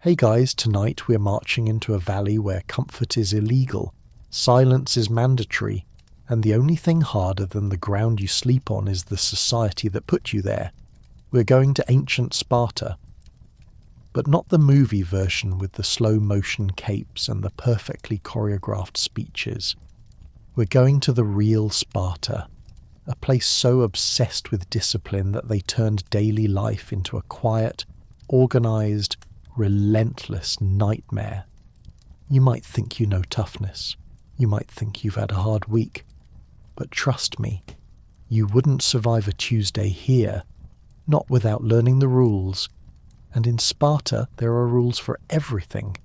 Hey guys, tonight we're marching into a valley where comfort is illegal, silence is mandatory, and the only thing harder than the ground you sleep on is the society that put you there. We're going to ancient Sparta. But not the movie version with the slow-motion capes and the perfectly choreographed speeches. We're going to the real Sparta, a place so obsessed with discipline that they turned daily life into a quiet, organised, relentless nightmare. You might think you know toughness. You might think you've had a hard week. But trust me, you wouldn't survive a Tuesday here, not without learning the rules. And in Sparta, there are rules for everything.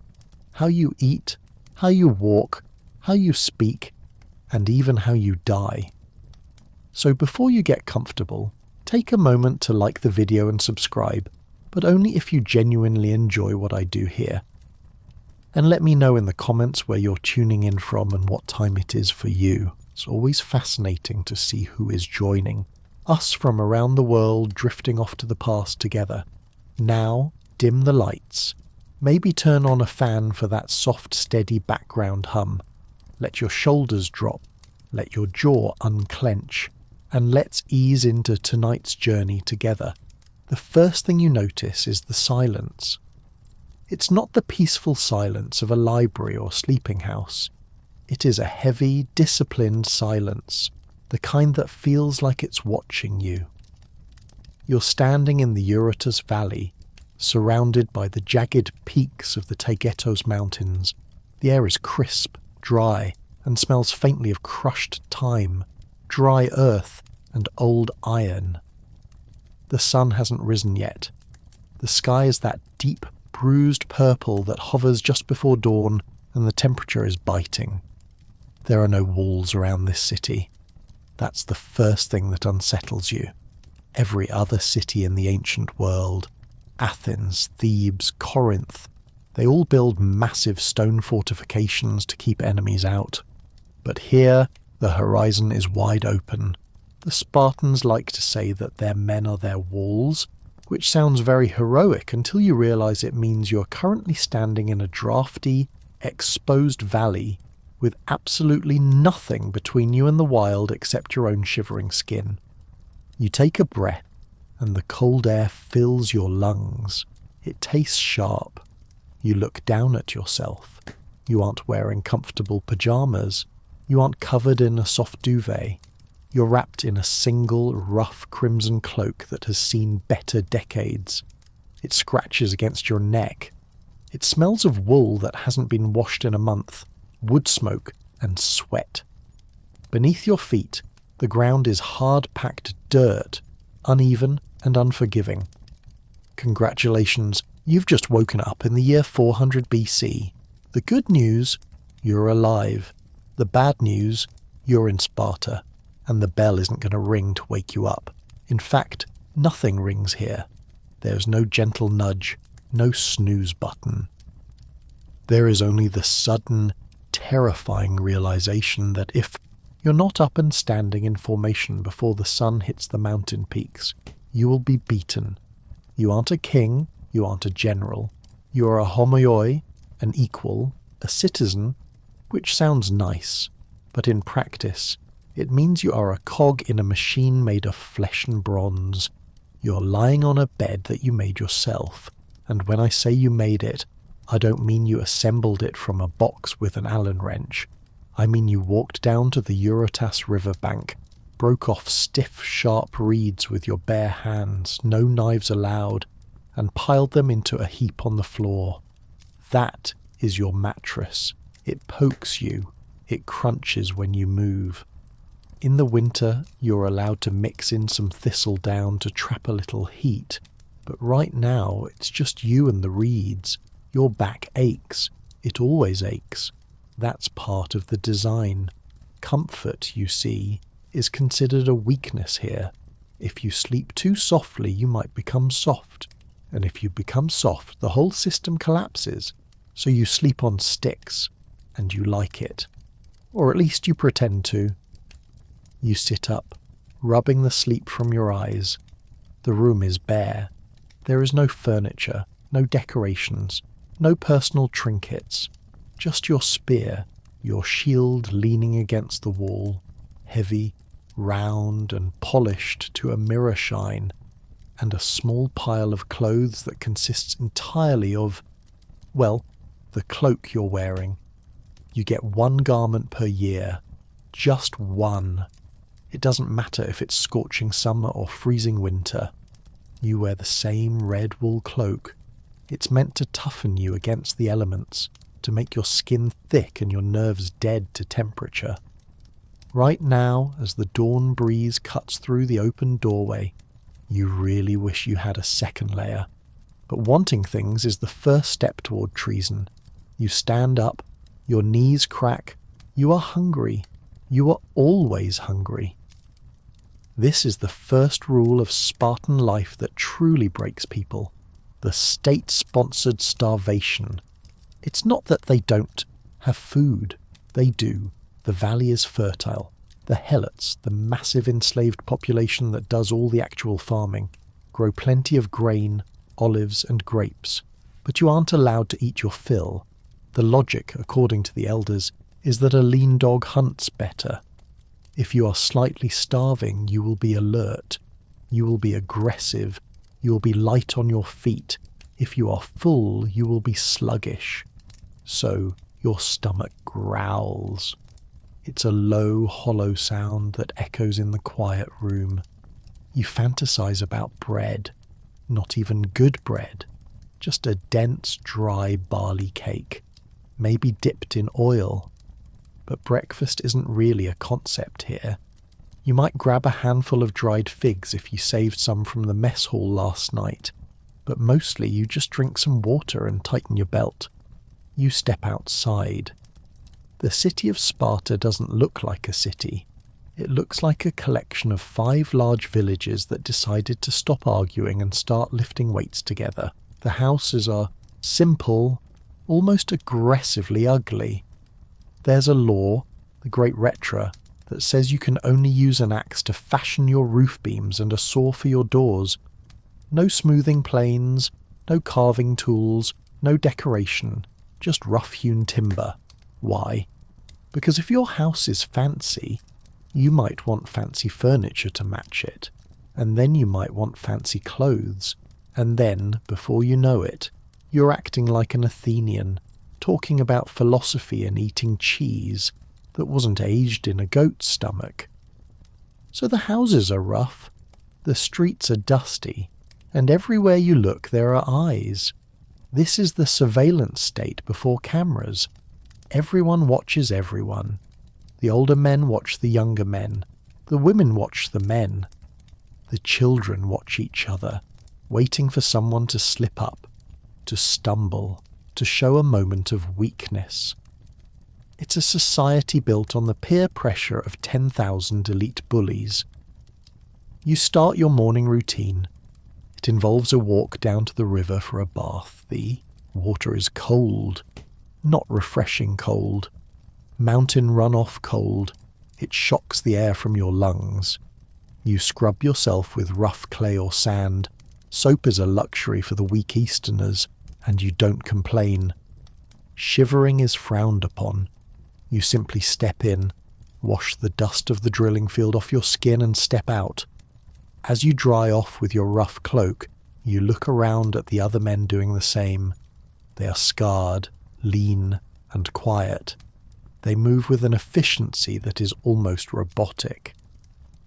How you eat, how you walk, how you speak, and even how you die. So before you get comfortable, take a moment to like the video and subscribe, but only if you genuinely enjoy what I do here. And let me know in the comments where you're tuning in from and what time it is for you. It's always fascinating to see who is joining. Us from around the world drifting off to the past together. Now, dim the lights. Maybe turn on a fan for that soft, steady background hum. Let your shoulders drop. Let your jaw unclench. And let's ease into tonight's journey together. The first thing you notice is the silence. It's not the peaceful silence of a library or sleeping house. It is a heavy, disciplined silence, the kind that feels like it's watching you. You're standing in the Eurotas Valley, surrounded by the jagged peaks of the Taygetos Mountains. The air is crisp, dry, and smells faintly of crushed thyme, dry earth, and old iron. The sun hasn't risen yet. The sky is that deep, bruised purple that hovers just before dawn, and the temperature is biting. There are no walls around this city. That's the first thing that unsettles you. Every other city in the ancient world, Athens, Thebes, Corinth, they all build massive stone fortifications to keep enemies out. But here, the horizon is wide open. The Spartans like to say that their men are their walls, which sounds very heroic until you realise it means you're currently standing in a drafty, exposed valley with absolutely nothing between you and the wild except your own shivering skin. You take a breath, and the cold air fills your lungs. It tastes sharp. You look down at yourself. You aren't wearing comfortable pyjamas. You aren't covered in a soft duvet. You're wrapped in a single, rough crimson cloak that has seen better decades. It scratches against your neck. It smells of wool that hasn't been washed in a month, wood smoke, and sweat. Beneath your feet, the ground is hard-packed dirt, uneven and unforgiving. Congratulations, you've just woken up in the year 400 BC. The good news, you're alive. The bad news, you're in Sparta, and the bell isn't going to ring to wake you up. In fact, nothing rings here. There's no gentle nudge, no snooze button. There is only the sudden, terrifying realization that if you're not up and standing in formation before the sun hits the mountain peaks, you will be beaten. You aren't a king, you aren't a general. You are a homoioi, an equal, a citizen, which sounds nice, but in practice, it means you are a cog in a machine made of flesh and bronze. You're lying on a bed that you made yourself, and when I say you made it, I don't mean you assembled it from a box with an Allen wrench. I mean you walked down to the Eurotas river bank, broke off stiff, sharp reeds with your bare hands, no knives allowed, and piled them into a heap on the floor. That is your mattress. It pokes you. It crunches when you move. In the winter, you're allowed to mix in some thistledown to trap a little heat, but right now it's just you and the reeds. Your back aches. It always aches. That's part of the design. Comfort, you see, is considered a weakness here. If you sleep too softly, you might become soft. And if you become soft, the whole system collapses. So you sleep on sticks, and you like it. Or at least you pretend to. You sit up, rubbing the sleep from your eyes. The room is bare. There is no furniture, no decorations. No personal trinkets, just your spear, your shield leaning against the wall, heavy, round and polished to a mirror shine, and a small pile of clothes that consists entirely of, well, the cloak you're wearing. You get one garment per year, just one. It doesn't matter if it's scorching summer or freezing winter. You wear the same red wool cloak. It's meant to toughen you against the elements, to make your skin thick and your nerves dead to temperature. Right now, as the dawn breeze cuts through the open doorway, you really wish you had a second layer. But wanting things is the first step toward treason. You stand up, your knees crack, you are hungry. You are always hungry. This is the first rule of Spartan life that truly breaks people. The state-sponsored starvation. It's not that they don't have food. They do. The valley is fertile. The helots, the massive enslaved population that does all the actual farming, grow plenty of grain, olives and grapes. But you aren't allowed to eat your fill. The logic, according to the elders, is that a lean dog hunts better. If you are slightly starving, you will be alert. You will be aggressive. You will be light on your feet. If you are full, you will be sluggish. So your stomach growls. It's a low, hollow sound that echoes in the quiet room. You fantasize about bread. Not even good bread. Just a dense, dry barley cake. Maybe dipped in oil. But breakfast isn't really a concept here. You might grab a handful of dried figs if you saved some from the mess hall last night, but mostly you just drink some water and tighten your belt. You step outside. The city of Sparta doesn't look like a city. It looks like a collection of 5 large villages that decided to stop arguing and start lifting weights together. The houses are simple, almost aggressively ugly. There's a law, the Great Retra, that says you can only use an axe to fashion your roof beams and a saw for your doors. No smoothing planes, no carving tools, no decoration, just rough-hewn timber. Why? Because if your house is fancy, you might want fancy furniture to match it, and then you might want fancy clothes, and then, before you know it, you're acting like an Athenian, talking about philosophy and eating cheese that wasn't aged in a goat's stomach. So the houses are rough, the streets are dusty, and everywhere you look there are eyes. This is the surveillance state before cameras. Everyone watches everyone. The older men watch the younger men. The women watch the men. The children watch each other, waiting for someone to slip up, to stumble, to show a moment of weakness. It's a society built on the peer pressure of 10,000 elite bullies. You start your morning routine. It involves a walk down to the river for a bath. The water is cold, not refreshing cold. Mountain runoff cold. It shocks the air from your lungs. You scrub yourself with rough clay or sand. Soap is a luxury for the weak Easterners, and you don't complain. Shivering is frowned upon. You simply step in, wash the dust of the drilling field off your skin and step out. As you dry off with your rough cloak, you look around at the other men doing the same. They are scarred, lean, and quiet. They move with an efficiency that is almost robotic.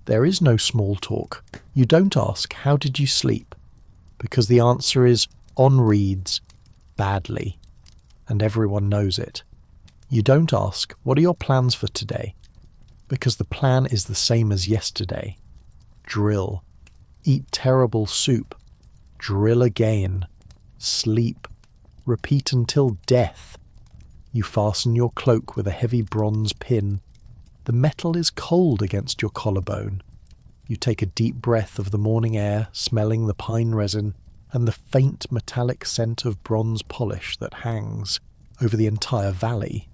There is no small talk. You don't ask, "How did you sleep?" because the answer is unhurried, badly, and everyone knows it. You don't ask, "What are your plans for today?" because the plan is the same as yesterday. Drill. Eat terrible soup. Drill again. Sleep. Repeat until death. You fasten your cloak with a heavy bronze pin. The metal is cold against your collarbone. You take a deep breath of the morning air, smelling the pine resin and the faint metallic scent of bronze polish that hangs over the entire valley.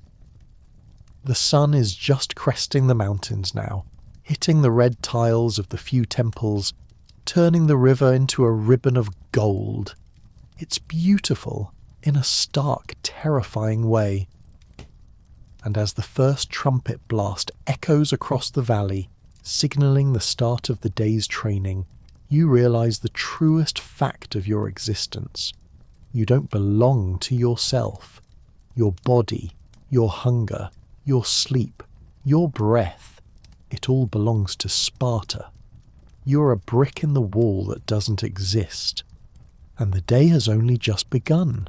The sun is just cresting the mountains now, hitting the red tiles of the few temples, turning the river into a ribbon of gold. It's beautiful. in a stark, terrifying way. And as the first trumpet blast echoes across the valley, signalling the start of the day's training, you realize the truest fact of your existence. You don't belong to yourself. Your body, your hunger, your sleep, your breath, it all belongs to Sparta. You're a brick in the wall that doesn't exist. And the day has only just begun.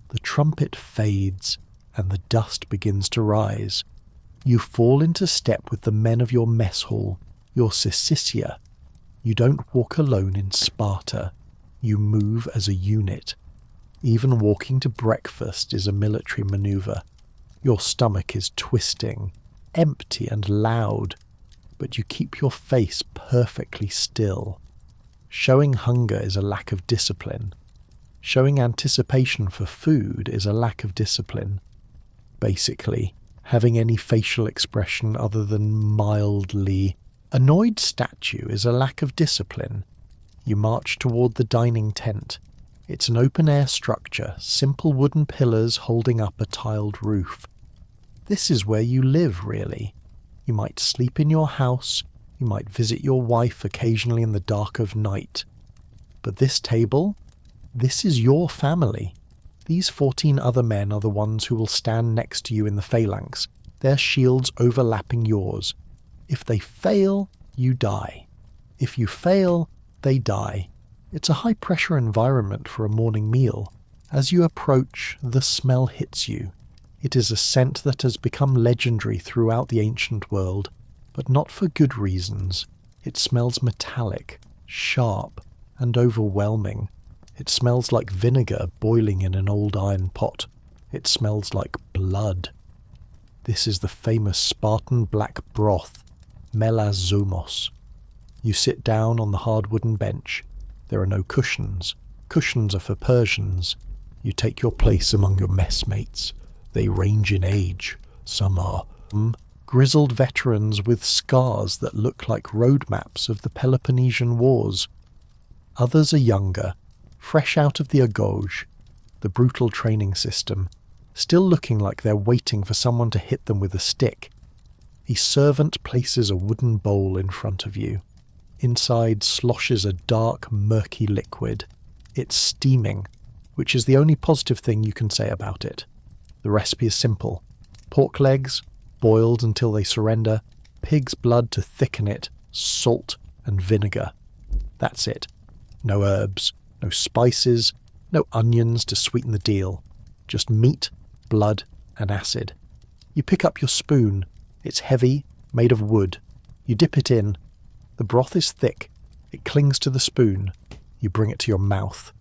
The trumpet fades, and the dust begins to rise. You fall into step with the men of your mess hall, your Sicilia. You don't walk alone in Sparta. You move as a unit. Even walking to breakfast is a military maneuver. Your stomach is twisting, empty and loud, but you keep your face perfectly still. Showing hunger is a lack of discipline. Showing anticipation for food is a lack of discipline. Basically, having any facial expression other than mildly annoyed statue is a lack of discipline. You march toward the dining tent. It's an open-air structure, simple wooden pillars holding up a tiled roof. This is where you live, really. You might sleep in your house, you might visit your wife occasionally in the dark of night. But this table, this is your family. These 14 other men are the ones who will stand next to you in the phalanx, their shields overlapping yours. If they fail, you die. If you fail, they die. It's a high-pressure environment for a morning meal. As you approach, the smell hits you. It is a scent that has become legendary throughout the ancient world, but not for good reasons. It smells metallic, sharp, and overwhelming. It smells like vinegar boiling in an old iron pot. It smells like blood. This is the famous Spartan black broth, melazomos. You sit down on the hard wooden bench. There are no cushions. Cushions are for Persians. You take your place among your messmates. They range in age. Some are grizzled veterans with scars that look like road maps of the Peloponnesian Wars. Others are younger, fresh out of the agoge, the brutal training system, still looking like they're waiting for someone to hit them with a stick. A servant places a wooden bowl in front of you. Inside sloshes a dark, murky liquid. It's steaming, which is the only positive thing you can say about it. The recipe is simple. Pork legs, boiled until they surrender, pig's blood to thicken it, salt and vinegar. That's it. No herbs, no spices, no onions to sweeten the deal. Just meat, blood and acid. You pick up your spoon. It's heavy, made of wood. You dip it in. The broth is thick. It clings to the spoon. You bring it to your mouth.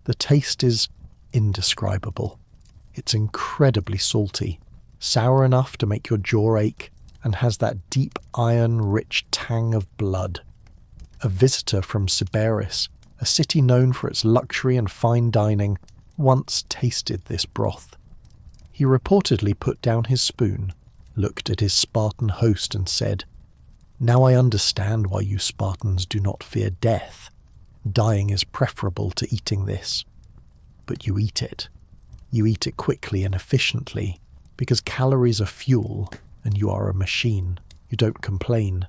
The taste is indescribable. It's incredibly salty, sour enough to make your jaw ache, and has that deep iron-rich tang of blood. A visitor from Sybaris, a city known for its luxury and fine dining, once tasted this broth. He reportedly put down his spoon, looked at his Spartan host and said, "Now I understand why you Spartans do not fear death. Dying is preferable to eating this." But you eat it. You eat it quickly and efficiently, because calories are fuel and you are a machine. You don't complain.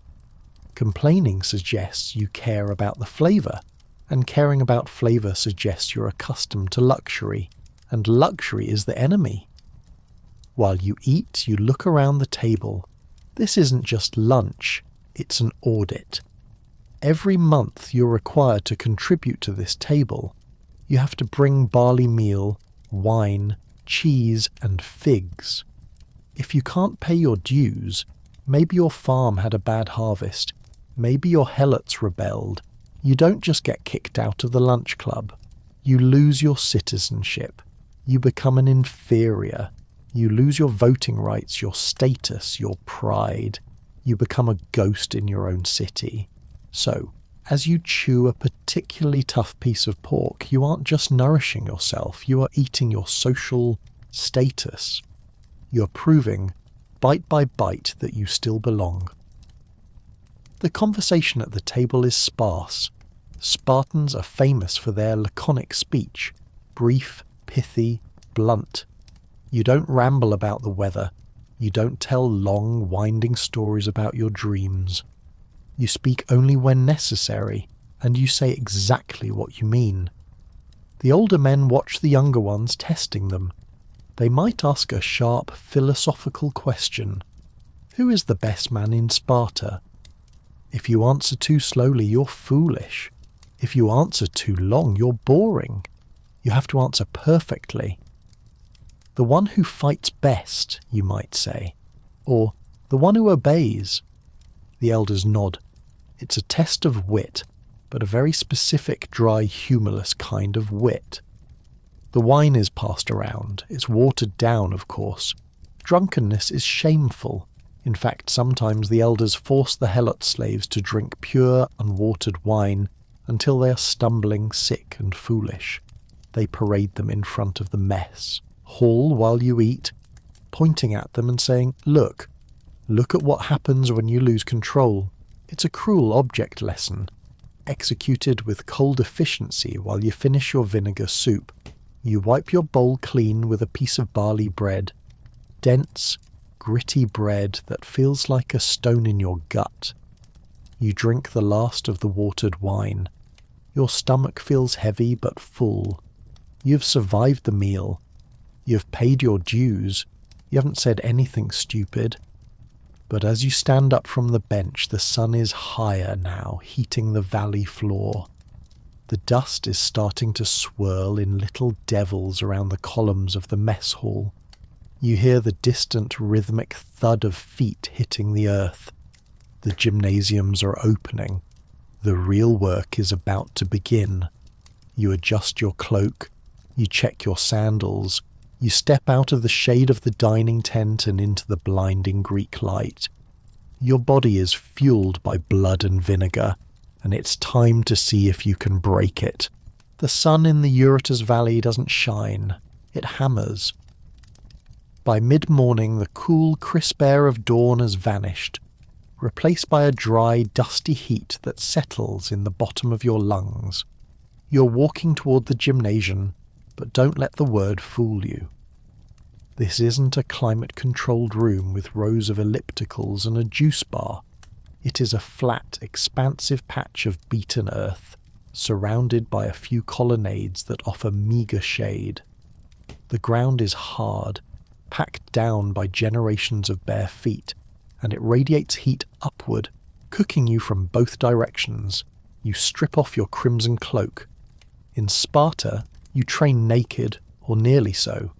Complaining suggests you care about the flavour, and caring about flavour suggests you're accustomed to luxury, and luxury is the enemy. While you eat, you look around the table. This isn't just lunch, it's an audit. Every month you're required to contribute to this table. You have to bring barley meal, wine, cheese and figs. If you can't pay your dues, maybe your farm had a bad harvest, maybe your helots rebelled, you don't just get kicked out of the lunch club. You lose your citizenship. You become an inferior. You lose your voting rights, your status, your pride. You become a ghost in your own city. So, as you chew a particularly tough piece of pork, you aren't just nourishing yourself, you are eating your social status. You're proving, bite by bite, that you still belong. The conversation at the table is sparse. Spartans are famous for their laconic speech, brief, pithy, blunt. You don't ramble about the weather. You don't tell long, winding stories about your dreams. You speak only when necessary, and you say exactly what you mean. The older men watch the younger ones testing them. They might ask a sharp, philosophical question. Who is the best man in Sparta? If you answer too slowly, you're foolish. If you answer too long, you're boring. You have to answer perfectly. The one who fights best, you might say. Or the one who obeys. The elders nod. It's a test of wit, but a very specific, dry, humourless kind of wit. The wine is passed around. It's watered down, of course. Drunkenness is shameful. In fact, sometimes the elders force the helot slaves to drink pure, unwatered wine until they are stumbling, sick and foolish. They parade them in front of the mess, haul while you eat, pointing at them and saying, look at what happens when you lose control. It's a cruel object lesson, executed with cold efficiency while you finish your vinegar soup. You wipe your bowl clean with a piece of barley bread, dense, gritty bread that feels like a stone in your gut. You drink the last of the watered wine. Your stomach feels heavy but full. You've survived the meal. You've paid your dues. You haven't said anything stupid. But as you stand up from the bench, the sun is higher now, heating the valley floor. The dust is starting to swirl in little devils around the columns of the mess hall. You hear the distant rhythmic thud of feet hitting the earth. The gymnasiums are opening. The real work is about to begin. You adjust your cloak. You check your sandals. You step out of the shade of the dining tent and into the blinding Greek light. Your body is fueled by blood and vinegar, and it's time to see if you can break it. The sun in the Eurotas Valley doesn't shine. It hammers. By mid-morning, the cool, crisp air of dawn has vanished, replaced by a dry, dusty heat that settles in the bottom of your lungs. You're walking toward the gymnasium, but don't let the word fool you. This isn't a climate-controlled room with rows of ellipticals and a juice bar. It is a flat, expansive patch of beaten earth, surrounded by a few colonnades that offer meagre shade. The ground is hard, packed down by generations of bare feet, and it radiates heat upward, cooking you from both directions. You strip off your crimson cloak. In Sparta, you train naked, or nearly so.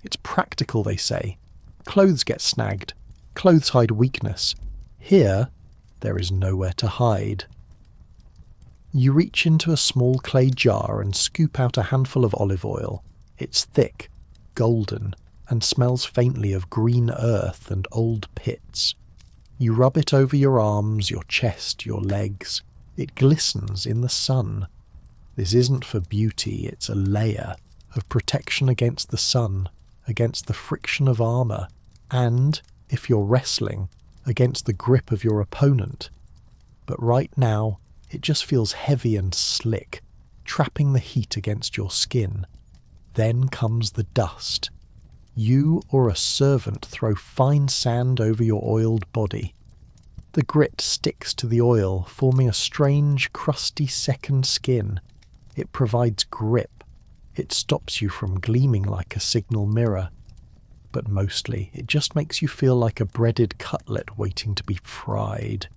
It's practical, they say. Clothes get snagged. Clothes hide weakness. Here, there is nowhere to hide. You reach into a small clay jar and scoop out a handful of olive oil. It's thick, golden, and smells faintly of green earth and old pits. You rub it over your arms, your chest, your legs. It glistens in the sun. This isn't for beauty, it's a layer of protection against the sun, against the friction of armour, and, if you're wrestling, against the grip of your opponent. But right now, it just feels heavy and slick, trapping the heat against your skin. Then comes the dust. You or a servant throw fine sand over your oiled body. The grit sticks to the oil, forming a strange, crusty second skin. It provides grip. It stops you from gleaming like a signal mirror. But mostly, it just makes you feel like a breaded cutlet waiting to be fried.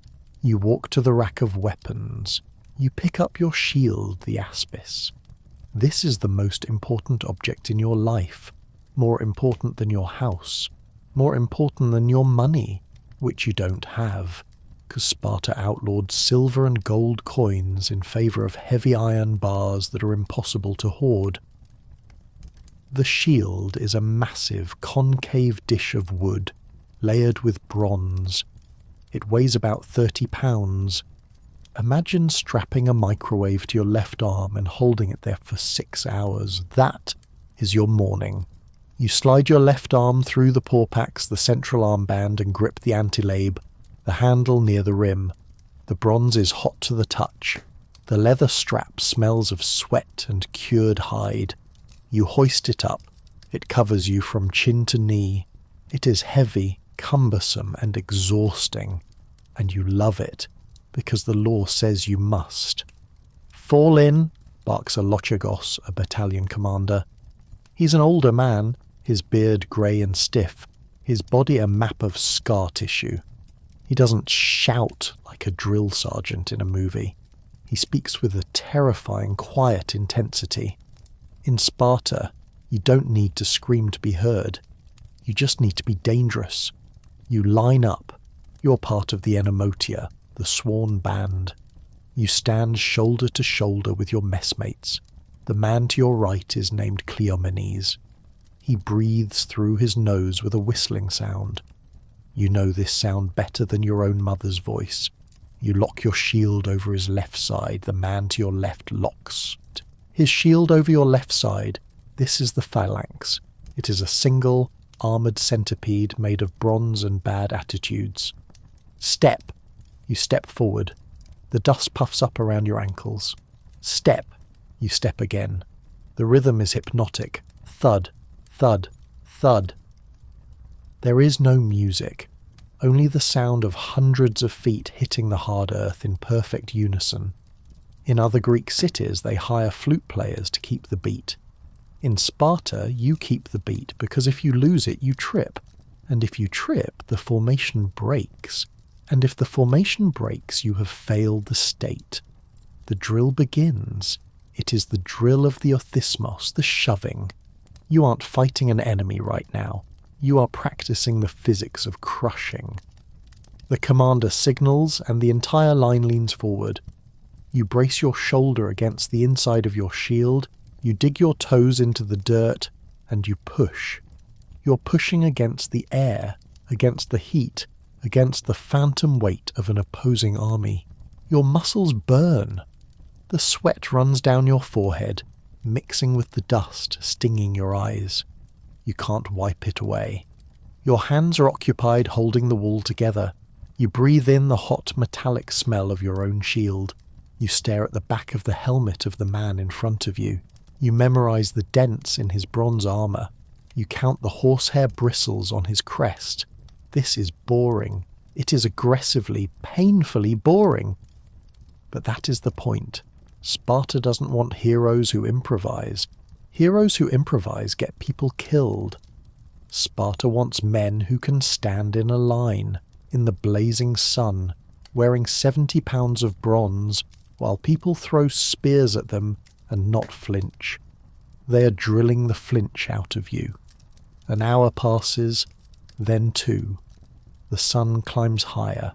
You walk to the rack of weapons. You pick up your shield, the aspis. This is the most important object in your life. More important than your house, more important than your money, which you don't have, because Sparta outlawed silver and gold coins in favour of heavy iron bars that are impossible to hoard. The shield is a massive, concave dish of wood, layered with bronze. It weighs about 30 pounds. Imagine strapping a microwave to your left arm and holding it there for 6 hours. That is your morning. You slide your left arm through the pawpax, the central armband, and grip the antilabe, the handle near the rim. The bronze is hot to the touch. The leather strap smells of sweat and cured hide. You hoist it up. It covers you from chin to knee. It is heavy, cumbersome, and exhausting, and you love it because the law says you must. "Fall in," barks a Lochagos, a battalion commander. He's an older man, his beard grey and stiff, his body a map of scar tissue. He doesn't shout like a drill sergeant in a movie. He speaks with a terrifying, quiet intensity. In Sparta, you don't need to scream to be heard. You just need to be dangerous. You line up. You're part of the Enomotia, the sworn band. You stand shoulder to shoulder with your messmates. The man to your right is named Cleomenes. He breathes through his nose with a whistling sound. You know this sound better than your own mother's voice. You lock your shield over his left side. The man to your left locks his shield over your left side. This is the phalanx. It is a single, armoured centipede made of bronze and bad attitudes. Step. You step forward. The dust puffs up around your ankles. Step. You step again. The rhythm is hypnotic. Thud, thud, thud. There is no music, only the sound of hundreds of feet hitting the hard earth in perfect unison. In other Greek cities, they hire flute players to keep the beat. In Sparta, you keep the beat because if you lose it, you trip. And if you trip, the formation breaks. And if the formation breaks, you have failed the state. The drill begins. It is the drill of the othismos, the shoving. You aren't fighting an enemy right now. You are practicing the physics of crushing. The commander signals and the entire line leans forward. You brace your shoulder against the inside of your shield, you dig your toes into the dirt, and you push. You're pushing against the air, against the heat, against the phantom weight of an opposing army. Your muscles burn. The sweat runs down your forehead, mixing with the dust, stinging your eyes. You can't wipe it away. Your hands are occupied holding the wall together. You breathe in the hot metallic smell of your own shield. You stare at the back of the helmet of the man in front of you. You memorize the dents in his bronze armor. You count the horsehair bristles on his crest. This is boring. It is aggressively, painfully boring. But that is the point. Sparta doesn't want heroes who improvise. Heroes who improvise get people killed. Sparta wants men who can stand in a line, in the blazing sun, wearing 70 pounds of bronze, while people throw spears at them and not flinch. They are drilling the flinch out of you. An hour passes, then 2. The sun climbs higher,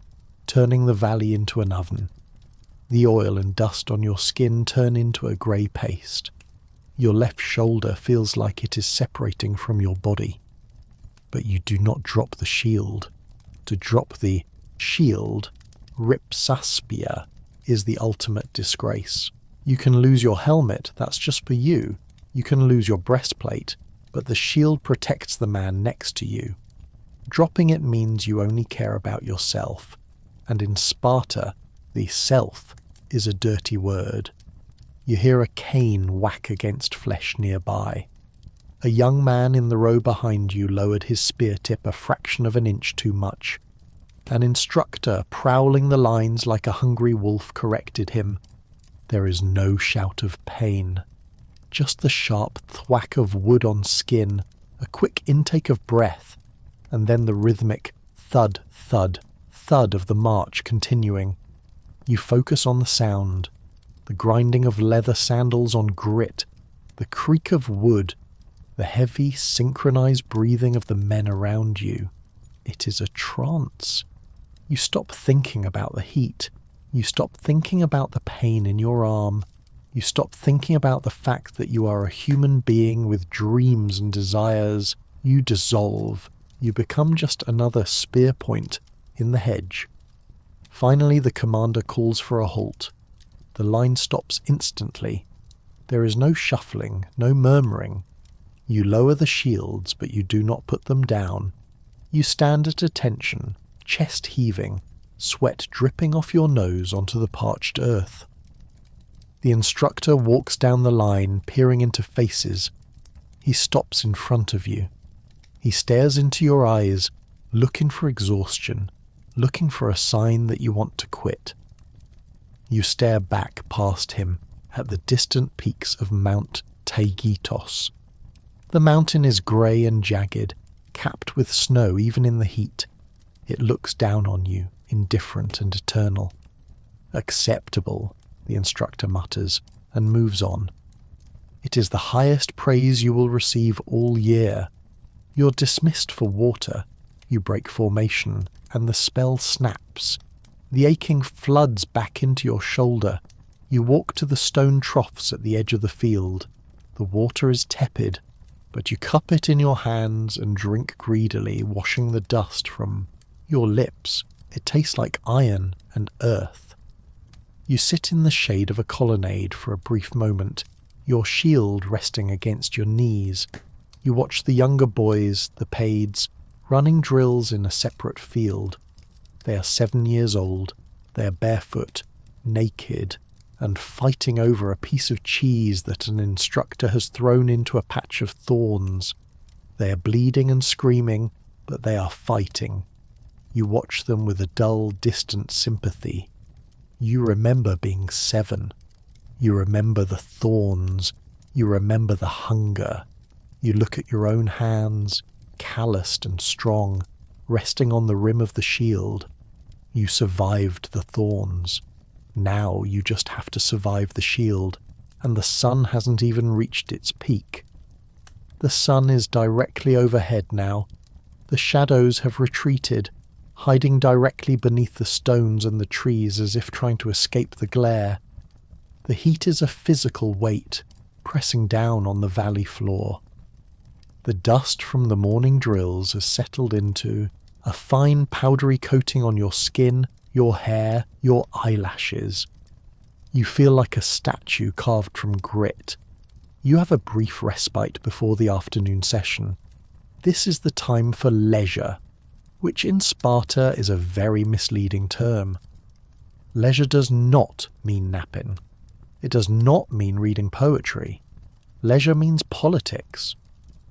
turning the valley into an oven. The oil and dust on your skin turn into a grey paste. Your left shoulder feels like it is separating from your body. But you do not drop the shield. To drop the shield, ripsaspia, is the ultimate disgrace. You can lose your helmet, that's just for you. You can lose your breastplate, but the shield protects the man next to you. Dropping it means you only care about yourself. And in Sparta, the self is a dirty word. You hear a cane whack against flesh nearby. A young man in the row behind you lowered his spear tip a fraction of an inch too much. An instructor, prowling the lines like a hungry wolf, corrected him. There is no shout of pain. Just the sharp thwack of wood on skin, a quick intake of breath, and then the rhythmic thud, thud, thud of the march continuing. You focus on the sound, the grinding of leather sandals on grit, the creak of wood, the heavy, synchronized breathing of the men around you. It is a trance. You stop thinking about the heat. You stop thinking about the pain in your arm. You stop thinking about the fact that you are a human being with dreams and desires. You dissolve. You become just another spear point in the hedge. Finally, the commander calls for a halt. The line stops instantly. There is no shuffling, no murmuring. You lower the shields, but you do not put them down. You stand at attention, chest heaving, sweat dripping off your nose onto the parched earth. The instructor walks down the line, peering into faces. He stops in front of you. He stares into your eyes, looking for exhaustion, looking for a sign that you want to quit. You stare back past him at the distant peaks of Mount Taygetos. The mountain is grey and jagged, capped with snow even in the heat. It looks down on you, indifferent and eternal. Acceptable, the instructor mutters, and moves on. It is the highest praise you will receive all year. You're dismissed for water. You break formation, and the spell snaps. The aching floods back into your shoulder. You walk to the stone troughs at the edge of the field. The water is tepid, but you cup it in your hands and drink greedily, washing the dust from your lips. It tastes like iron and earth. You sit in the shade of a colonnade for a brief moment, your shield resting against your knees. You watch the younger boys, the paids, running drills in a separate field. They are 7 years old, they are barefoot, naked, and fighting over a piece of cheese that an instructor has thrown into a patch of thorns. They are bleeding and screaming, but they are fighting. You watch them with a dull, distant sympathy. You remember being 7. You remember the thorns. You remember the hunger. You look at your own hands, calloused and strong, resting on the rim of the shield. You survived the thorns. Now you just have to survive the shield, and the sun hasn't even reached its peak. The sun is directly overhead now. The shadows have retreated, hiding directly beneath the stones and the trees as if trying to escape the glare. The heat is a physical weight, pressing down on the valley floor. The dust from the morning drills has settled into a fine powdery coating on your skin, your hair, your eyelashes. You feel like a statue carved from grit. You have a brief respite before the afternoon session. This is the time for leisure, which in Sparta is a very misleading term. Leisure does not mean napping. It does not mean reading poetry. Leisure means politics,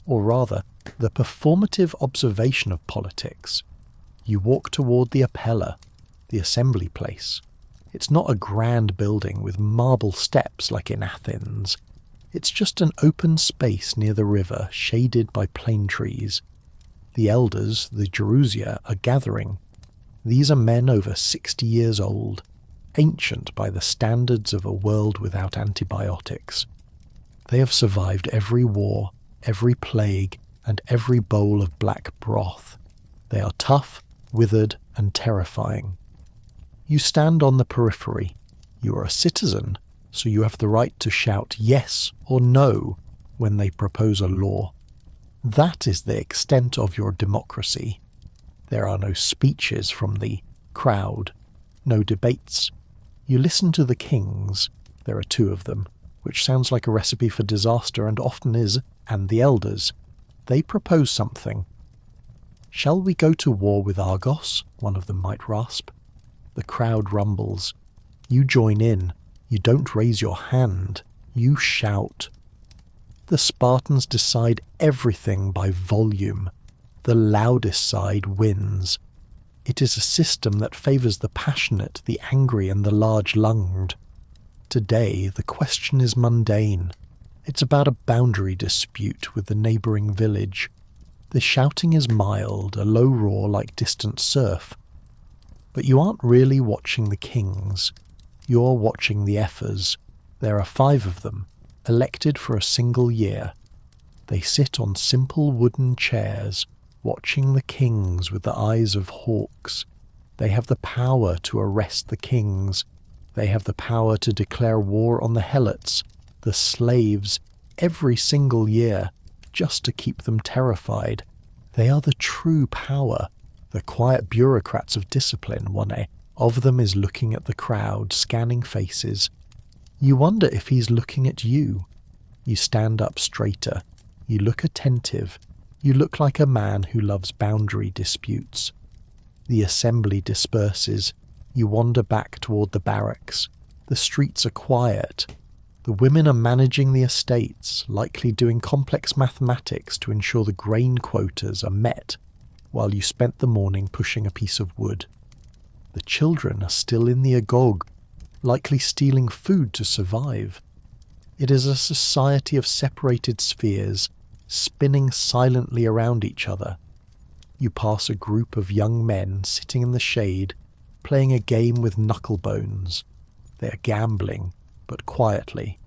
or rather, the performative observation of politics. You walk toward the Apella, the assembly place. It's not a grand building with marble steps like in Athens. It's just an open space near the river, shaded by plane trees. The elders, the Gerousia, are gathering. These are men over 60 years old, ancient by the standards of a world without antibiotics. They have survived every war, every plague, and every bowl of black broth. They are tough, withered, and terrifying. You stand on the periphery. You are a citizen, so you have the right to shout yes or no when they propose a law. That is the extent of your democracy. There are no speeches from the crowd, no debates. You listen to the kings, there are 2 of them, which sounds like a recipe for disaster and often is, and the elders. They propose something. "Shall we go to war with Argos?" one of them might rasp. The crowd rumbles. You join in. You don't raise your hand. You shout. The Spartans decide everything by volume. The loudest side wins. It is a system that favours the passionate, the angry, and the large-lunged. Today, the question is mundane. It's about a boundary dispute with the neighbouring village. The shouting is mild, a low roar like distant surf. But you aren't really watching the kings. You're watching the ephors. There are 5 of them, elected for a single year. They sit on simple wooden chairs, watching the kings with the eyes of hawks. They have the power to arrest the kings. They have the power to declare war on the helots, the slaves, every single year, just to keep them terrified. They are the true power, the quiet bureaucrats of discipline. One of them is looking at the crowd, scanning faces. You wonder if he's looking at you. You stand up straighter. You look attentive. You look like a man who loves boundary disputes. The assembly disperses. You wander back toward the barracks. The streets are quiet. The women are managing the estates, likely doing complex mathematics to ensure the grain quotas are met, while you spent the morning pushing a piece of wood. The children are still in the agoge, likely stealing food to survive. It is a society of separated spheres, spinning silently around each other. You pass a group of young men sitting in the shade, playing a game with knuckle bones. They are gambling, but quietly.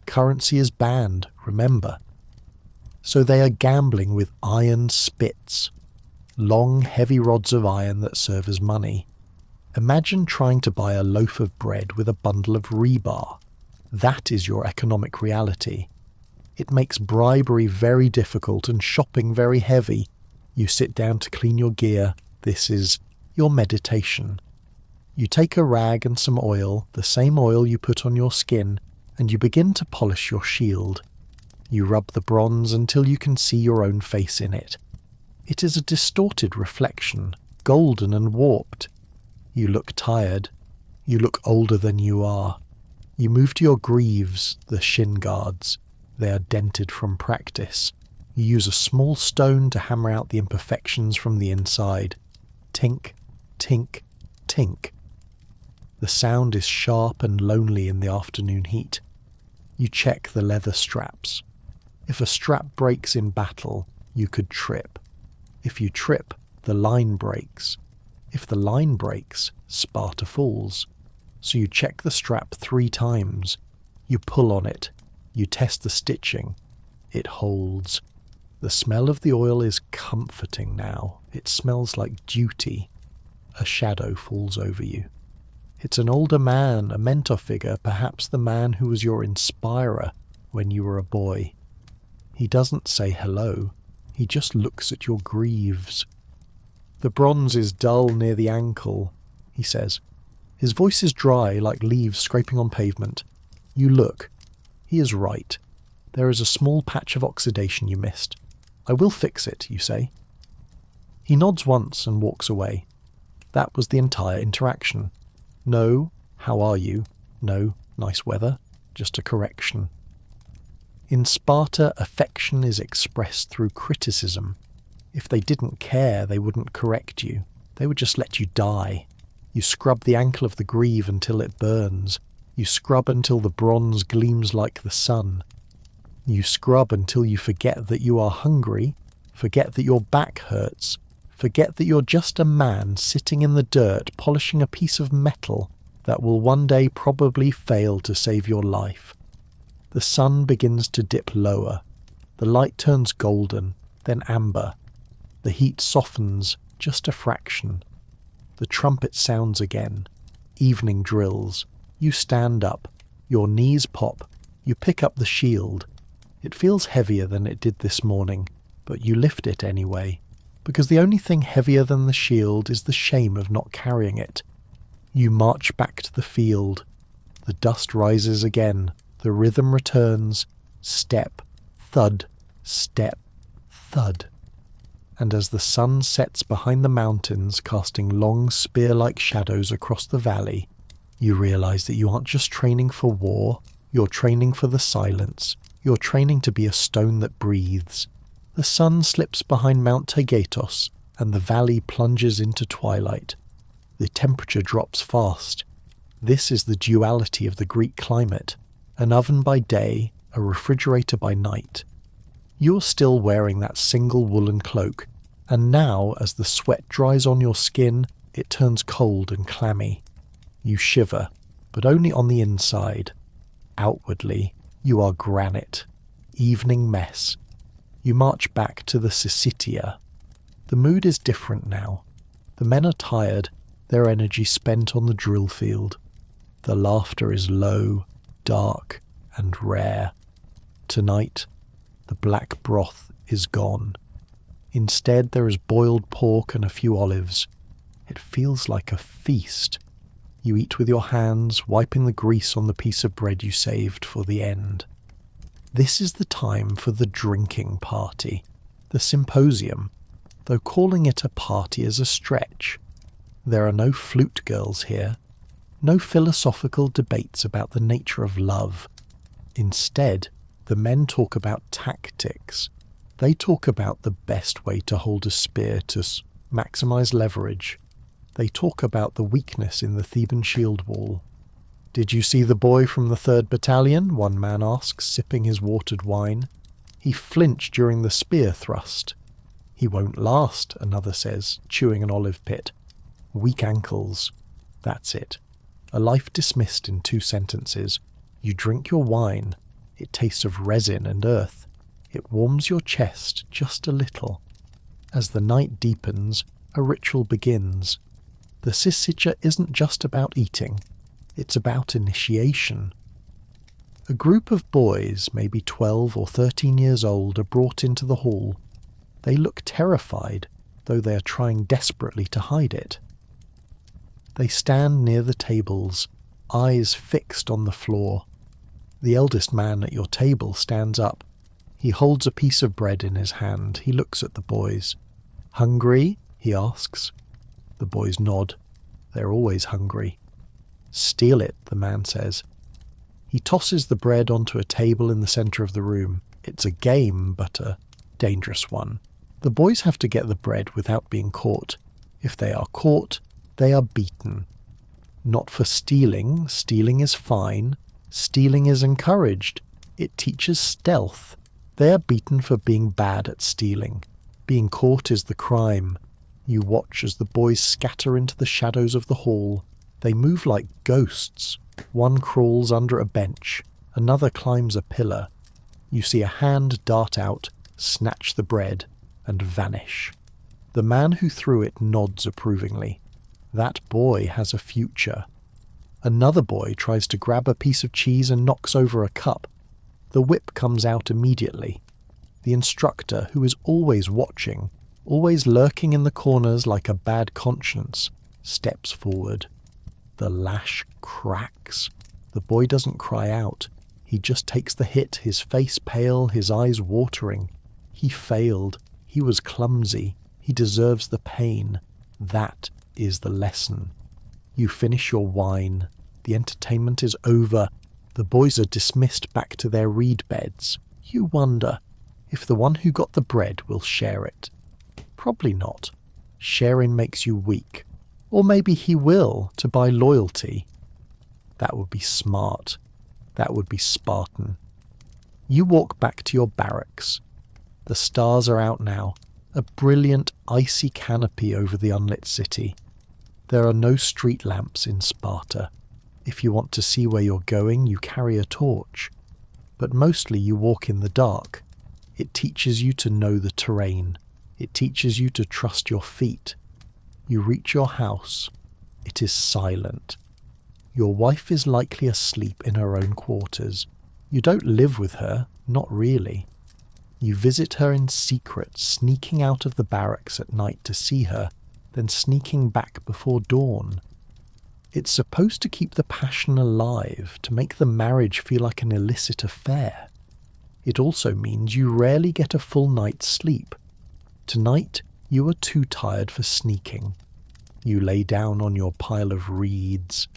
Currency is banned, remember. So they are gambling with iron spits, long, heavy rods of iron that serve as money. Imagine trying to buy a loaf of bread with a bundle of rebar. That is your economic reality. It makes bribery very difficult and shopping very heavy. You sit down to clean your gear. This is your meditation. You take a rag and some oil, the same oil you put on your skin, and you begin to polish your shield. You rub the bronze until you can see your own face in it. It is a distorted reflection, golden and warped. You look tired. You look older than you are. You move to your greaves, the shin guards. They are dented from practice. You use a small stone to hammer out the imperfections from the inside. Tink, tink, tink. The sound is sharp and lonely in the afternoon heat. You check the leather straps. If a strap breaks in battle, you could trip. If you trip, the line breaks. If the line breaks, Sparta falls. So you check the strap 3 times. You pull on it. You test the stitching. It holds. The smell of the oil is comforting now. It smells like duty. A shadow falls over you. It's an older man, a mentor figure, perhaps the man who was your inspirer when you were a boy. He doesn't say hello. He just looks at your greaves. The bronze is dull near the ankle, he says. His voice is dry, like leaves scraping on pavement. You look. He is right. There is a small patch of oxidation you missed. I will fix it, you say. He nods once and walks away. That was the entire interaction. No, how are you? No, nice weather. Just a correction. In Sparta, affection is expressed through criticism. If they didn't care, they wouldn't correct you. They would just let you die. You scrub the ankle of the greave until it burns. You scrub until the bronze gleams like the sun. You scrub until you forget that you are hungry, forget that your back hurts, forget that you're just a man sitting in the dirt polishing a piece of metal that will one day probably fail to save your life. The sun begins to dip lower. The light turns golden, then amber. The heat softens just a fraction. The trumpet sounds again. Evening drills. You stand up. Your knees pop. You pick up the shield. It feels heavier than it did this morning, but you lift it anyway, because the only thing heavier than the shield is the shame of not carrying it. You march back to the field. The dust rises again. The rhythm returns. Step, thud, step, thud. And as the sun sets behind the mountains, casting long spear-like shadows across the valley, you realize that you aren't just training for war, you're training for the silence. You're training to be a stone that breathes. The sun slips behind Mount Taygetos, and the valley plunges into twilight. The temperature drops fast. This is the duality of the Greek climate. An oven by day, a refrigerator by night. You're still wearing that single woolen cloak, and now, as the sweat dries on your skin, it turns cold and clammy. You shiver, but only on the inside. Outwardly, you are granite. Evening mess. You march back to the Syssitia. The mood is different now. The men are tired, their energy spent on the drill field. The laughter is low, dark, and rare. Tonight, the black broth is gone. Instead, there is boiled pork and a few olives. It feels like a feast. You eat with your hands, wiping the grease on the piece of bread you saved for the end. This is the time for the drinking party, the symposium, though calling it a party is a stretch. There are no flute girls here, no philosophical debates about the nature of love. Instead, the men talk about tactics. They talk about the best way to hold a spear to maximize leverage. They talk about the weakness in the Theban shield wall. "Did you see the boy from the 3rd Battalion?" one man asks, sipping his watered wine. "He flinched during the spear thrust." "He won't last," another says, chewing an olive pit. "Weak ankles." That's it. A life dismissed in 2 sentences. You drink your wine. It tastes of resin and earth. It warms your chest just a little. As the night deepens, a ritual begins. The syzygia isn't just about eating. It's about initiation. A group of boys, maybe 12 or 13 years old, are brought into the hall. They look terrified, though they are trying desperately to hide it. They stand near the tables, eyes fixed on the floor. The eldest man at your table stands up. He holds a piece of bread in his hand. He looks at the boys. "Hungry?" he asks. The boys nod. They're always hungry. "Steal it," the man says. He tosses the bread onto a table in the center of the room. It's a game, but a dangerous one. The boys have to get the bread without being caught. If they are caught, they are beaten. Not for stealing. Stealing is fine. Stealing is encouraged. It teaches stealth. They are beaten for being bad at stealing. Being caught is the crime. You watch as the boys scatter into the shadows of the hall. They move like ghosts. One crawls under a bench. Another climbs a pillar. You see a hand dart out, snatch the bread, and vanish. The man who threw it nods approvingly. That boy has a future. Another boy tries to grab a piece of cheese and knocks over a cup. The whip comes out immediately. The instructor, who is always watching, always lurking in the corners like a bad conscience, steps forward. The lash cracks. The boy doesn't cry out. He just takes the hit, his face pale, his eyes watering. He failed. He was clumsy. He deserves the pain. That is the lesson. You finish your wine. The entertainment is over. The boys are dismissed back to their reed beds. You wonder if the one who got the bread will share it. Probably not. Sharing makes you weak. Or maybe he will, to buy loyalty. That would be smart. That would be Spartan. You walk back to your barracks. The stars are out now, a brilliant icy canopy over the unlit city. There are no street lamps in Sparta. If you want to see where you're going, you carry a torch. But mostly you walk in the dark. It teaches you to know the terrain. It teaches you to trust your feet. You reach your house. It is silent. Your wife is likely asleep in her own quarters. You don't live with her, not really. You visit her in secret, sneaking out of the barracks at night to see her, then sneaking back before dawn. It's supposed to keep the passion alive, to make the marriage feel like an illicit affair. It also means you rarely get a full night's sleep. Tonight, you are too tired for sneaking. You lay down on your pile of reeds.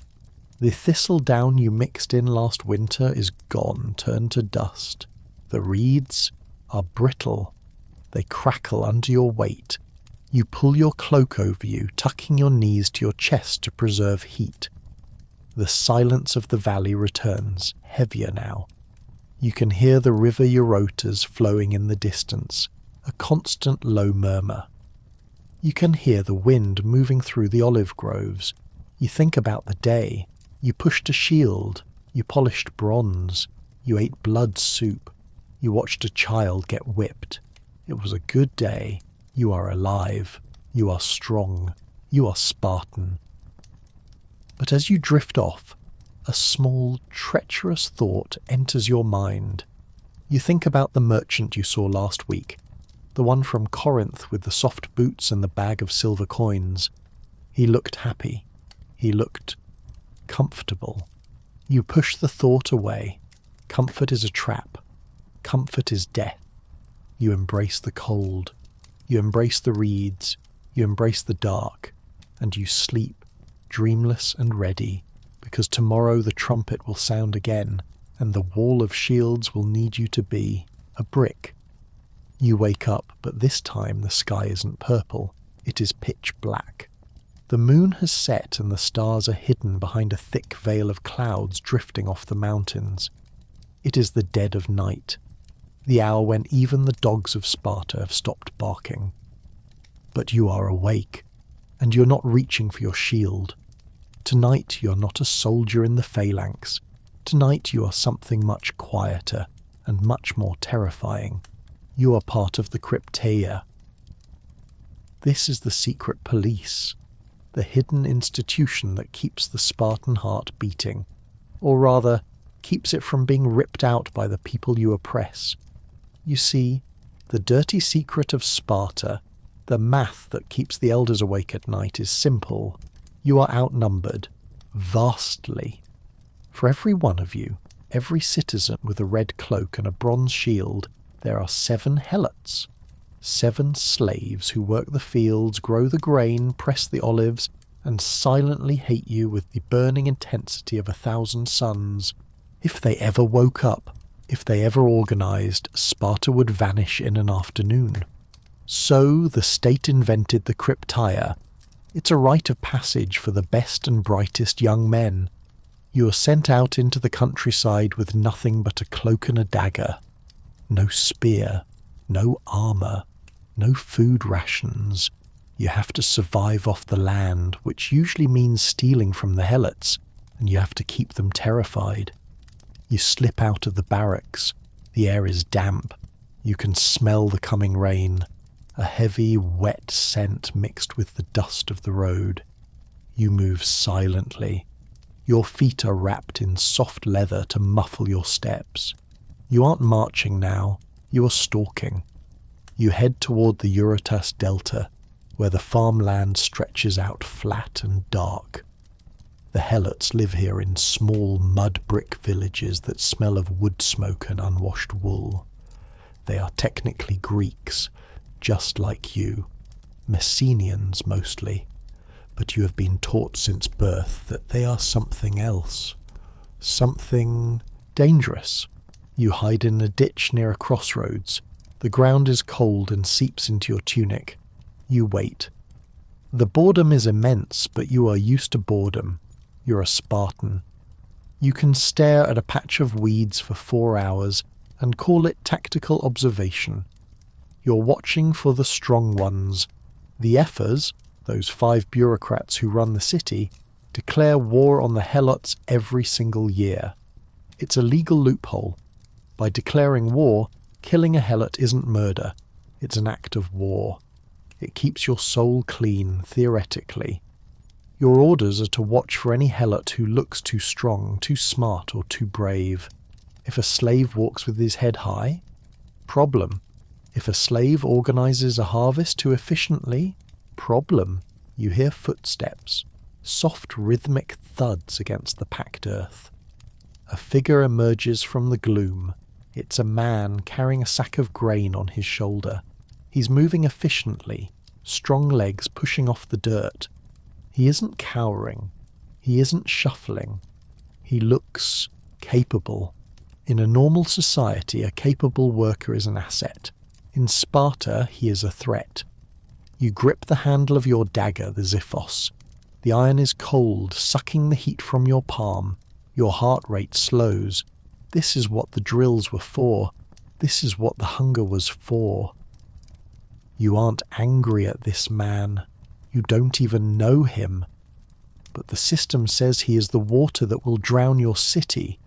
The thistledown you mixed in last winter is gone, turned to dust. The reeds are brittle. They crackle under your weight. You pull your cloak over you, tucking your knees to your chest to preserve heat. The silence of the valley returns, heavier now. You can hear the river Eurotas flowing in the distance, a constant low murmur. You can hear the wind moving through the olive groves. You think about the day. You pushed a shield. You polished bronze. You ate blood soup. You watched a child get whipped. It was a good day. You are alive. You are strong. You are Spartan. But as you drift off, a small, treacherous thought enters your mind. You think about the merchant you saw last week, the one from Corinth with the soft boots and the bag of silver coins. He looked happy. He looked comfortable. You push the thought away. Comfort is a trap. Comfort is death. You embrace the cold. You embrace the reeds. You embrace the dark. And you sleep, dreamless and ready, because tomorrow the trumpet will sound again, and the wall of shields will need you to be a brick. You wake up, but this time the sky isn't purple, it is pitch black. The moon has set and the stars are hidden behind a thick veil of clouds drifting off the mountains. It is the dead of night, the hour when even the dogs of Sparta have stopped barking. But you are awake, and you're not reaching for your shield. Tonight you're not a soldier in the phalanx. Tonight you are something much quieter and much more terrifying. You are part of the Crypteia. This is the secret police, the hidden institution that keeps the Spartan heart beating, or rather, keeps it from being ripped out by the people you oppress. You see, the dirty secret of Sparta, the math that keeps the elders awake at night, is simple. You are outnumbered, vastly. For every one of you, every citizen with a red cloak and a bronze shield, there are 7 helots. 7 slaves who work the fields, grow the grain, press the olives, and silently hate you with the burning intensity of 1,000 suns. If they ever woke up, if they ever organized, Sparta would vanish in an afternoon. So the state invented the Crypteia. It's a rite of passage for the best and brightest young men. You are sent out into the countryside with nothing but a cloak and a dagger. No spear, no armour, no food rations. You have to survive off the land, which usually means stealing from the helots, and you have to keep them terrified. You slip out of the barracks. The air is damp. You can smell the coming rain, a heavy, wet scent mixed with the dust of the road. You move silently. Your feet are wrapped in soft leather to muffle your steps. You aren't marching now, you are stalking. You head toward the Eurotas Delta, where the farmland stretches out flat and dark. The helots live here in small mud brick villages that smell of wood smoke and unwashed wool. They are technically Greeks, just like you, Messenians mostly, but you have been taught since birth that they are something else, something dangerous. You hide in a ditch near a crossroads. The ground is cold and seeps into your tunic. You wait. The boredom is immense, but you are used to boredom. You're a Spartan. You can stare at a patch of weeds for 4 hours and call it tactical observation. You're watching for the strong ones. The Ephors, those 5 bureaucrats who run the city, declare war on the helots every single year. It's a legal loophole. By declaring war, killing a helot isn't murder. It's an act of war. It keeps your soul clean, theoretically. Your orders are to watch for any helot who looks too strong, too smart, or too brave. If a slave walks with his head high, problem. If a slave organizes a harvest too efficiently, problem. You hear footsteps, soft rhythmic thuds against the packed earth. A figure emerges from the gloom. It's a man carrying a sack of grain on his shoulder. He's moving efficiently, strong legs pushing off the dirt. He isn't cowering. He isn't shuffling. He looks capable. In a normal society, a capable worker is an asset. In Sparta, he is a threat. You grip the handle of your dagger, the Xiphos. The iron is cold, sucking the heat from your palm. Your heart rate slows. This is what the drills were for. This is what the hunger was for. You aren't angry at this man. You don't even know him. But the system says he is the water that will drown your city.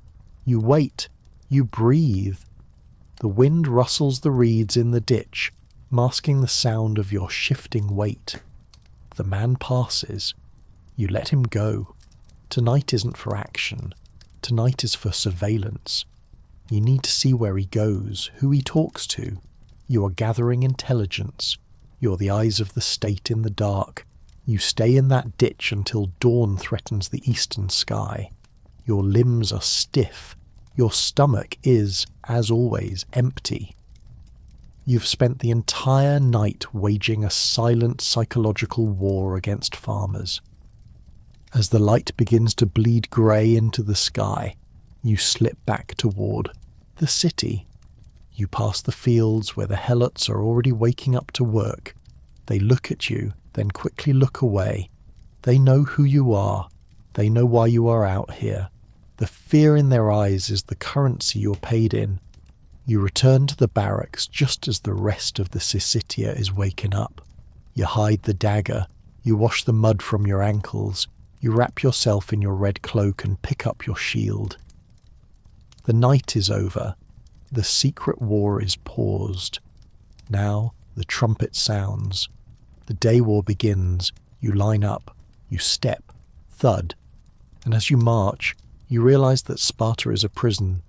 You wait. You breathe. The wind rustles the reeds in the ditch, masking the sound of your shifting weight. The man passes. You let him go. Tonight isn't for action. Tonight is for surveillance. You need to see where he goes, who he talks to. You are gathering intelligence. You're the eyes of the state in the dark. You stay in that ditch until dawn threatens the eastern sky. Your limbs are stiff. Your stomach is, as always, empty. You've spent the entire night waging a silent psychological war against farmers. As the light begins to bleed grey into the sky, You slip back toward the city. You pass the fields where the helots are already waking up to work. They look at you, then quickly look away. They know who you are. They know why you are out here. The fear in their eyes is the currency you're paid in. You return to the barracks just as the rest of the Syssitia is waking up. You hide the dagger. You wash the mud from your ankles. You wrap yourself in your red cloak and pick up your shield. The night is over. The secret war is paused. Now the trumpet sounds. The day war begins. You line up. You step. Thud. And as you march, you realize that Sparta is a prison.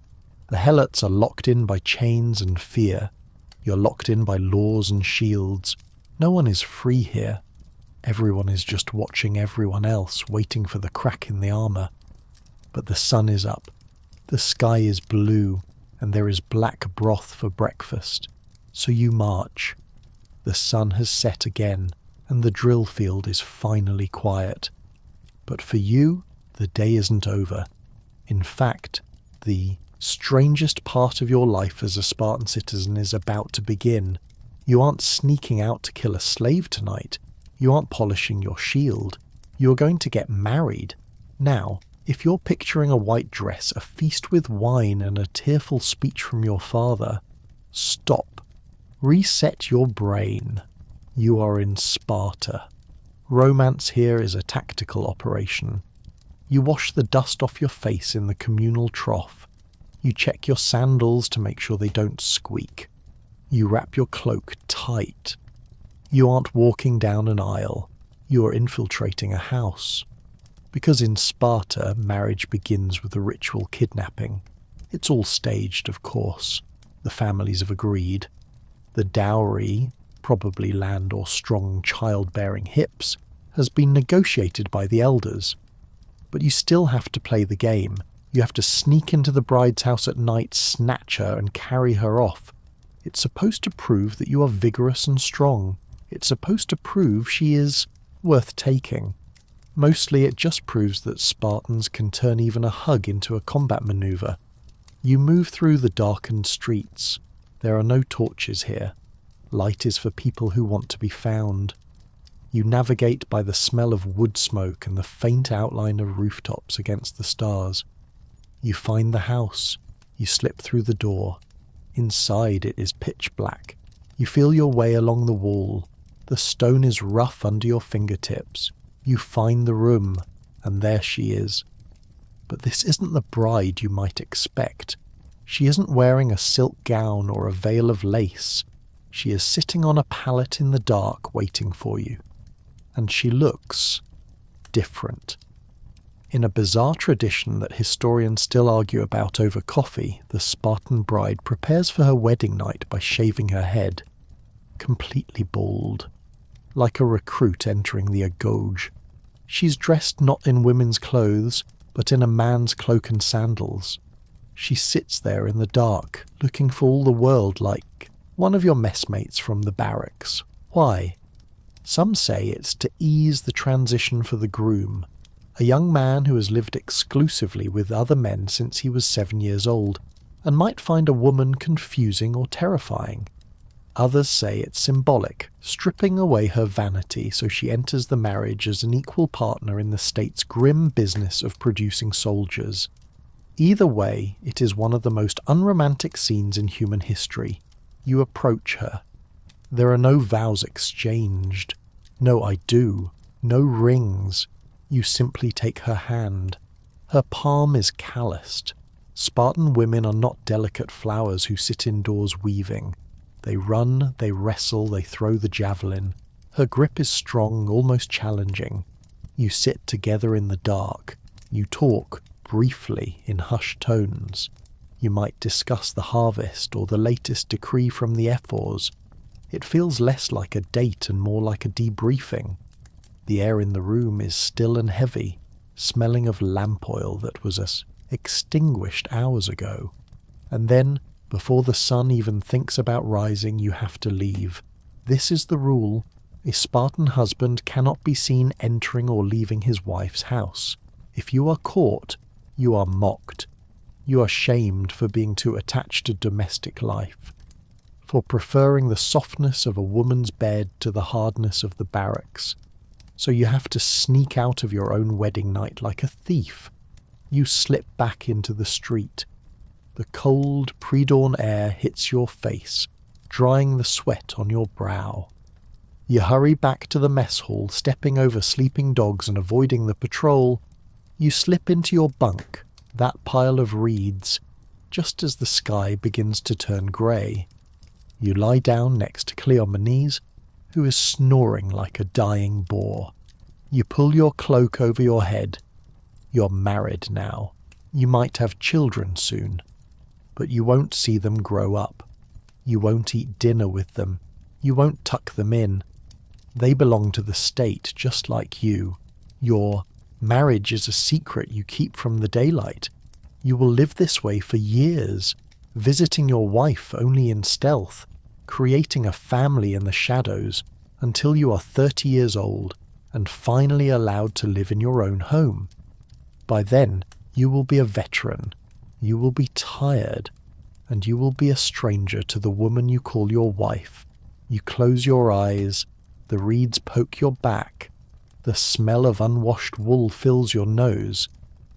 The helots are locked in by chains and fear. You're locked in by laws and shields. No one is free here. Everyone is just watching everyone else, waiting for the crack in the armor. But the sun is up. The sky is blue, and there is black broth for breakfast. So you march. The sun has set again, and the drill field is finally quiet. But for you, the day isn't over. In fact, the strangest part of your life as a Spartan citizen is about to begin. You aren't sneaking out to kill a slave tonight. You aren't polishing your shield. You're going to get married. Now, if you're picturing a white dress, a feast with wine, and a tearful speech from your father, stop. Reset your brain. You are in Sparta. Romance here is a tactical operation. You wash the dust off your face in the communal trough. You check your sandals to make sure they don't squeak. You wrap your cloak tight. You aren't walking down an aisle. You are infiltrating a house. Because in Sparta, marriage begins with a ritual kidnapping. It's all staged, of course. The families have agreed. The dowry, probably land or strong childbearing hips, has been negotiated by the elders. But you still have to play the game. You have to sneak into the bride's house at night, snatch her, and carry her off. It's supposed to prove that you are vigorous and strong. It's supposed to prove she is worth taking. Mostly it just proves that Spartans can turn even a hug into a combat maneuver. You move through the darkened streets. There are no torches here. Light is for people who want to be found. You navigate by the smell of wood smoke and the faint outline of rooftops against the stars. You find the house. You slip through the door. Inside it is pitch black. You feel your way along the wall. The stone is rough under your fingertips. You find the room, and there she is. But this isn't the bride you might expect. She isn't wearing a silk gown or a veil of lace. She is sitting on a pallet in the dark waiting for you. And she looks different. In a bizarre tradition that historians still argue about over coffee, the Spartan bride prepares for her wedding night by shaving her head. Completely bald. Like a recruit entering the agoge. She's dressed not in women's clothes, but in a man's cloak and sandals. She sits there in the dark, looking for all the world like one of your messmates from the barracks. Why? Some say it's to ease the transition for the groom, a young man who has lived exclusively with other men since he was 7 years old, and might find a woman confusing or terrifying. Others say it's symbolic, stripping away her vanity so she enters the marriage as an equal partner in the state's grim business of producing soldiers. Either way, it is one of the most unromantic scenes in human history. You approach her. There are no vows exchanged, no I do, no rings. You simply take her hand. Her palm is calloused. Spartan women are not delicate flowers who sit indoors weaving. They run, they wrestle, they throw the javelin. Her grip is strong, almost challenging. You sit together in the dark. You talk, briefly, in hushed tones. You might discuss the harvest or the latest decree from the ephors. It feels less like a date and more like a debriefing. The air in the room is still and heavy, smelling of lamp oil that was extinguished hours ago. And then, before the sun even thinks about rising, you have to leave. This is the rule. A Spartan husband cannot be seen entering or leaving his wife's house. If you are caught, you are mocked. You are shamed for being too attached to domestic life, for preferring the softness of a woman's bed to the hardness of the barracks. So you have to sneak out of your own wedding night like a thief. You slip back into the street. The cold pre-dawn air hits your face, drying the sweat on your brow. You hurry back to the mess hall, stepping over sleeping dogs and avoiding the patrol. You slip into your bunk, that pile of reeds, just as the sky begins to turn grey. You lie down next to Cleomenes, who is snoring like a dying boar. You pull your cloak over your head. You're married now. You might have children soon, but you won't see them grow up. You won't eat dinner with them. You won't tuck them in. They belong to the state just like you. Your marriage is a secret you keep from the daylight. You will live this way for years, visiting your wife only in stealth, creating a family in the shadows until you are 30 years old and finally allowed to live in your own home. By then, you will be a veteran, you will be tired, and you will be a stranger to the woman you call your wife. You close your eyes, the reeds poke your back, the smell of unwashed wool fills your nose.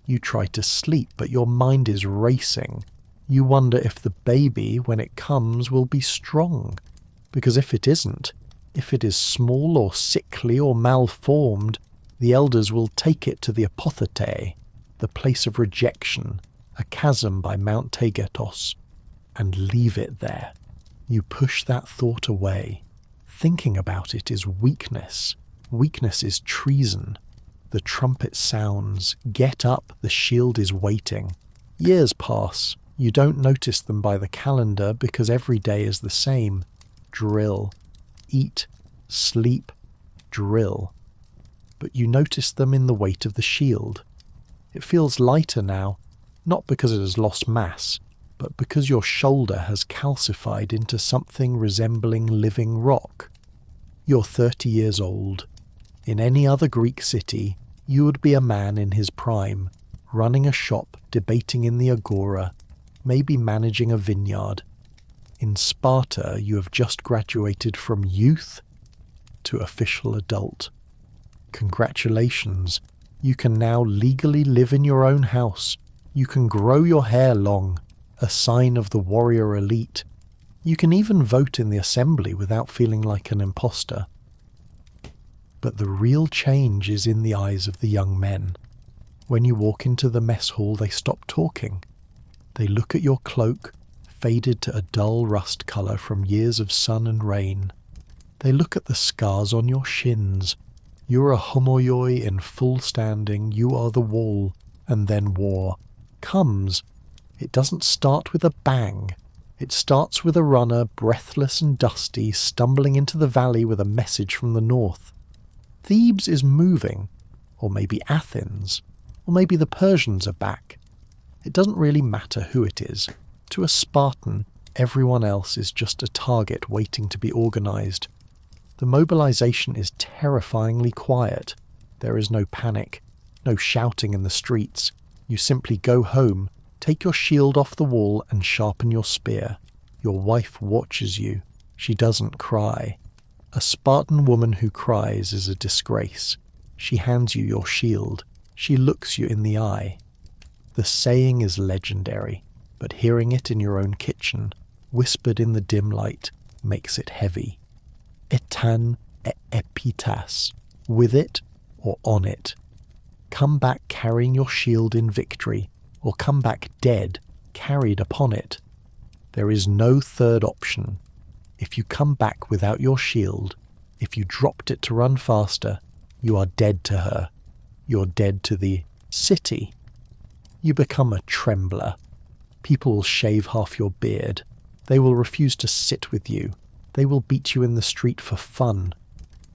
You try to sleep, but your mind is racing. You wonder if the baby, when it comes, will be strong. Because if it isn't, if it is small or sickly or malformed, the elders will take it to the apothete, the place of rejection, a chasm by Mount Taygetos, and leave it there. You push that thought away. Thinking about it is weakness. Weakness is treason. The trumpet sounds. Get up, the shield is waiting. Years pass. You don't notice them by the calendar because every day is the same. Drill. Eat. Sleep. Drill. But you notice them in the weight of the shield. It feels lighter now, not because it has lost mass, but because your shoulder has calcified into something resembling living rock. You're 30 years old. In any other Greek city, you would be a man in his prime, running a shop, debating in the agora, maybe managing a vineyard. In Sparta, you have just graduated from youth to official adult. Congratulations, you can now legally live in your own house. You can grow your hair long, a sign of the warrior elite. You can even vote in the assembly without feeling like an imposter. But the real change is in the eyes of the young men. When you walk into the mess hall, they stop talking. They look at your cloak, faded to a dull rust colour from years of sun and rain. They look at the scars on your shins. You're a homoioi in full standing, you are the wall, and then war comes. It doesn't start with a bang. It starts with a runner, breathless and dusty, stumbling into the valley with a message from the north. Thebes is moving, or maybe Athens, or maybe the Persians are back. It doesn't really matter who it is. To a Spartan, everyone else is just a target waiting to be organised. The mobilization is terrifyingly quiet. There is no panic, no shouting in the streets. You simply go home, take your shield off the wall and sharpen your spear. Your wife watches you. She doesn't cry. A Spartan woman who cries is a disgrace. She hands you your shield. She looks you in the eye. The saying is legendary, but hearing it in your own kitchen, whispered in the dim light, makes it heavy. Etan e epitas, with it or on it. Come back carrying your shield in victory, or come back dead, carried upon it. There is no third option. If you come back without your shield, if you dropped it to run faster, you are dead to her. You're dead to the city. You become a trembler. People will shave half your beard. They will refuse to sit with you. They will beat you in the street for fun.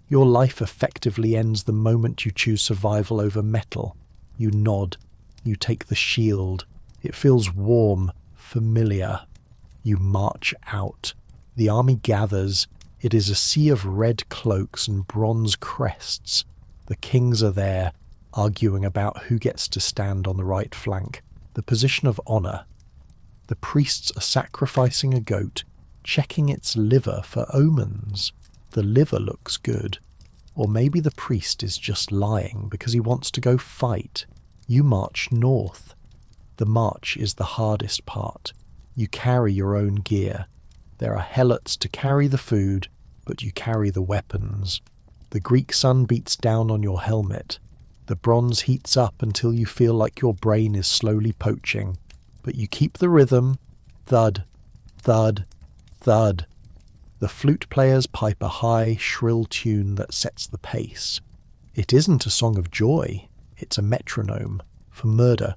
Your life effectively ends the moment you choose survival over metal. You nod. You take the shield. It feels warm, familiar. You march out. The army gathers. It is a sea of red cloaks and bronze crests. The kings are there, arguing about who gets to stand on the right flank. The the position of honour. The priests are sacrificing a goat, checking its liver for omens. The liver looks good. Or maybe the priest is just lying because he wants to go fight. You march north. The march is the hardest part. You carry your own gear. There are helots to carry the food, but you carry the weapons. The Greek sun beats down on your helmet. The bronze heats up until you feel like your brain is slowly poaching. But you keep the rhythm. Thud, thud, thud. The flute players pipe a high, shrill tune that sets the pace. It isn't a song of joy, it's a metronome for murder.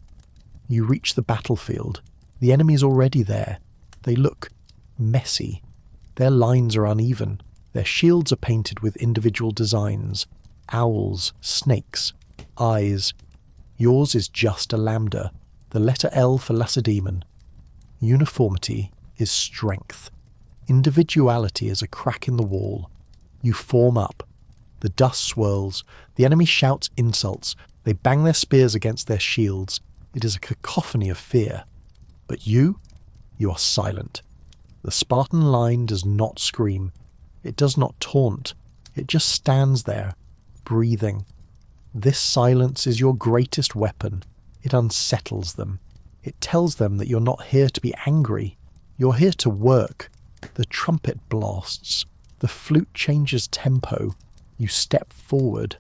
You reach the battlefield. The enemy's already there. They look messy. Their lines are uneven. Their shields are painted with individual designs. Owls, snakes, eyes. Yours is just a lambda, the letter L for Lacedaemon. Uniformity is strength. Individuality is a crack in the wall. You form up. The dust swirls. The enemy shouts insults. They bang their spears against their shields. It is a cacophony of fear. But you are silent. The Spartan line does not scream. It does not taunt. It just stands there, breathing. This silence is your greatest weapon. It unsettles them. It tells them that you're not here to be angry. You're here to work. The trumpet blasts. The flute changes tempo. You step forward.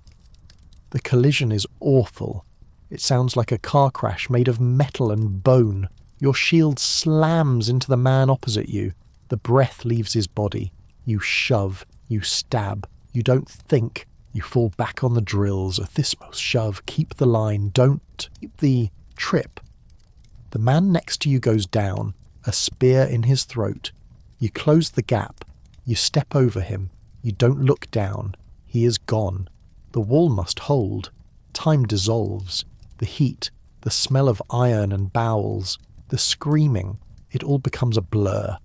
The collision is awful. It sounds like a car crash made of metal and bone. Your shield slams into the man opposite you. The breath leaves his body. You shove. You stab. You don't think. You fall back on the drills. Athismos, shove. Keep the line. Don't keep the trip. The man next to you goes down, a spear in his throat. You close the gap. You step over him. You don't look down. He is gone. The wall must hold. Time dissolves. The heat, the smell of iron and bowels, the screaming, it all becomes a blur.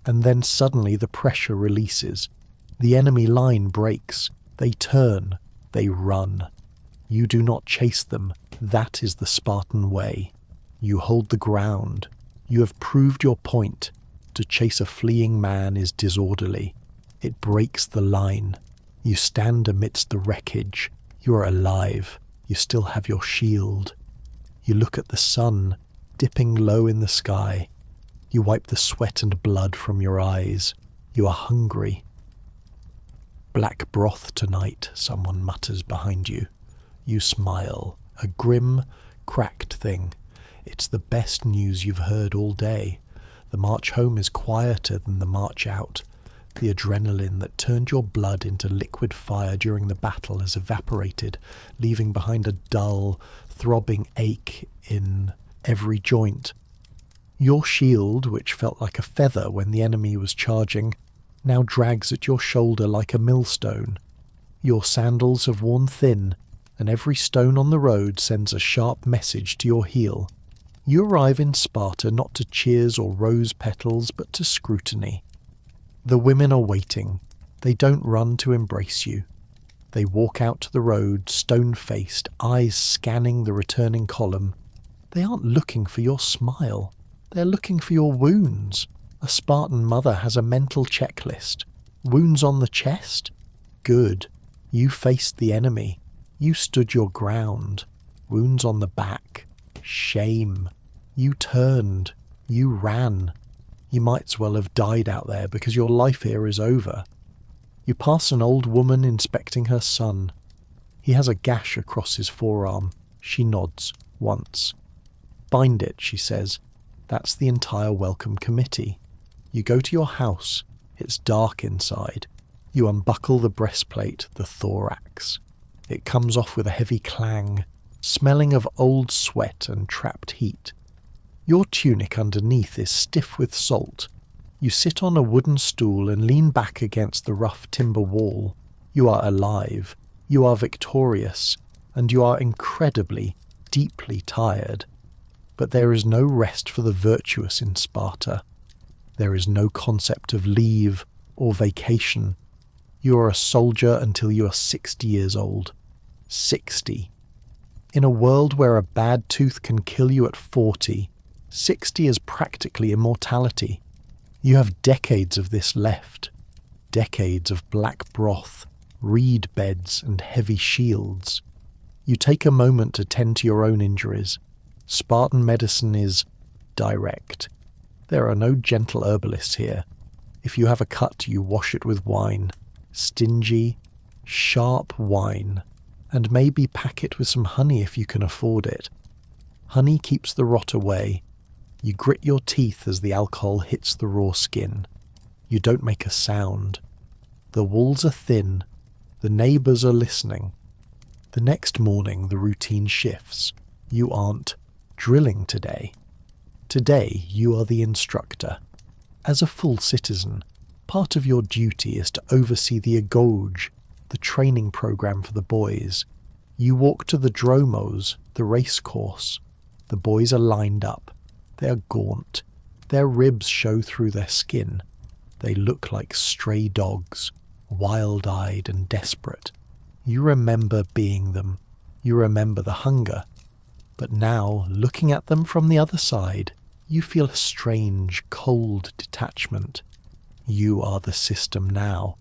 And then suddenly the pressure releases. The enemy line breaks. They turn. They run. You do not chase them. That is the Spartan way. You hold the ground. You have proved your point. To chase a fleeing man is disorderly. It breaks the line. You stand amidst the wreckage. You are alive. You still have your shield. You look at the sun, dipping low in the sky. You wipe the sweat and blood from your eyes. You are hungry. Black broth tonight, someone mutters behind you. You smile, a grim, cracked thing. It's the best news you've heard all day. The march home is quieter than the march out. The adrenaline that turned your blood into liquid fire during the battle has evaporated, leaving behind a dull, throbbing ache in every joint. Your shield, which felt like a feather when the enemy was charging, now drags at your shoulder like a millstone. Your sandals have worn thin, and every stone on the road sends a sharp message to your heel. You arrive in Sparta not to cheers or rose petals, but to scrutiny. The women are waiting. They don't run to embrace you. They walk out to the road, stone-faced, eyes scanning the returning column. They aren't looking for your smile. They're looking for your wounds. A Spartan mother has a mental checklist. Wounds on the chest? Good. You faced the enemy. You stood your ground. Wounds on the back? Shame. You turned. You ran. You might as well have died out there because your life here is over. You pass an old woman inspecting her son. He has a gash across his forearm. She nods, once. Bind it, she says. That's the entire welcome committee. You go to your house. It's dark inside. You unbuckle the breastplate, the thorax. It comes off with a heavy clang, smelling of old sweat and trapped heat. Your tunic underneath is stiff with salt. You sit on a wooden stool and lean back against the rough timber wall. You are alive. You are victorious. And you are incredibly, deeply tired. But there is no rest for the virtuous in Sparta. There is no concept of leave or vacation. You are a soldier until you are 60 years old. 60. In a world where a bad tooth can kill you at 40, 60 is practically immortality. You have decades of this left. Decades of black broth, reed beds, and heavy shields. You take a moment to tend to your own injuries. Spartan medicine is direct. There are no gentle herbalists here. If you have a cut, you wash it with wine. Stingy, sharp wine. And maybe pack it with some honey if you can afford it. Honey keeps the rot away. You grit your teeth as the alcohol hits the raw skin. You don't make a sound. The walls are thin. The neighbours are listening. The next morning the routine shifts. You aren't drilling today. Today you are the instructor. As a full citizen, part of your duty is to oversee the agoge, the training program for the boys. You walk to the dromos, the race course. The boys are lined up. They are gaunt. Their ribs show through their skin. They look like stray dogs, wild-eyed and desperate. You remember being them. You remember the hunger. But now, looking at them from the other side, you feel a strange, cold detachment. You are the system now.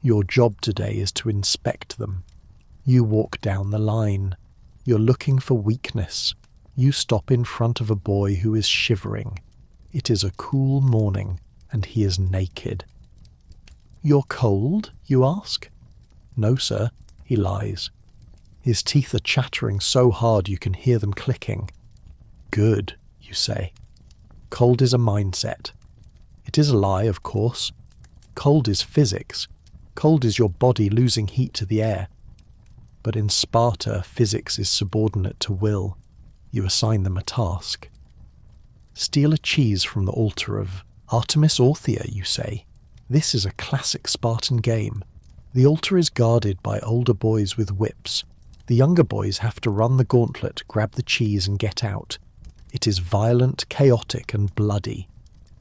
Your job today is to inspect them. You walk down the line. You're looking for weakness. You stop in front of a boy who is shivering. It is a cool morning, and he is naked. "You're cold?" you ask. "No, sir," he lies. His teeth are chattering so hard you can hear them clicking. "Good," you say. Cold is a mindset. It is a lie, of course. Cold is physics. Cold is your body losing heat to the air. But in Sparta, physics is subordinate to will. You assign them a task. "Steal a cheese from the altar of Artemis Orthia," you say. This is a classic Spartan game. The altar is guarded by older boys with whips. The younger boys have to run the gauntlet, grab the cheese and get out. It is violent, chaotic and bloody.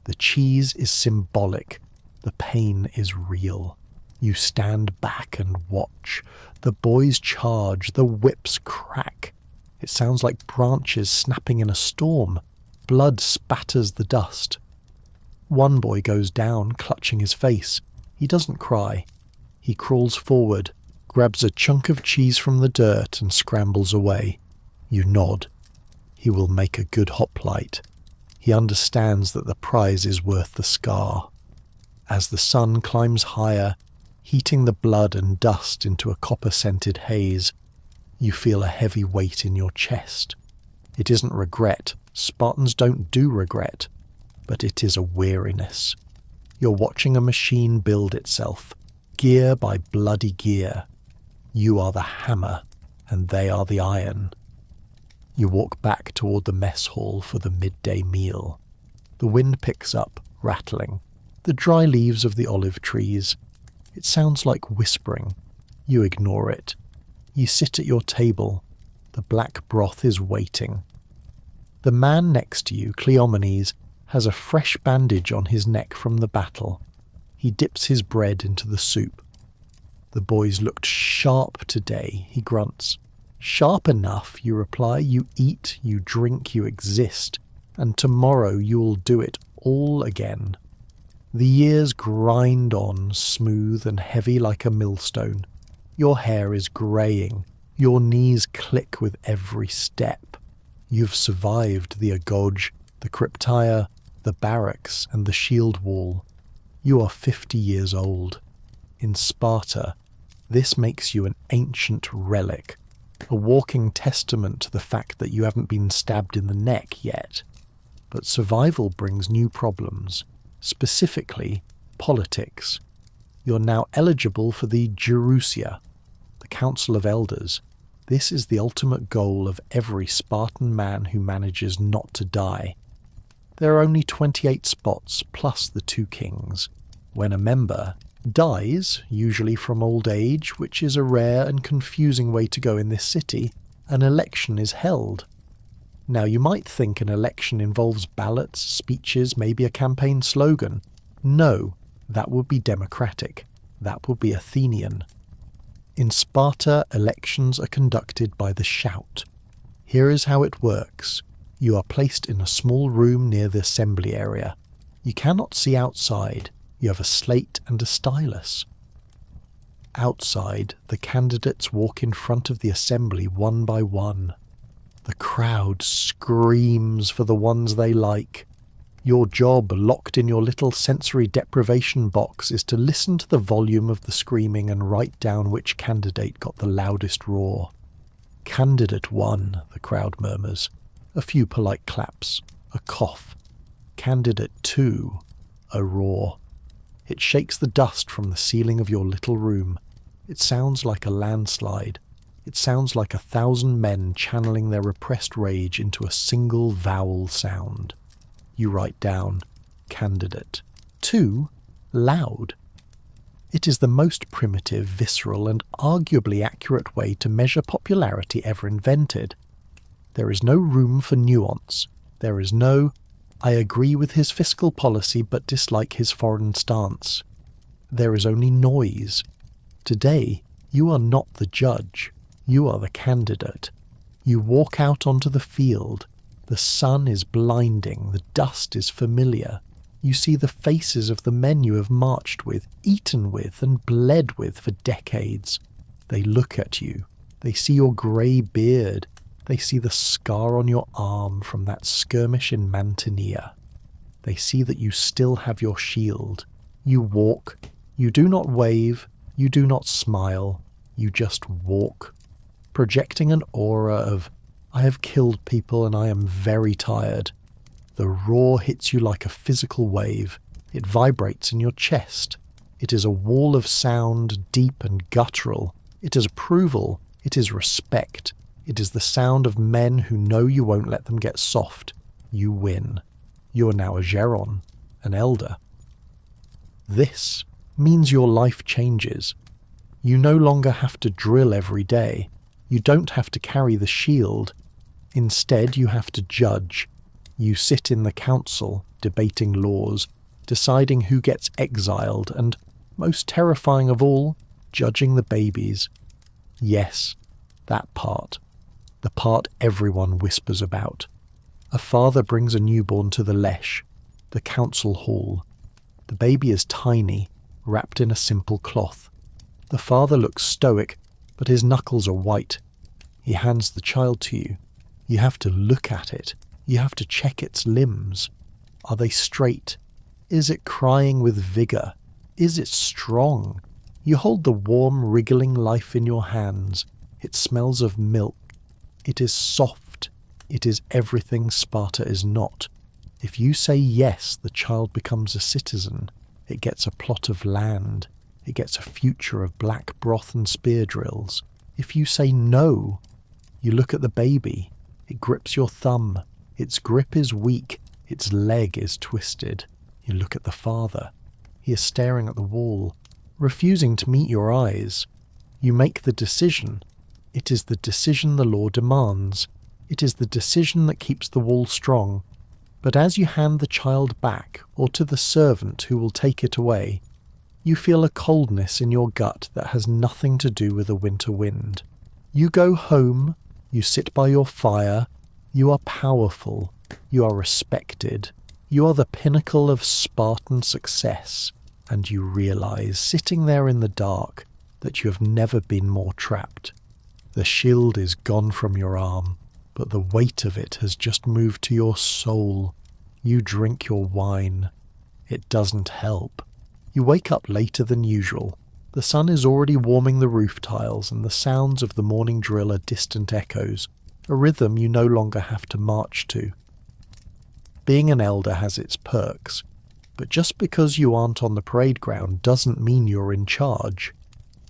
The cheese is symbolic. The pain is real. You stand back and watch. The boys charge. The whips crack. It sounds like branches snapping in a storm. Blood spatters the dust. One boy goes down, clutching his face. He doesn't cry. He crawls forward, grabs a chunk of cheese from the dirt and scrambles away. You nod. He will make a good hoplite. He understands that the prize is worth the scar. As the sun climbs higher, heating the blood and dust into a copper-scented haze, you feel a heavy weight in your chest. It isn't regret. Spartans don't do regret. But it is a weariness. You're watching a machine build itself, gear by bloody gear. You are the hammer, and they are the iron. You walk back toward the mess hall for the midday meal. The wind picks up, rattling. The dry leaves of the olive trees. It sounds like whispering. You ignore it. You sit at your table. The black broth is waiting. The man next to you, Cleomenes, has a fresh bandage on his neck from the battle. He dips his bread into the soup. The boys looked sharp today, he grunts. Sharp enough, you reply. You eat, you drink, you exist. And tomorrow you'll do it all again. The years grind on, smooth and heavy like a millstone. Your hair is greying. Your knees click with every step. You've survived the agoge, the cryptire, the barracks and the shield wall. You are 50 years old. In Sparta, this makes you an ancient relic, a walking testament to the fact that you haven't been stabbed in the neck yet. But survival brings new problems, specifically politics. You're now eligible for the Gerousia, the Council of Elders. This is the ultimate goal of every Spartan man who manages not to die. There are only 28 spots plus the 2 kings. When a member dies, usually from old age, which is a rare and confusing way to go in this city, an election is held. Now you might think an election involves ballots, speeches, maybe a campaign slogan. No, that would be democratic. That would be Athenian. In Sparta, elections are conducted by the shout. Here is how it works. You are placed in a small room near the assembly area. You cannot see outside. You have a slate and a stylus. Outside, the candidates walk in front of the assembly one by one. The crowd screams for the ones they like. Your job, locked in your little sensory deprivation box, is to listen to the volume of the screaming and write down which candidate got the loudest roar. Candidate 1, the crowd murmurs. A few polite claps. A cough. Candidate 2, a roar. It shakes the dust from the ceiling of your little room. It sounds like a landslide. It sounds like 1,000 men channeling their repressed rage into a single vowel sound. You write down, Candidate 2, loud. It is the most primitive, visceral, and arguably accurate way to measure popularity ever invented. There is no room for nuance. There is no, I agree with his fiscal policy but dislike his foreign stance. There is only noise. Today, you are not the judge. You are the candidate. You walk out onto the field. The sun is blinding. The dust is familiar. You see the faces of the men you have marched with, eaten with, and bled with for decades. They look at you. They see your grey beard. They see the scar on your arm from that skirmish in Mantinea. They see that you still have your shield. You walk. You do not wave. You do not smile. You just walk, projecting an aura of, I have killed people and I am very tired. The roar hits you like a physical wave. It vibrates in your chest. It is a wall of sound, deep and guttural. It is approval. It is respect. It is the sound of men who know you won't let them get soft. You win. You are now a geron, an elder. This means your life changes. You no longer have to drill every day. You don't have to carry the shield. Instead, you have to judge. You sit in the council, debating laws, deciding who gets exiled, and, most terrifying of all, judging the babies. Yes, that part. The part everyone whispers about. A father brings a newborn to the lesh, the council hall. The baby is tiny, wrapped in a simple cloth. The father looks stoic, but his knuckles are white. He hands the child to you. You have to look at it. You have to check its limbs. Are they straight? Is it crying with vigour? Is it strong? You hold the warm, wriggling life in your hands. It smells of milk. It is soft. It is everything Sparta is not. If you say yes, the child becomes a citizen. It gets a plot of land. It gets a future of black broth and spear drills. If you say no, you look at the baby. It grips your thumb. Its grip is weak. Its leg is twisted. You look at the father. He is staring at the wall, refusing to meet your eyes. You make the decision. It is the decision the law demands. It is the decision that keeps the wall strong. But as you hand the child back, or to the servant who will take it away, you feel a coldness in your gut that has nothing to do with a winter wind. You go home, you sit by your fire, you are powerful, you are respected, you are the pinnacle of Spartan success, and you realize, sitting there in the dark, that you have never been more trapped. The shield is gone from your arm, but the weight of it has just moved to your soul. You drink your wine. It doesn't help. You wake up later than usual. The sun is already warming the roof tiles, and the sounds of the morning drill are distant echoes, a rhythm you no longer have to march to. Being an elder has its perks, but just because you aren't on the parade ground doesn't mean you're in charge.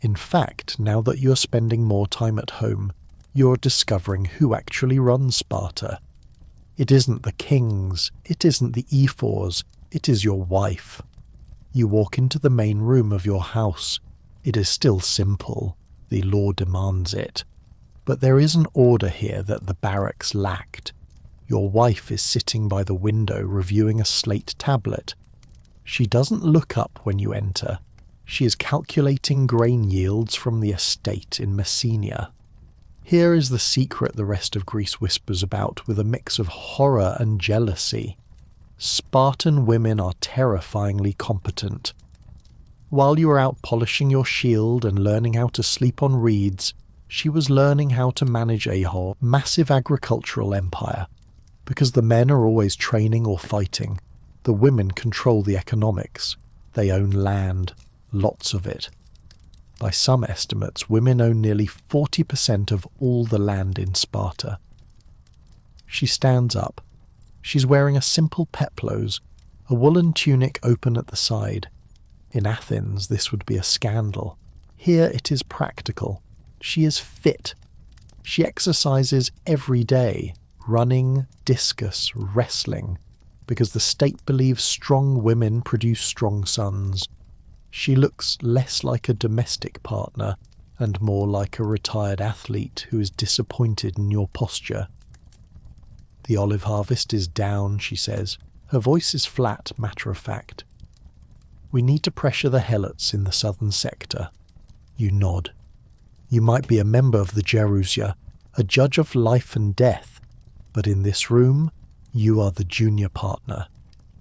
In fact, now that you're spending more time at home, you're discovering who actually runs Sparta. It isn't the kings, it isn't the ephors, it is your wife. You walk into the main room of your house. It is still simple, the law demands it. But there is an order here that the barracks lacked. Your wife is sitting by the window reviewing a slate tablet. She doesn't look up when you enter. She is calculating grain yields from the estate in Messenia. Here is the secret the rest of Greece whispers about with a mix of horror and jealousy. Spartan women are terrifyingly competent. While you were out polishing your shield and learning how to sleep on reeds, she was learning how to manage a whole massive agricultural empire. Because the men are always training or fighting, the women control the economics. They own land, lots of it. By some estimates, women own nearly 40% of all the land in Sparta. She stands up. She's wearing a simple peplos, a woolen tunic open at the side. In Athens, this would be a scandal. Here it is practical. She is fit. She exercises every day, running, discus, wrestling, because the state believes strong women produce strong sons. She looks less like a domestic partner and more like a retired athlete who is disappointed in your posture. The olive harvest is down, she says. Her voice is flat, matter-of-fact. We need to pressure the helots in the southern sector. You nod. You might be a member of the Gerousia, a judge of life and death, but in this room, you are the junior partner.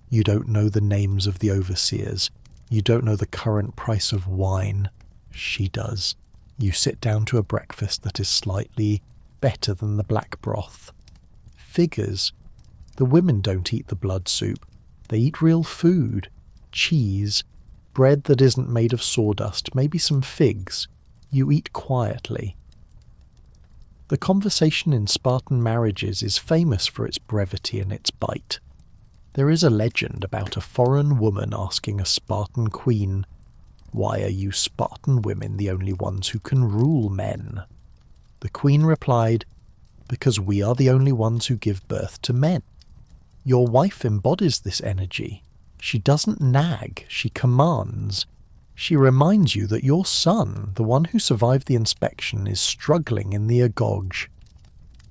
You don't know the names of the overseers. You don't know the current price of wine. She does. You sit down to a breakfast that is slightly better than the black broth. Figures. The women don't eat the blood soup. They eat real food. Cheese. Bread that isn't made of sawdust. Maybe some figs. You eat quietly. The conversation in Spartan marriages is famous for its brevity and its bite. There is a legend about a foreign woman asking a Spartan queen, "Why are you Spartan women the only ones who can rule men?" The queen replied, "Because we are the only ones who give birth to men. Your wife embodies this energy. She doesn't nag, she commands. She reminds you that your son, the one who survived the inspection, is struggling in the agoge.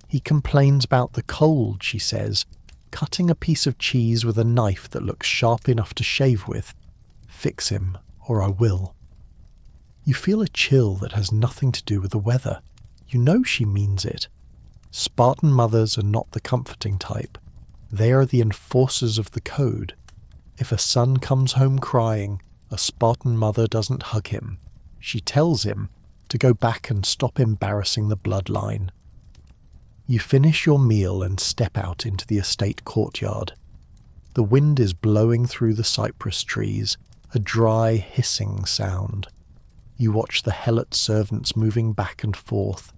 He complains about the cold," she says, cutting a piece of cheese with a knife that looks sharp enough to shave with. "Fix him, or I will." You feel a chill that has nothing to do with the weather. You know she means it. Spartan mothers are not the comforting type. They are the enforcers of the code. If a son comes home crying, a Spartan mother doesn't hug him. She tells him to go back and stop embarrassing the bloodline. You finish your meal and step out into the estate courtyard. The wind is blowing through the cypress trees, a dry, hissing sound. You watch the helot servants moving back and forth.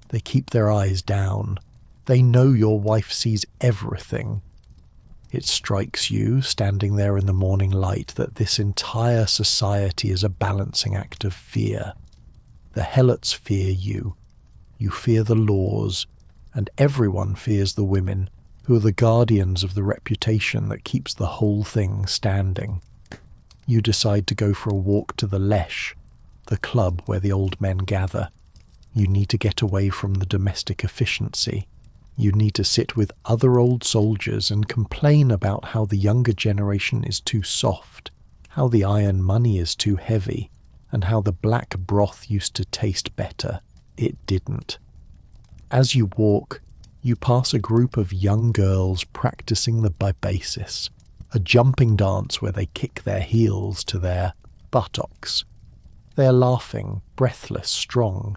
They keep their eyes down. They know your wife sees everything. It strikes you, standing there in the morning light, that this entire society is a balancing act of fear. The helots fear you. You fear the laws, and everyone fears the women, who are the guardians of the reputation that keeps the whole thing standing. You decide to go for a walk to the Lesh, the club where the old men gather. You need to get away from the domestic efficiency. You need to sit with other old soldiers and complain about how the younger generation is too soft, how the iron money is too heavy, and how the black broth used to taste better. It didn't. As you walk, you pass a group of young girls practicing the bibasis, a jumping dance where they kick their heels to their buttocks. They are laughing, breathless, strong.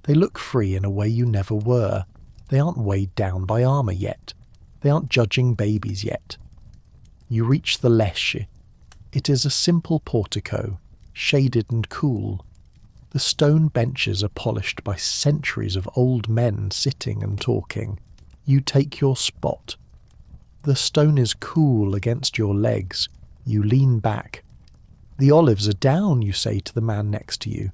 They look free in a way you never were. They aren't weighed down by armour yet. They aren't judging babies yet. You reach the Lesche. It is a simple portico, shaded and cool. The stone benches are polished by centuries of old men sitting and talking. You take your spot. The stone is cool against your legs. You lean back. "The olives are down," you say to the man next to you.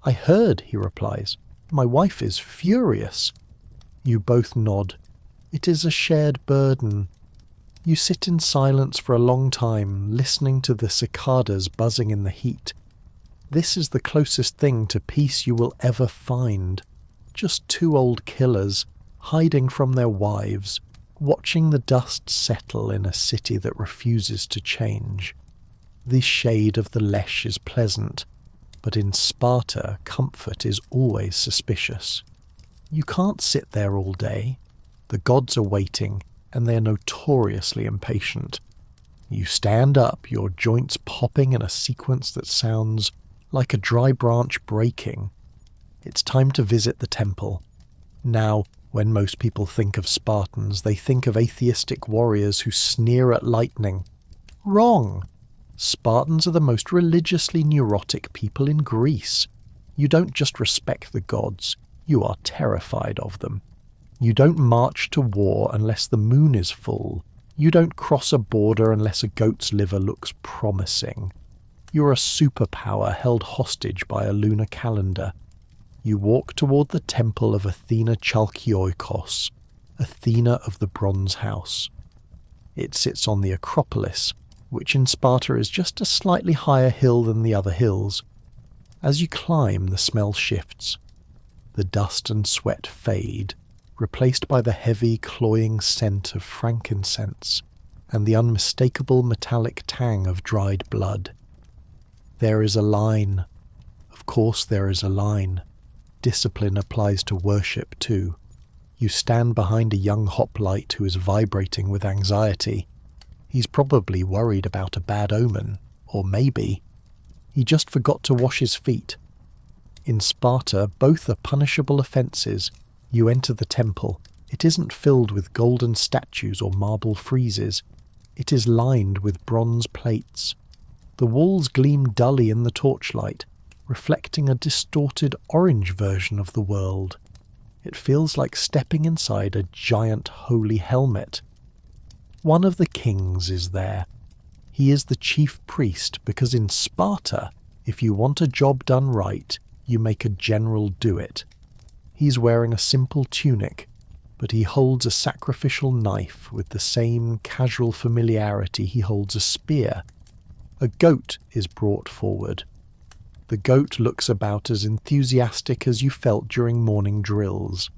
"I heard," he replies. "My wife is furious." You both nod. It is a shared burden. You sit in silence for a long time, listening to the cicadas buzzing in the heat. This is the closest thing to peace you will ever find. Just two old killers, hiding from their wives, watching the dust settle in a city that refuses to change. The shade of the Lesh is pleasant, but in Sparta, comfort is always suspicious. You can't sit there all day. The gods are waiting, and they're notoriously impatient. You stand up, your joints popping in a sequence that sounds like a dry branch breaking. It's time to visit the temple. Now, when most people think of Spartans, they think of atheistic warriors who sneer at lightning. Wrong! Spartans are the most religiously neurotic people in Greece. You don't just respect the gods, you are terrified of them. You don't march to war unless the moon is full. You don't cross a border unless a goat's liver looks promising. You're a superpower held hostage by a lunar calendar. You walk toward the temple of Athena Chalkioikos, Athena of the Bronze House. It sits on the Acropolis, which in Sparta is just a slightly higher hill than the other hills. As you climb, the smell shifts. The dust and sweat fade, replaced by the heavy, cloying scent of frankincense and the unmistakable metallic tang of dried blood. There is a line. Of course there is a line. Discipline applies to worship too. You stand behind a young hoplite who is vibrating with anxiety. He's probably worried about a bad omen, or maybe he just forgot to wash his feet. In Sparta, both are punishable offences. You enter the temple. It isn't filled with golden statues or marble friezes. It is lined with bronze plates. The walls gleam dully in the torchlight, reflecting a distorted orange version of the world. It feels like stepping inside a giant holy helmet. One of the kings is there. He is the chief priest because in Sparta, if you want a job done right, you make a general do it. He's wearing a simple tunic, but he holds a sacrificial knife with the same casual familiarity he holds a spear. A goat is brought forward. The goat looks about as enthusiastic as you felt during morning drills.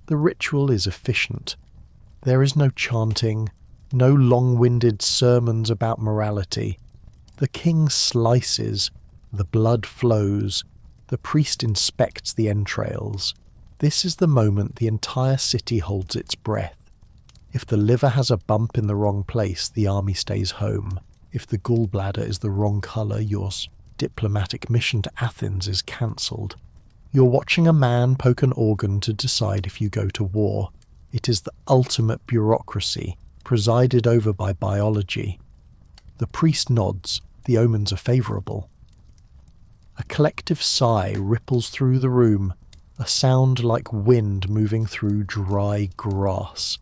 The ritual is efficient. There is no chanting, no long-winded sermons about morality. The king slices, the blood flows, the priest inspects the entrails. This is the moment the entire city holds its breath. If the liver has a bump in the wrong place, the army stays home. If the gallbladder is the wrong colour, your diplomatic mission to Athens is cancelled. You're watching a man poke an organ to decide if you go to war. It is the ultimate bureaucracy, presided over by biology. The priest nods. The omens are favourable. A collective sigh ripples through the room, a sound like wind moving through dry grass.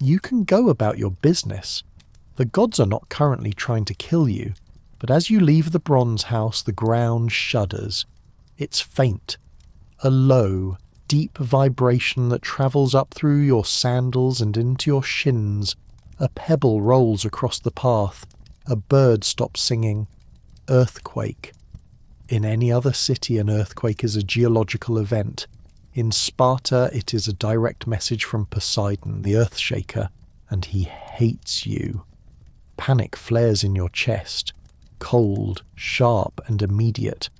You can go about your business. The gods are not currently trying to kill you, but as you leave the bronze house, the ground shudders. It's faint, a low, deep vibration that travels up through your sandals and into your shins. A pebble rolls across the path. A bird stops singing. Earthquake. In any other city, an earthquake is a geological event. In Sparta, it is a direct message from Poseidon, the Earthshaker, and he hates you. Panic flares in your chest, cold, sharp, and immediate.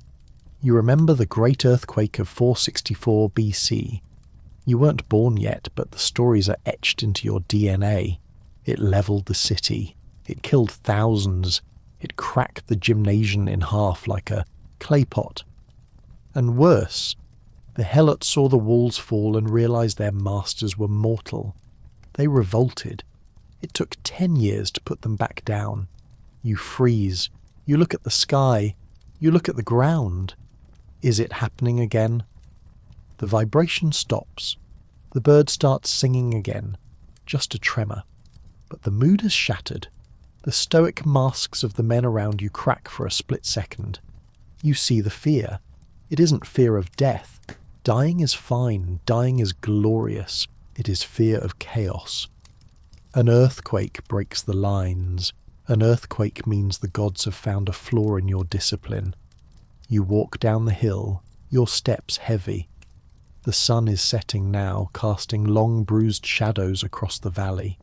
You remember the great earthquake of 464 BC. You weren't born yet, but the stories are etched into your DNA. It leveled the city. It killed thousands. It cracked the gymnasium in half like a clay pot. And worse, the helots saw the walls fall and realized their masters were mortal. They revolted. It took 10 years to put them back down. You freeze. You look at the sky. You look at the ground. Is it happening again? The vibration stops. The bird starts singing again. Just a tremor. But the mood has shattered. The stoic masks of the men around you crack for a split second. You see the fear. It isn't fear of death. Dying is fine. Dying is glorious. It is fear of chaos. An earthquake breaks the lines. An earthquake means the gods have found a flaw in your discipline. You walk down the hill, your steps heavy. The sun is setting now, casting long bruised shadows across the valley.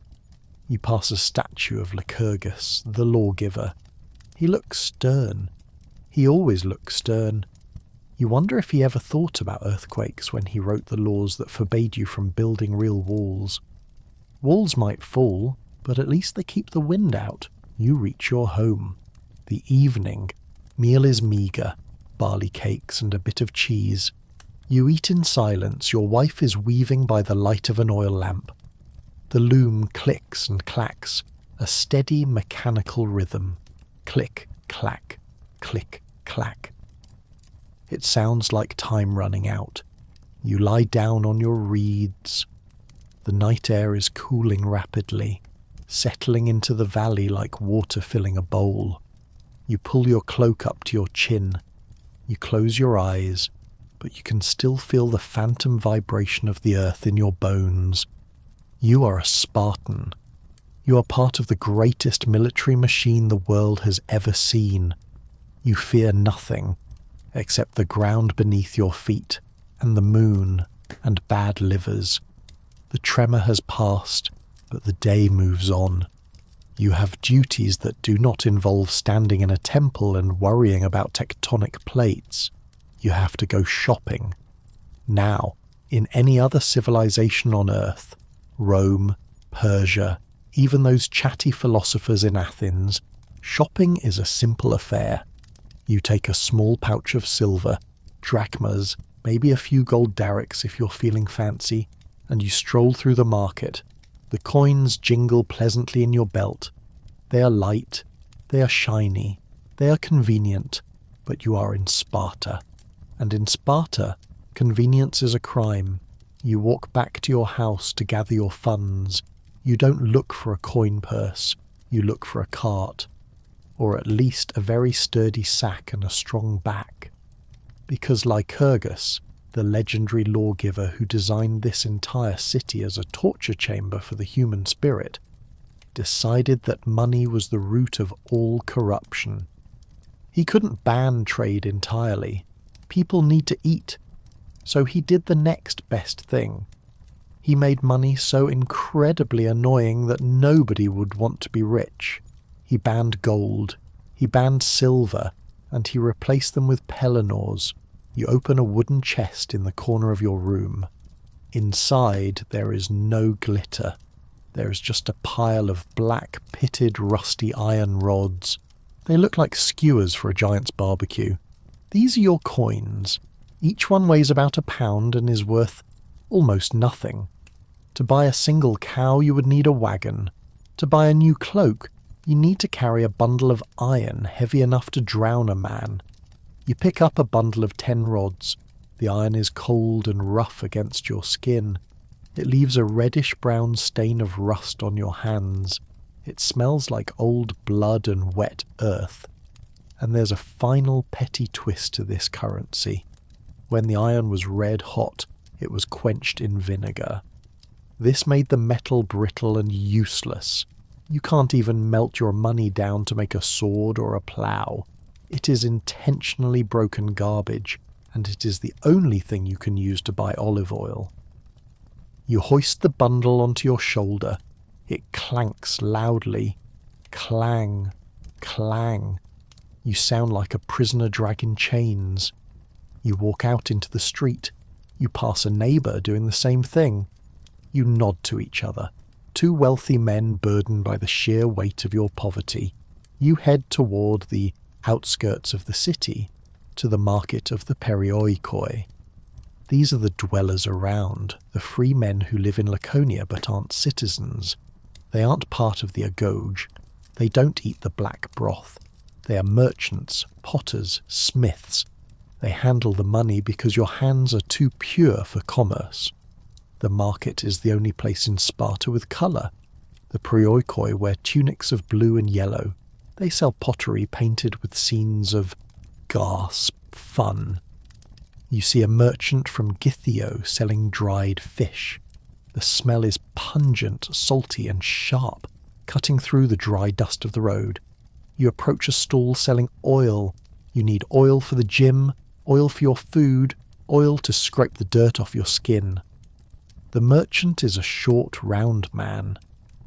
You pass a statue of Lycurgus, the lawgiver. He looks stern. He always looks stern. You wonder if he ever thought about earthquakes when he wrote the laws that forbade you from building real walls. Walls might fall, but at least they keep the wind out. You reach your home. The evening. Meal is meagre, barley cakes and a bit of cheese. You eat in silence. Your wife is weaving by the light of an oil lamp. The loom clicks and clacks, a steady mechanical rhythm. Click, clack, click, clack. It sounds like time running out. You lie down on your reeds. The night air is cooling rapidly, settling into the valley like water filling a bowl. You pull your cloak up to your chin. You close your eyes, but you can still feel the phantom vibration of the earth in your bones. You are a Spartan. You are part of the greatest military machine the world has ever seen. You fear nothing except the ground beneath your feet and the moon and bad livers. The tremor has passed, but the day moves on. You have duties that do not involve standing in a temple and worrying about tectonic plates. You have to go shopping. Now, in any other civilization on Earth, Rome, Persia, even those chatty philosophers in Athens, shopping is a simple affair. You take a small pouch of silver, drachmas, maybe a few gold darics if you're feeling fancy, and you stroll through the market. The coins jingle pleasantly in your belt. They are light, they are shiny, they are convenient, but you are in Sparta. And in Sparta, convenience is a crime. You walk back to your house to gather your funds. You don't look for a coin purse, you look for a cart. Or at least a very sturdy sack and a strong back. Because Lycurgus, the legendary lawgiver who designed this entire city as a torture chamber for the human spirit, decided that money was the root of all corruption. He couldn't ban trade entirely. People need to eat. So he did the next best thing. He made money so incredibly annoying that nobody would want to be rich. He banned gold, he banned silver, and he replaced them with pellinors. You open a wooden chest in the corner of your room. Inside there is no glitter. There is just a pile of black, pitted, rusty iron rods. They look like skewers for a giant's barbecue. These are your coins. Each one weighs about £1 and is worth almost nothing. To buy a single cow you would need a wagon. To buy a new cloak you need to carry a bundle of iron heavy enough to drown a man. You pick up a bundle of 10 rods. The iron is cold and rough against your skin. It leaves a reddish-brown stain of rust on your hands. It smells like old blood and wet earth. And there's a final petty twist to this currency. When the iron was red hot, it was quenched in vinegar. This made the metal brittle and useless. You can't even melt your money down to make a sword or a plough. It is intentionally broken garbage, and it is the only thing you can use to buy olive oil. You hoist the bundle onto your shoulder. It clanks loudly. Clang, clang. You sound like a prisoner dragging chains. You walk out into the street. You pass a neighbour doing the same thing. You nod to each other. Two wealthy men burdened by the sheer weight of your poverty. You head toward the outskirts of the city, to the market of the perioikoi. These are the dwellers around, the free men who live in Laconia but aren't citizens. They aren't part of the agoge. They don't eat the black broth. They are merchants, potters, smiths. They handle the money because your hands are too pure for commerce. The market is the only place in Sparta with colour. The perioikoi wear tunics of blue and yellow. They sell pottery painted with scenes of, gasp, fun. You see a merchant from Githio selling dried fish. The smell is pungent, salty and sharp, cutting through the dry dust of the road. You approach a stall selling oil. You need oil for the gym, oil for your food, oil to scrape the dirt off your skin. The merchant is a short, round man.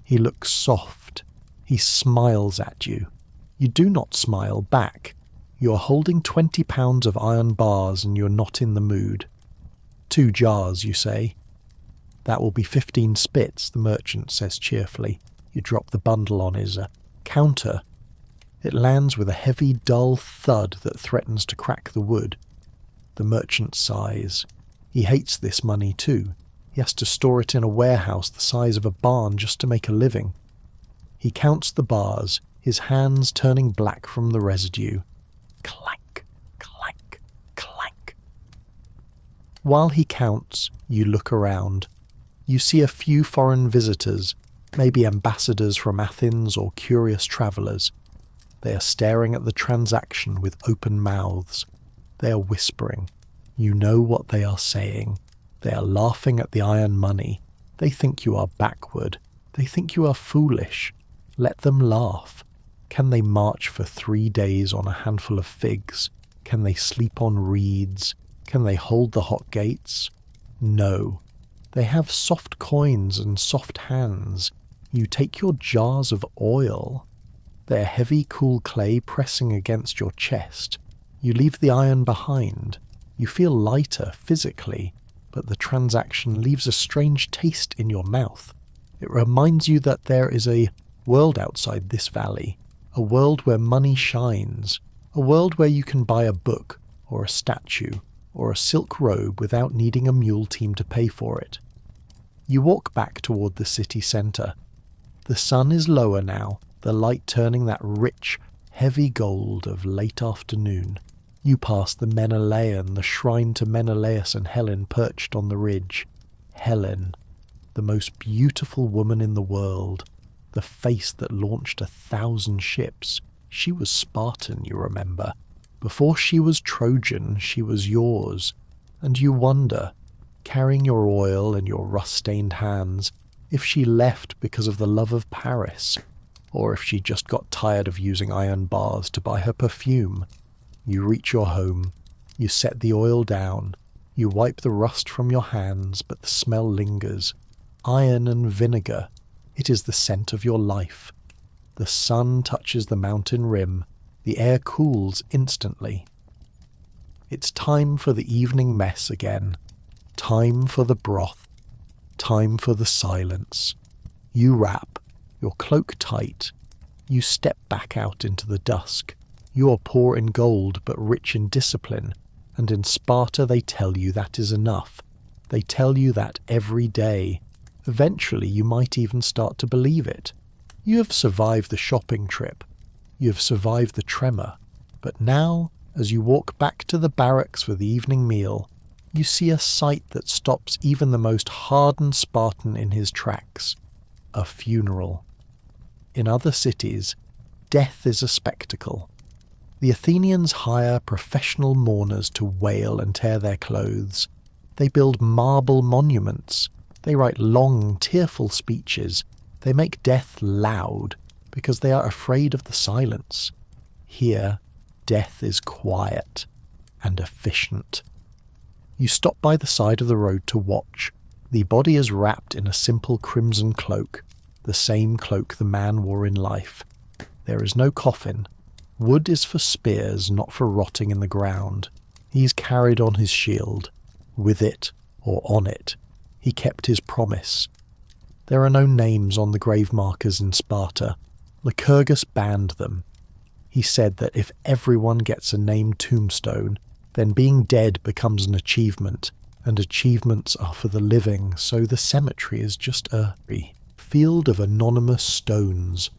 He looks soft. He smiles at you. You do not smile back. You're holding 20 pounds of iron bars and you're not in the mood. 2 jars, you say. That will be 15 spits, the merchant says cheerfully. You drop the bundle on his counter. It lands with a heavy, dull thud that threatens to crack the wood. The merchant sighs. He hates this money too. He has to store it in a warehouse the size of a barn just to make a living. He counts the bars, his hands turning black from the residue. Clank, clank, clank. While he counts, you look around. You see a few foreign visitors, maybe ambassadors from Athens or curious travellers. They are staring at the transaction with open mouths. They are whispering. You know what they are saying. They are laughing at the iron money. They think you are backward. They think you are foolish. Let them laugh. Can they march for 3 days on a handful of figs? Can they sleep on reeds? Can they hold the hot gates? No. They have soft coins and soft hands. You take your jars of oil. Their heavy, cool clay pressing against your chest. You leave the iron behind. You feel lighter physically, but the transaction leaves a strange taste in your mouth. It reminds you that there is a world outside this valley, a world where money shines, a world where you can buy a book, or a statue, or a silk robe without needing a mule team to pay for it. You walk back toward the city centre. The sun is lower now, the light turning that rich, heavy gold of late afternoon. You pass the Menelaean, the shrine to Menelaus and Helen perched on the ridge. Helen, the most beautiful woman in the world, the face that launched 1,000 ships. She was Spartan, you remember. Before she was Trojan, she was yours. And you wonder, carrying your oil in your rust-stained hands, if she left because of the love of Paris, or if she just got tired of using iron bars to buy her perfume. You reach your home. You set the oil down. You wipe the rust from your hands, but the smell lingers. Iron and vinegar. It is the scent of your life. The sun touches the mountain rim. The air cools instantly. It's time for the evening mess again. Time for the broth. Time for the silence. You wrap, your cloak tight. You step back out into the dusk. You are poor in gold but rich in discipline, and in Sparta they tell you that is enough. They tell you that every day. Eventually you might even start to believe it. You have survived the shopping trip. You have survived the tremor. But now, as you walk back to the barracks for the evening meal, you see a sight that stops even the most hardened Spartan in his tracks. A funeral. In other cities, death is a spectacle. The Athenians hire professional mourners to wail and tear their clothes. They build marble monuments. They write long, tearful speeches. They make death loud because they are afraid of the silence. Here, death is quiet and efficient. You stop by the side of the road to watch. The body is wrapped in a simple crimson cloak, the same cloak the man wore in life. There is no coffin. Wood is for spears, not for rotting in the ground. He is carried on his shield. With it, or on it, he kept his promise. There are no names on the grave markers in Sparta. Lycurgus banned them. He said that if everyone gets a named tombstone, then being dead becomes an achievement, and achievements are for the living, so the cemetery is just a field of anonymous stones,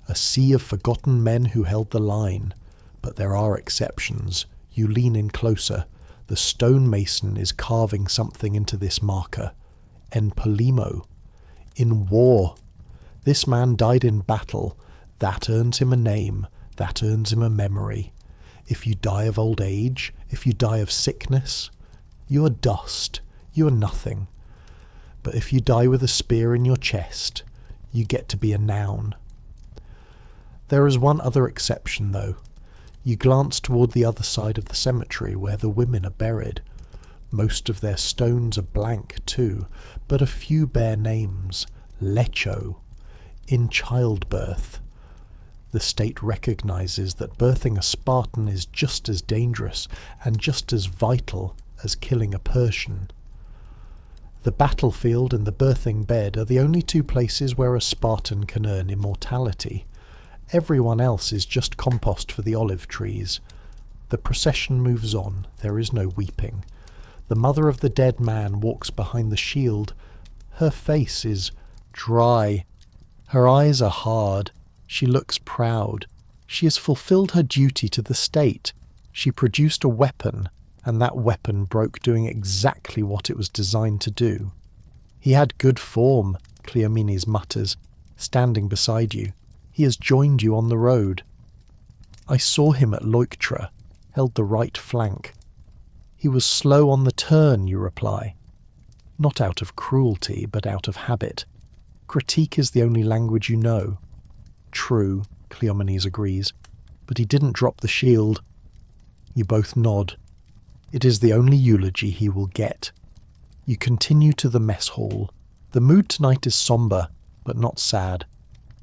a sea of forgotten men who held the line. But there are exceptions. You lean in closer. The stonemason is carving something into this marker. En polemo. In war. This man died in battle. That earns him a name. That earns him a memory. If you die of old age, if you die of sickness, you are dust. You are nothing. But if you die with a spear in your chest, you get to be a noun. There is one other exception, though. You glance toward the other side of the cemetery where the women are buried. Most of their stones are blank, too, but a few bear names. Lecho. In childbirth. The state recognizes that birthing a Spartan is just as dangerous and just as vital as killing a Persian. The battlefield and the birthing bed are the only two places where a Spartan can earn immortality. Everyone else is just compost for the olive trees. The procession moves on. There is no weeping. The mother of the dead man walks behind the shield. Her face is dry. Her eyes are hard. She looks proud. She has fulfilled her duty to the state. She produced a weapon, and that weapon broke doing exactly what it was designed to do. He had good form, Cleomenes mutters, standing beside you. He has joined you on the road. I saw him at Leuctra, held the right flank. He was slow on the turn, you reply. Not out of cruelty, but out of habit. Critique is the only language you know. True, Cleomenes agrees, but he didn't drop the shield. You both nod. It is the only eulogy he will get. You continue to the mess hall. The mood tonight is sombre, but not sad.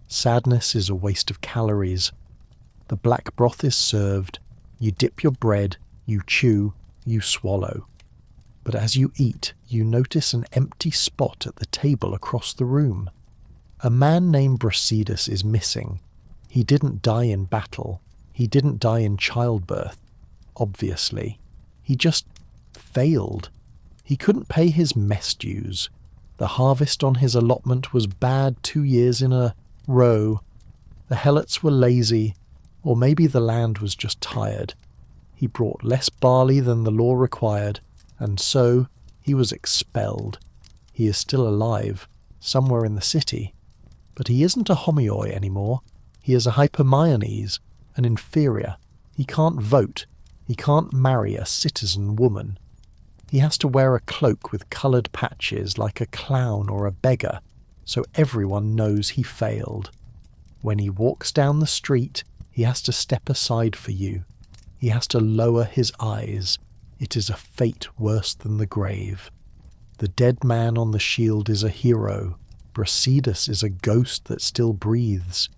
Sadness is a waste of calories. The black broth is served. You dip your bread, you chew, you swallow. But as you eat, you notice an empty spot at the table across the room. A man named Brasidas is missing. He didn't die in battle. He didn't die in childbirth, obviously. He just failed. He couldn't pay his mess dues. The harvest on his allotment was bad 2 years in a row. The helots were lazy, or maybe the land was just tired. He brought less barley than the law required, and so he was expelled. He is still alive, somewhere in the city. But he isn't a homioi anymore. He is a hypermiones, an inferior. He can't vote. He can't marry a citizen woman. He has to wear a cloak with coloured patches like a clown or a beggar, so everyone knows he failed. When he walks down the street, he has to step aside for you. He has to lower his eyes. It is a fate worse than the grave. The dead man on the shield is a hero. Brasidas is a ghost that still breathes.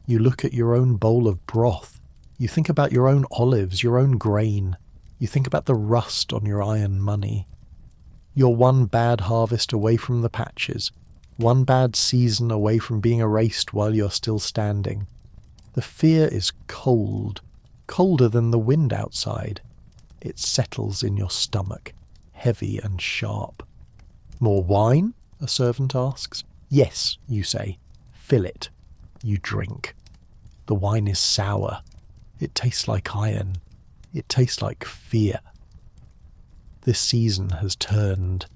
You look at your own bowl of broth. You think about your own olives, your own grain. You think about the rust on your iron money. You're one bad harvest away from the patches, one bad season away from being erased while you're still standing. The fear is cold, colder than the wind outside. It settles in your stomach, heavy and sharp. More wine? A servant asks. Yes, you say. Fill it. You drink. The wine is sour. It tastes like iron. It tastes like fear. This season has turned.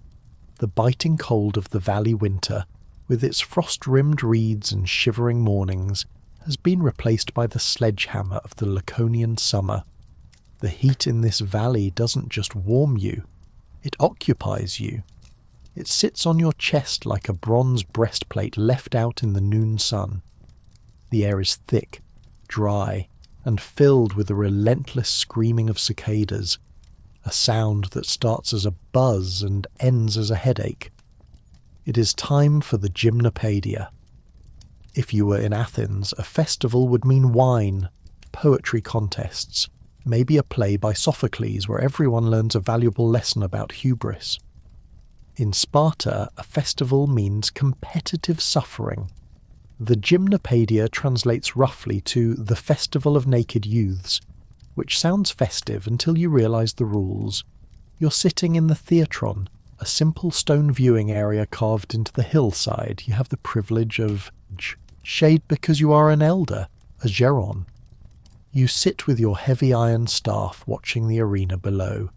The biting cold of the valley winter, with its frost-rimmed reeds and shivering mornings, has been replaced by the sledgehammer of the Laconian summer. The heat in this valley doesn't just warm you, it occupies you. It sits on your chest like a bronze breastplate left out in the noon sun. The air is thick, dry, and filled with a relentless screaming of cicadas, a sound that starts as a buzz and ends as a headache. It is time for the gymnopaedia. If you were in Athens, a festival would mean wine, poetry contests, maybe a play by Sophocles where everyone learns a valuable lesson about hubris. In Sparta, a festival means competitive suffering. The gymnopaedia translates roughly to the Festival of Naked Youths, which sounds festive until you realise the rules. You're sitting in the theatron, a simple stone viewing area carved into the hillside. You have the privilege of shade because you are an elder, a geron. You sit with your heavy iron staff watching the arena below.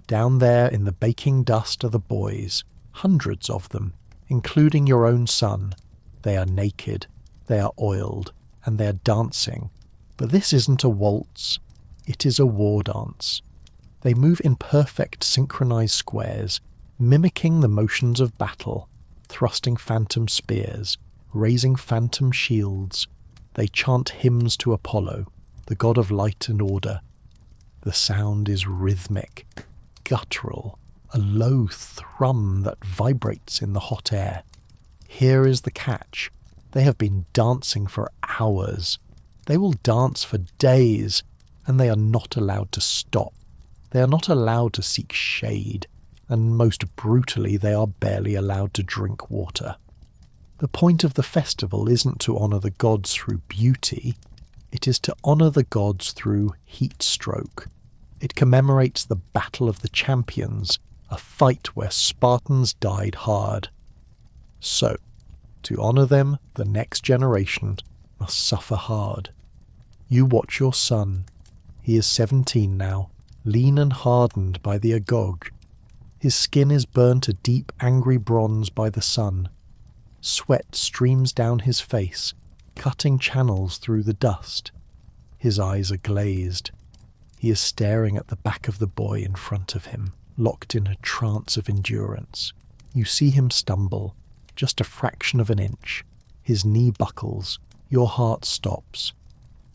Down there in the baking dust are the boys, hundreds of them, including your own son. They are naked, they are oiled, and they are dancing. But this isn't a waltz, it is a war dance. They move in perfect synchronized squares, mimicking the motions of battle, thrusting phantom spears, raising phantom shields. They chant hymns to Apollo, the god of light and order. The sound is rhythmic, guttural, a low thrum that vibrates in the hot air. Here is the catch. They have been dancing for hours. They will dance for days, and they are not allowed to stop. They are not allowed to seek shade, and most brutally they are barely allowed to drink water. The point of the festival isn't to honour the gods through beauty, it is to honour the gods through heat stroke. It commemorates the Battle of the Champions, a fight where Spartans died hard. So, to honour them, the next generation must suffer hard. You watch your son. He is 17 now, lean and hardened by the agoge. His skin is burnt a deep angry bronze by the sun. Sweat streams down his face, cutting channels through the dust. His eyes are glazed. He is staring at the back of the boy in front of him, locked in a trance of endurance. You see him stumble, just a fraction of an inch. His knee buckles. Your heart stops.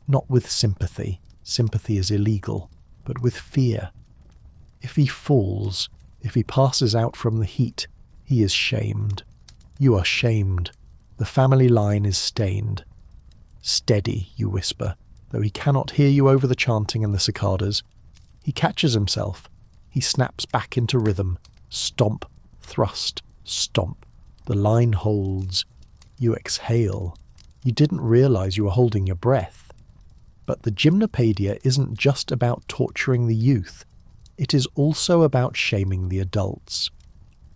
Not with sympathy. Sympathy is illegal, but with fear. If he falls, if he passes out from the heat, he is shamed. You are shamed. The family line is stained. Steady, you whisper, though he cannot hear you over the chanting and the cicadas. He catches himself. He snaps back into rhythm. Stomp, thrust, stomp. The line holds. You exhale. You didn't realize you were holding your breath. But the gymnopedia isn't just about torturing the youth. It is also about shaming the adults.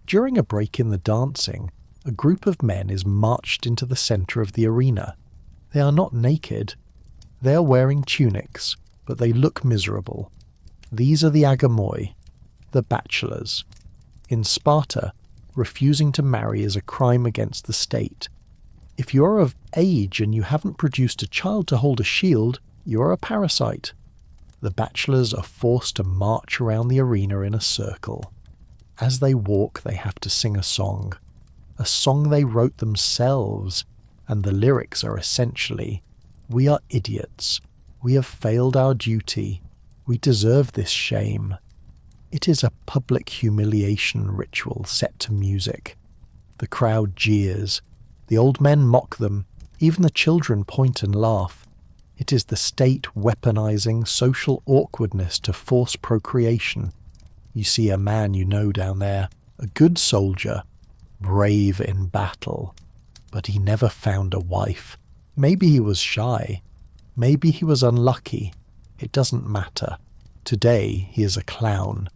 During a break in the dancing, a group of men is marched into the center of the arena. They are not naked. They are wearing tunics, but they look miserable. These are the agamoi, the bachelors. In Sparta, refusing to marry is a crime against the state. If you are of age and you haven't produced a child to hold a shield, you are a parasite. The bachelors are forced to march around the arena in a circle. As they walk, they have to sing a song they wrote themselves, and the lyrics are essentially, "We are idiots. We have failed our duty. We deserve this shame." It is a public humiliation ritual set to music. The crowd jeers. The old men mock them. Even the children point and laugh. It is the state weaponizing social awkwardness to force procreation. You see a man you know down there, a good soldier, brave in battle, but he never found a wife. Maybe he was shy. Maybe he was unlucky. It doesn't matter. Today he is a clown.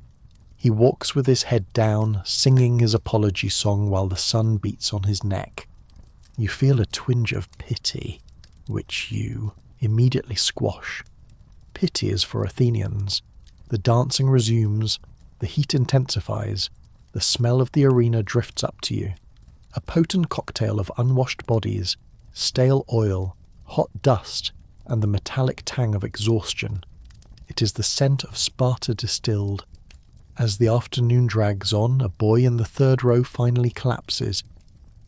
He walks with his head down, singing his apology song while the sun beats on his neck. You feel a twinge of pity, which you immediately squash. Pity is for Athenians. The dancing resumes, the heat intensifies, the smell of the arena drifts up to you. A potent cocktail of unwashed bodies, stale oil, hot dust, and the metallic tang of exhaustion. It is the scent of Sparta distilled. As the afternoon drags on, a boy in the third row finally collapses.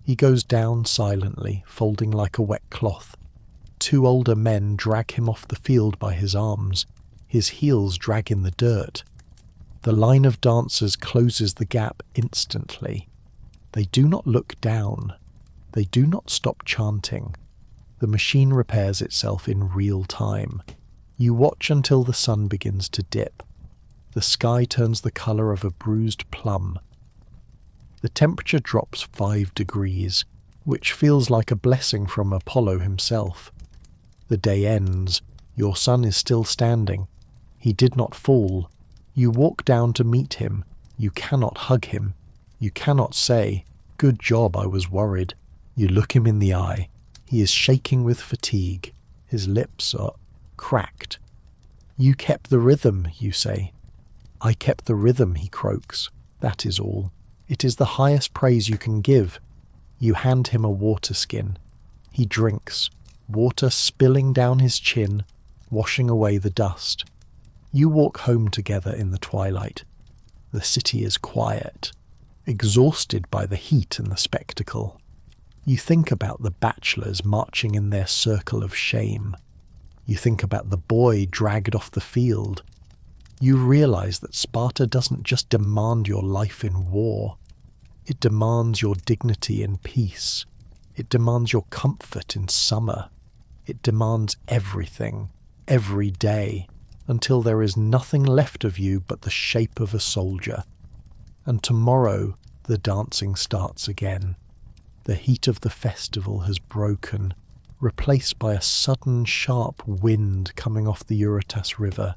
He goes down silently, folding like a wet cloth. Two older men drag him off the field by his arms. His heels drag in the dirt. The line of dancers closes the gap instantly. They do not look down. They do not stop chanting. The machine repairs itself in real time. You watch until the sun begins to dip. The sky turns the colour of a bruised plum. The temperature drops 5 degrees, which feels like a blessing from Apollo himself. The day ends. Your son is still standing. He did not fall. You walk down to meet him. You cannot hug him. You cannot say, "Good job, I was worried." You look him in the eye. He is shaking with fatigue. His lips are cracked. "You kept the rhythm," you say. "I kept the rhythm," he croaks. "That is all. It is the highest praise you can give." You hand him a water skin. He drinks, water spilling down his chin, washing away the dust. You walk home together in the twilight. The city is quiet, exhausted by the heat and the spectacle. You think about the bachelors marching in their circle of shame. You think about the boy dragged off the field. You realize that Sparta doesn't just demand your life in war. It demands your dignity in peace. It demands your comfort in summer. It demands everything, every day, until there is nothing left of you but the shape of a soldier. And tomorrow the dancing starts again. The heat of the festival has broken, replaced by a sudden sharp wind coming off the Eurotas River.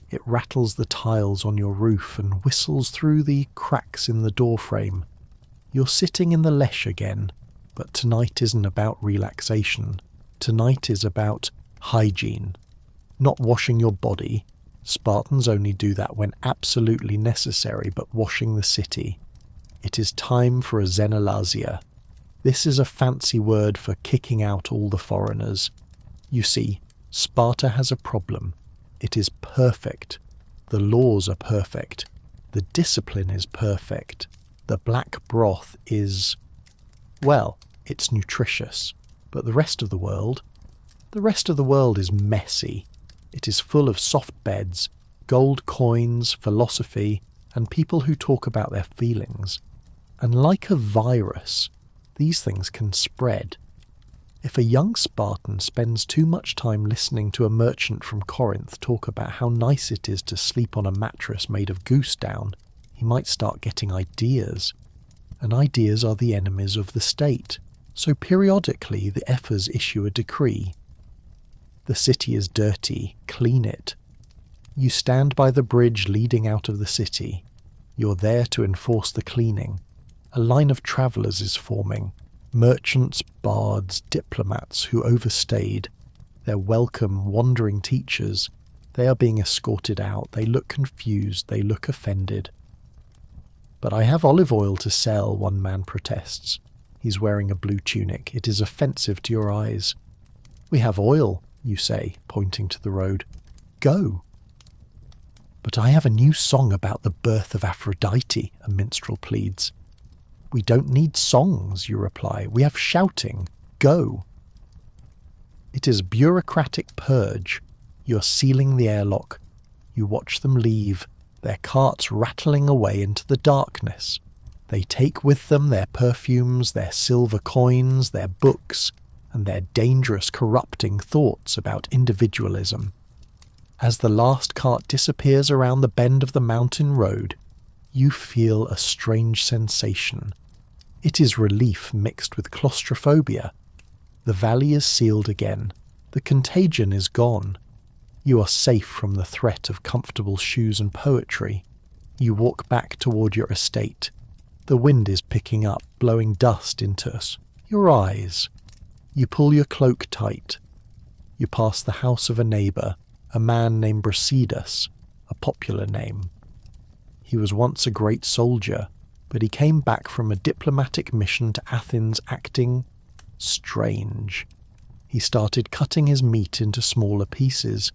It rattles the tiles on your roof and whistles through the cracks in the doorframe. You're sitting in the lesh again, but tonight isn't about relaxation. Tonight is about hygiene. Not washing your body. Spartans only do that when absolutely necessary, but washing the city. It is time for a xenolasia. This is a fancy word for kicking out all the foreigners. You see, Sparta has a problem. It is perfect. The laws are perfect. The discipline is perfect. The black broth is, well, it's nutritious. But the rest of the world is messy. It is full of soft beds, gold coins, philosophy, and people who talk about their feelings. And like a virus, these things can spread. If a young Spartan spends too much time listening to a merchant from Corinth talk about how nice it is to sleep on a mattress made of goose down, he might start getting ideas. And ideas are the enemies of the state. So periodically the ephors issue a decree. The city is dirty, clean it. You stand by the bridge leading out of the city. You're there to enforce the cleaning. A line of travellers is forming. Merchants, bards, diplomats who overstayed. They're welcome, wandering teachers. They are being escorted out. They look confused. They look offended. But I have olive oil to sell, one man protests. He's wearing a blue tunic. It is offensive to your eyes. We have oil, you say, pointing to the road. Go. But I have a new song about the birth of Aphrodite, a minstrel pleads. We don't need songs, you reply. We have shouting. Go. It is bureaucratic purge. You're sealing the airlock. You watch them leave, their carts rattling away into the darkness. They take with them their perfumes, their silver coins, their books, and their dangerous, corrupting thoughts about individualism. As the last cart disappears around the bend of the mountain road, you feel a strange sensation. It is relief mixed with claustrophobia. The valley is sealed again. The contagion is gone. You are safe from the threat of comfortable shoes and poetry. You walk back toward your estate. The wind is picking up, blowing dust into us. Your eyes. You pull your cloak tight. You pass the house of a neighbour, a man named Brasidas, a popular name. He was once a great soldier, but he came back from a diplomatic mission to Athens acting strange. He started cutting his meat into smaller pieces.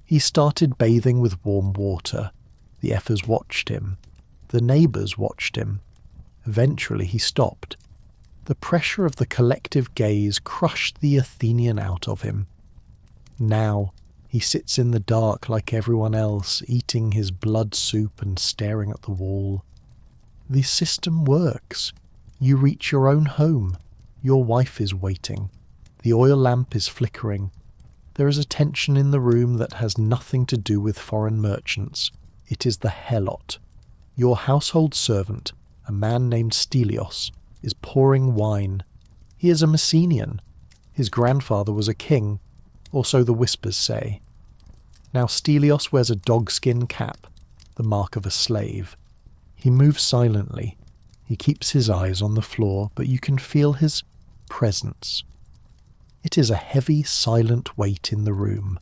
He started bathing with warm water. The ephors watched him. The neighbours watched him. Eventually he stopped. The pressure of the collective gaze crushed the Athenian out of him. Now he sits in the dark like everyone else, eating his blood soup and staring at the wall. The system works. You reach your own home. Your wife is waiting. The oil lamp is flickering. There is a tension in the room that has nothing to do with foreign merchants. It is the helot. Your household servant, a man named Stelios, is pouring wine. He is a Messenian. His grandfather was a king, or so the whispers say. Now Stelios wears a dogskin cap, the mark of a slave. He moves silently. He keeps his eyes on the floor, but you can feel his presence. It is a heavy, silent weight in the room.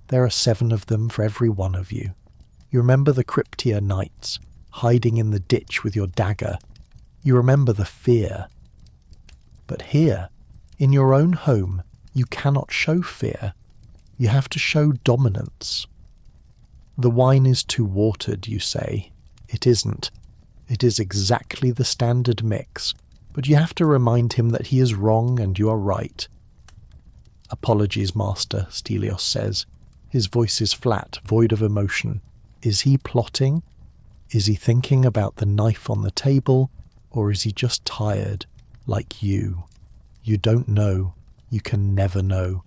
There are 7 of them for every one of you. You remember the Cryptia nights, hiding in the ditch with your dagger. You remember the fear. But here, in your own home, you cannot show fear. You have to show dominance. The wine is too watered, you say. It isn't. It is exactly the standard mix, but you have to remind him that he is wrong and you are right. Apologies, master, Stelios says. His voice is flat, void of emotion. Is he plotting? Is he thinking about the knife on the table? Or is he just tired, like you? You don't know. You can never know.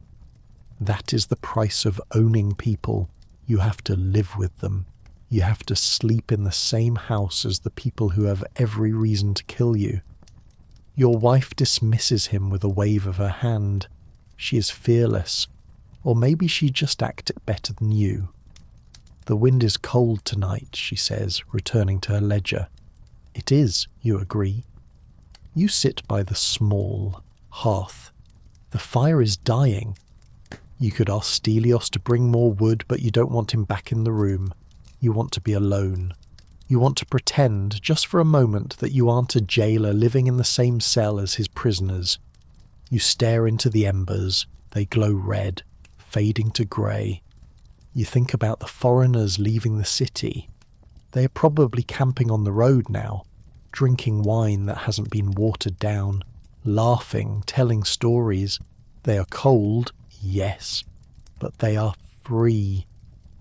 That is the price of owning people. You have to live with them. You have to sleep in the same house as the people who have every reason to kill you. Your wife dismisses him with a wave of her hand. She is fearless, or maybe she just acted better than you. The wind is cold tonight, she says, returning to her ledger. It is, you agree. You sit by the small hearth. The fire is dying. You could ask Stelios to bring more wood, but you don't want him back in the room. You want to be alone. You want to pretend, just for a moment, that you aren't a jailer living in the same cell as his prisoners. You stare into the embers. They glow red, fading to grey. You think about the foreigners leaving the city. They are probably camping on the road now, drinking wine that hasn't been watered down, laughing, telling stories. They are cold, yes, but they are free.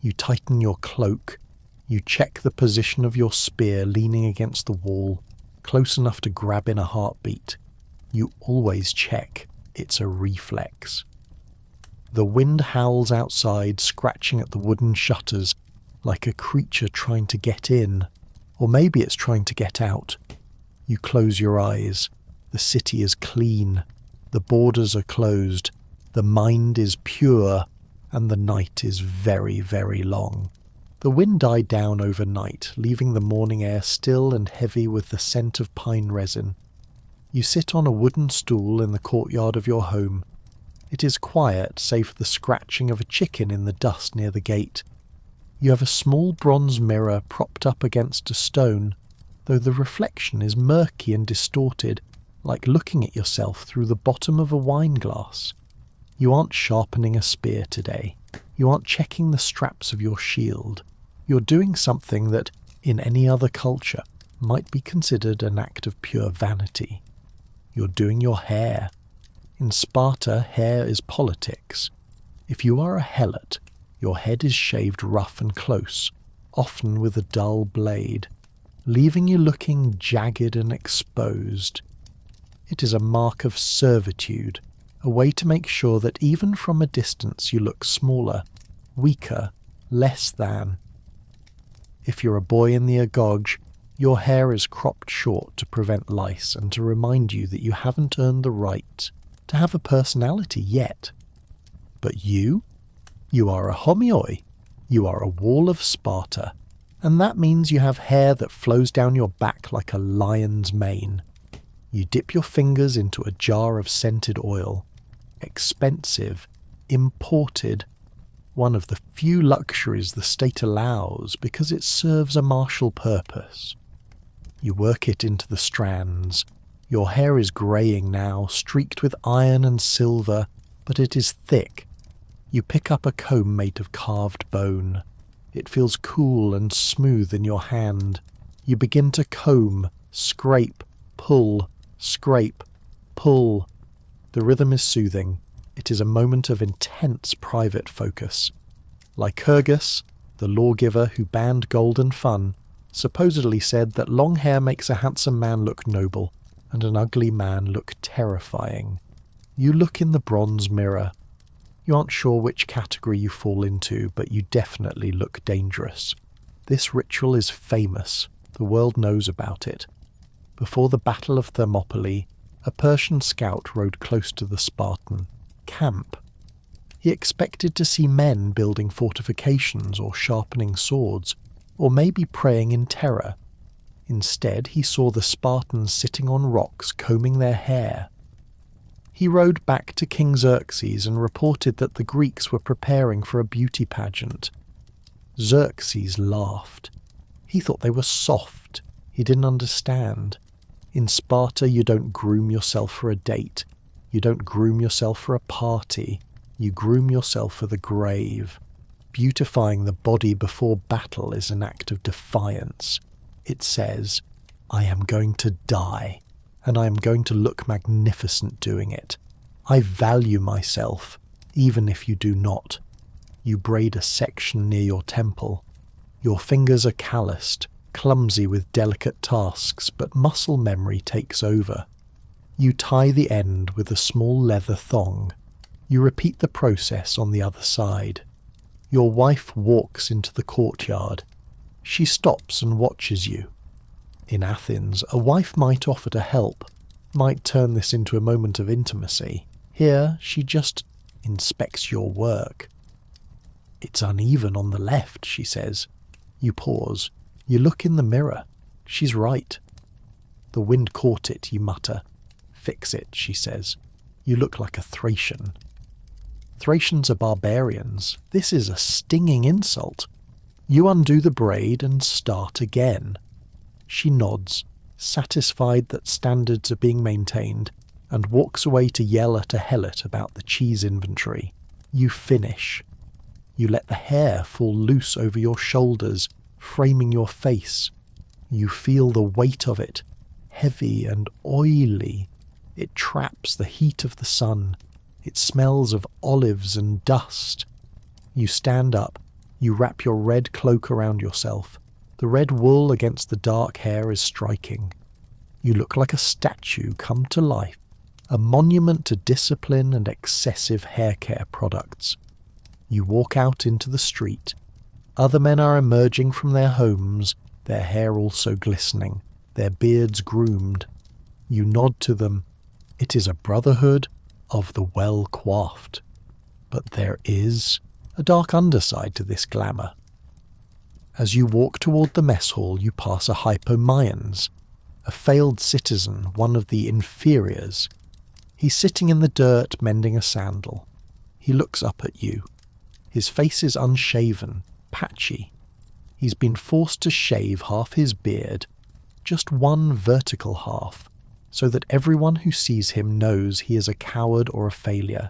You tighten your cloak. You check the position of your spear leaning against the wall, close enough to grab in a heartbeat. You always check. It's a reflex. The wind howls outside, scratching at the wooden shutters, like a creature trying to get in. Or maybe it's trying to get out. You close your eyes. The city is clean. The borders are closed. The mind is pure. And the night is very, very long. The wind died down overnight, leaving the morning air still and heavy with the scent of pine resin. You sit on a wooden stool in the courtyard of your home. It is quiet, save for the scratching of a chicken in the dust near the gate. You have a small bronze mirror propped up against a stone, though the reflection is murky and distorted, like looking at yourself through the bottom of a wine glass. You aren't sharpening a spear today. You aren't checking the straps of your shield. You're doing something that, in any other culture, might be considered an act of pure vanity. You're doing your hair. In Sparta, hair is politics. If you are a helot, your head is shaved rough and close, often with a dull blade, leaving you looking jagged and exposed. It is a mark of servitude, a way to make sure that even from a distance you look smaller, weaker, less than. If you're a boy in the agoge, your hair is cropped short to prevent lice and to remind you that you haven't earned the right to have a personality yet. But you are a homioi. You are a wall of Sparta, and that means you have hair that flows down your back like a lion's mane. You dip your fingers into a jar of scented oil. Expensive, imported, one of the few luxuries the state allows because it serves a martial purpose. You work it into the strands. Your hair is greying now, streaked with iron and silver, but it is thick. You pick up a comb made of carved bone. It feels cool and smooth in your hand. You begin to comb, scrape, pull, scrape, pull. The rhythm is soothing. It is a moment of intense private focus. Lycurgus, the lawgiver who banned gold and fun, supposedly said that long hair makes a handsome man look noble and an ugly man look terrifying. You look in the bronze mirror. You aren't sure which category you fall into, but you definitely look dangerous. This ritual is famous. The world knows about it. Before the Battle of Thermopylae, a Persian scout rode close to the Spartan camp. He expected to see men building fortifications or sharpening swords, or maybe praying in terror. Instead, he saw the Spartans sitting on rocks combing their hair. He rode back to King Xerxes and reported that the Greeks were preparing for a beauty pageant. Xerxes laughed. He thought they were soft. He didn't understand. In Sparta, you don't groom yourself for a date. You don't groom yourself for a party. You groom yourself for the grave. Beautifying the body before battle is an act of defiance. It says, I am going to die, and I am going to look magnificent doing it. I value myself, even if you do not. You braid a section near your temple. Your fingers are calloused, clumsy with delicate tasks, but muscle memory takes over. You tie the end with a small leather thong. You repeat the process on the other side. Your wife walks into the courtyard. She stops and watches you. In Athens, a wife might offer to help, might turn this into a moment of intimacy. Here, she just inspects your work. "It's uneven on the left," she says. You pause. You look in the mirror. She's right. "The wind caught it," you mutter. "Fix it," she says. You look like a Thracian. Thracians are barbarians. This is a stinging insult. You undo the braid and start again. She nods, satisfied that standards are being maintained, and walks away to yell at a helot about the cheese inventory. You finish. You let the hair fall loose over your shoulders, framing your face. You feel the weight of it, heavy and oily. It traps the heat of the sun. It smells of olives and dust. You stand up. You wrap your red cloak around yourself. The red wool against the dark hair is striking. You look like a statue come to life, a monument to discipline and excessive hair care products. You walk out into the street. Other men are emerging from their homes, their hair also glistening, their beards groomed. You nod to them. It is a brotherhood of the well-coiffed. But there is a dark underside to this glamour. As you walk toward the mess hall, you pass a hypomyans, a failed citizen, one of the inferiors. He's sitting in the dirt mending a sandal. He looks up at you. His face is unshaven, patchy. He's been forced to shave half his beard, just one vertical half, so that everyone who sees him knows he is a coward or a failure.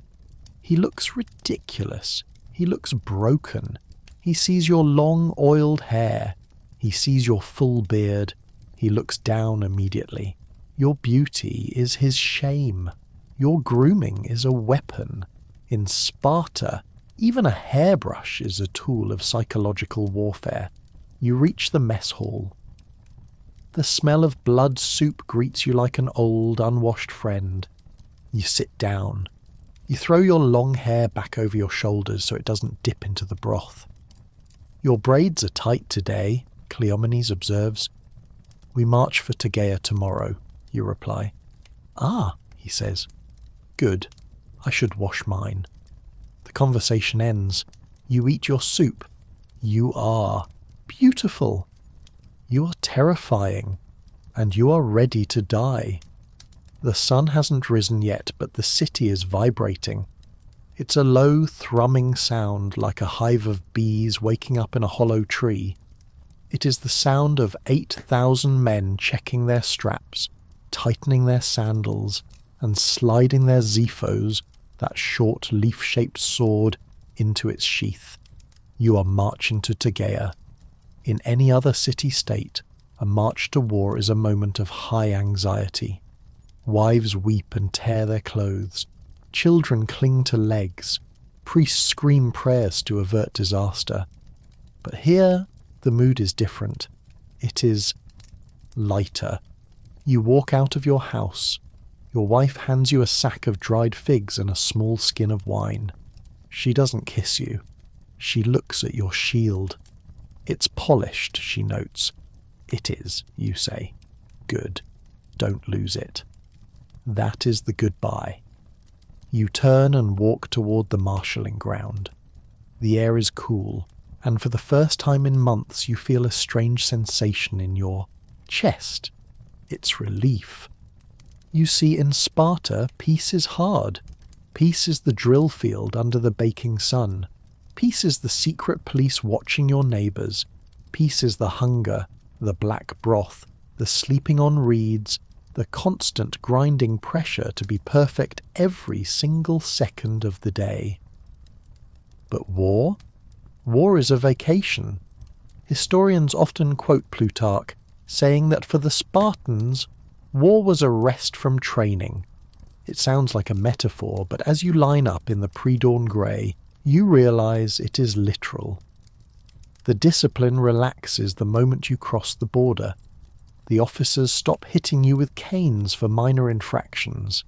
He looks ridiculous. He looks broken. He sees your long, oiled hair. He sees your full beard. He looks down immediately. Your beauty is his shame. Your grooming is a weapon. In Sparta, even a hairbrush is a tool of psychological warfare. You reach the mess hall. The smell of blood soup greets you like an old, unwashed friend. You sit down. You throw your long hair back over your shoulders so it doesn't dip into the broth. "Your braids are tight today," Cleomenes observes. "We march for Tegea tomorrow," you reply. "Ah," he says. "Good. I should wash mine." The conversation ends. You eat your soup. You are beautiful. You are terrifying. And you are ready to die. The sun hasn't risen yet, but the city is vibrating. It's a low, thrumming sound like a hive of bees waking up in a hollow tree. It is the sound of 8,000 men checking their straps, tightening their sandals, and sliding their xiphos, that short leaf-shaped sword, into its sheath. You are marching to Tegea. In any other city-state, a march to war is a moment of high anxiety. Wives weep and tear their clothes. Children cling to legs. Priests scream prayers to avert disaster. But here, the mood is different. It is lighter. You walk out of your house. Your wife hands you a sack of dried figs and a small skin of wine. She doesn't kiss you. She looks at your shield. "It's polished," she notes. "It is," you say. "Good. Don't lose it." That is the goodbye. You turn and walk toward the marshalling ground. The air is cool, and for the first time in months you feel a strange sensation in your chest. It's relief. You see, in Sparta, peace is hard. Peace is the drill field under the baking sun. Peace is the secret police watching your neighbours. Peace is the hunger, the black broth, the sleeping on reeds, the constant grinding pressure to be perfect every single second of the day. But war? War is a vacation. Historians often quote Plutarch, saying that for the Spartans, war was a rest from training. It sounds like a metaphor, but as you line up in the pre-dawn grey, you realise it is literal. The discipline relaxes the moment you cross the border. The officers stop hitting you with canes for minor infractions.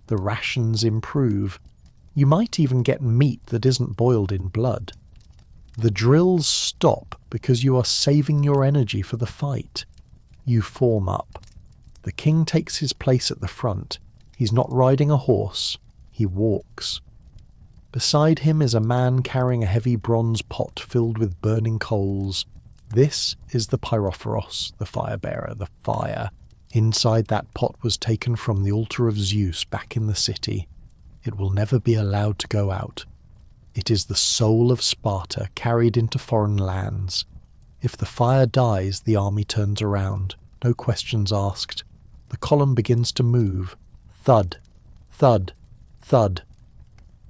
The rations improve. You might even get meat that isn't boiled in blood. The drills stop because you are saving your energy for the fight. You form up. The king takes his place at the front. He's not riding a horse, he walks. Beside him is a man carrying a heavy bronze pot filled with burning coals. This is the pyrophoros, the fire-bearer, the fire. Inside that pot was taken from the altar of Zeus back in the city. It will never be allowed to go out. It is the soul of Sparta carried into foreign lands. If the fire dies, the army turns around. No questions asked. The column begins to move. Thud, thud, thud.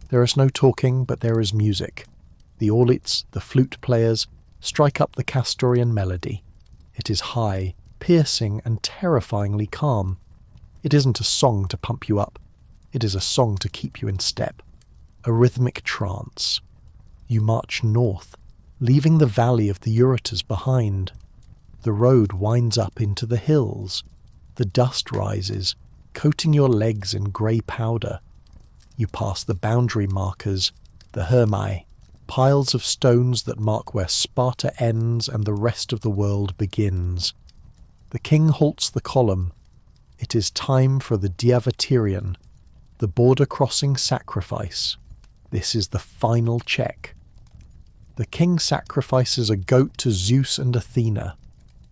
There is no talking, but there is music. The aulits, the flute players, strike up the Castorian melody. It is high, piercing, and terrifyingly calm. It isn't a song to pump you up. It is a song to keep you in step. A rhythmic trance. You march north, leaving the valley of the Eurotas behind. The road winds up into the hills. The dust rises, coating your legs in grey powder. You pass the boundary markers, the Hermae, piles of stones that mark where Sparta ends and the rest of the world begins. The king halts the column. It is time for the Diavaterion, the border-crossing sacrifice. This is the final check. The king sacrifices a goat to Zeus and Athena.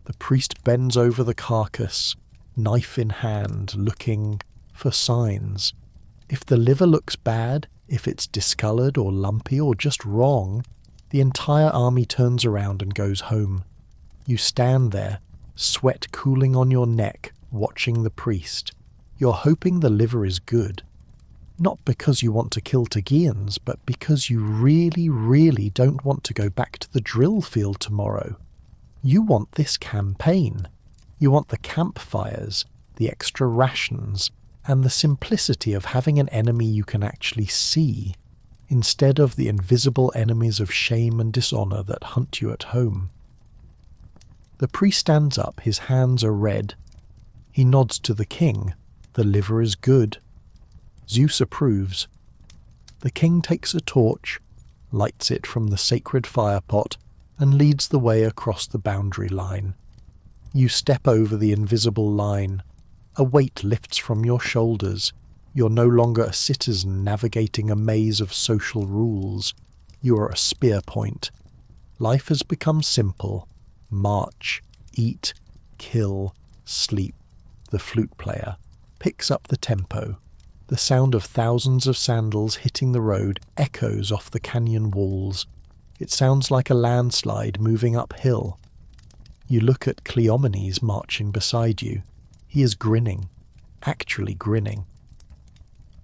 The priest bends over the carcass, knife in hand, looking for signs. If the liver looks bad, if it's discoloured or lumpy or just wrong, the entire army turns around and goes home. You stand there, sweat cooling on your neck, watching the priest. You're hoping the liver is good. Not because you want to kill Tegeans, but because you really, really don't want to go back to the drill field tomorrow. You want this campaign. You want the campfires, the extra rations, and the simplicity of having an enemy you can actually see, instead of the invisible enemies of shame and dishonour that hunt you at home. The priest stands up, his hands are red. He nods to the king. The liver is good. Zeus approves. The king takes a torch, lights it from the sacred firepot, and leads the way across the boundary line. You step over the invisible line. A weight lifts from your shoulders. You're no longer a citizen navigating a maze of social rules. You are a spear point. Life has become simple. March, eat, kill, sleep. The flute player picks up the tempo. The sound of thousands of sandals hitting the road echoes off the canyon walls. It sounds like a landslide moving uphill. You look at Cleomenes marching beside you. He is grinning, actually grinning.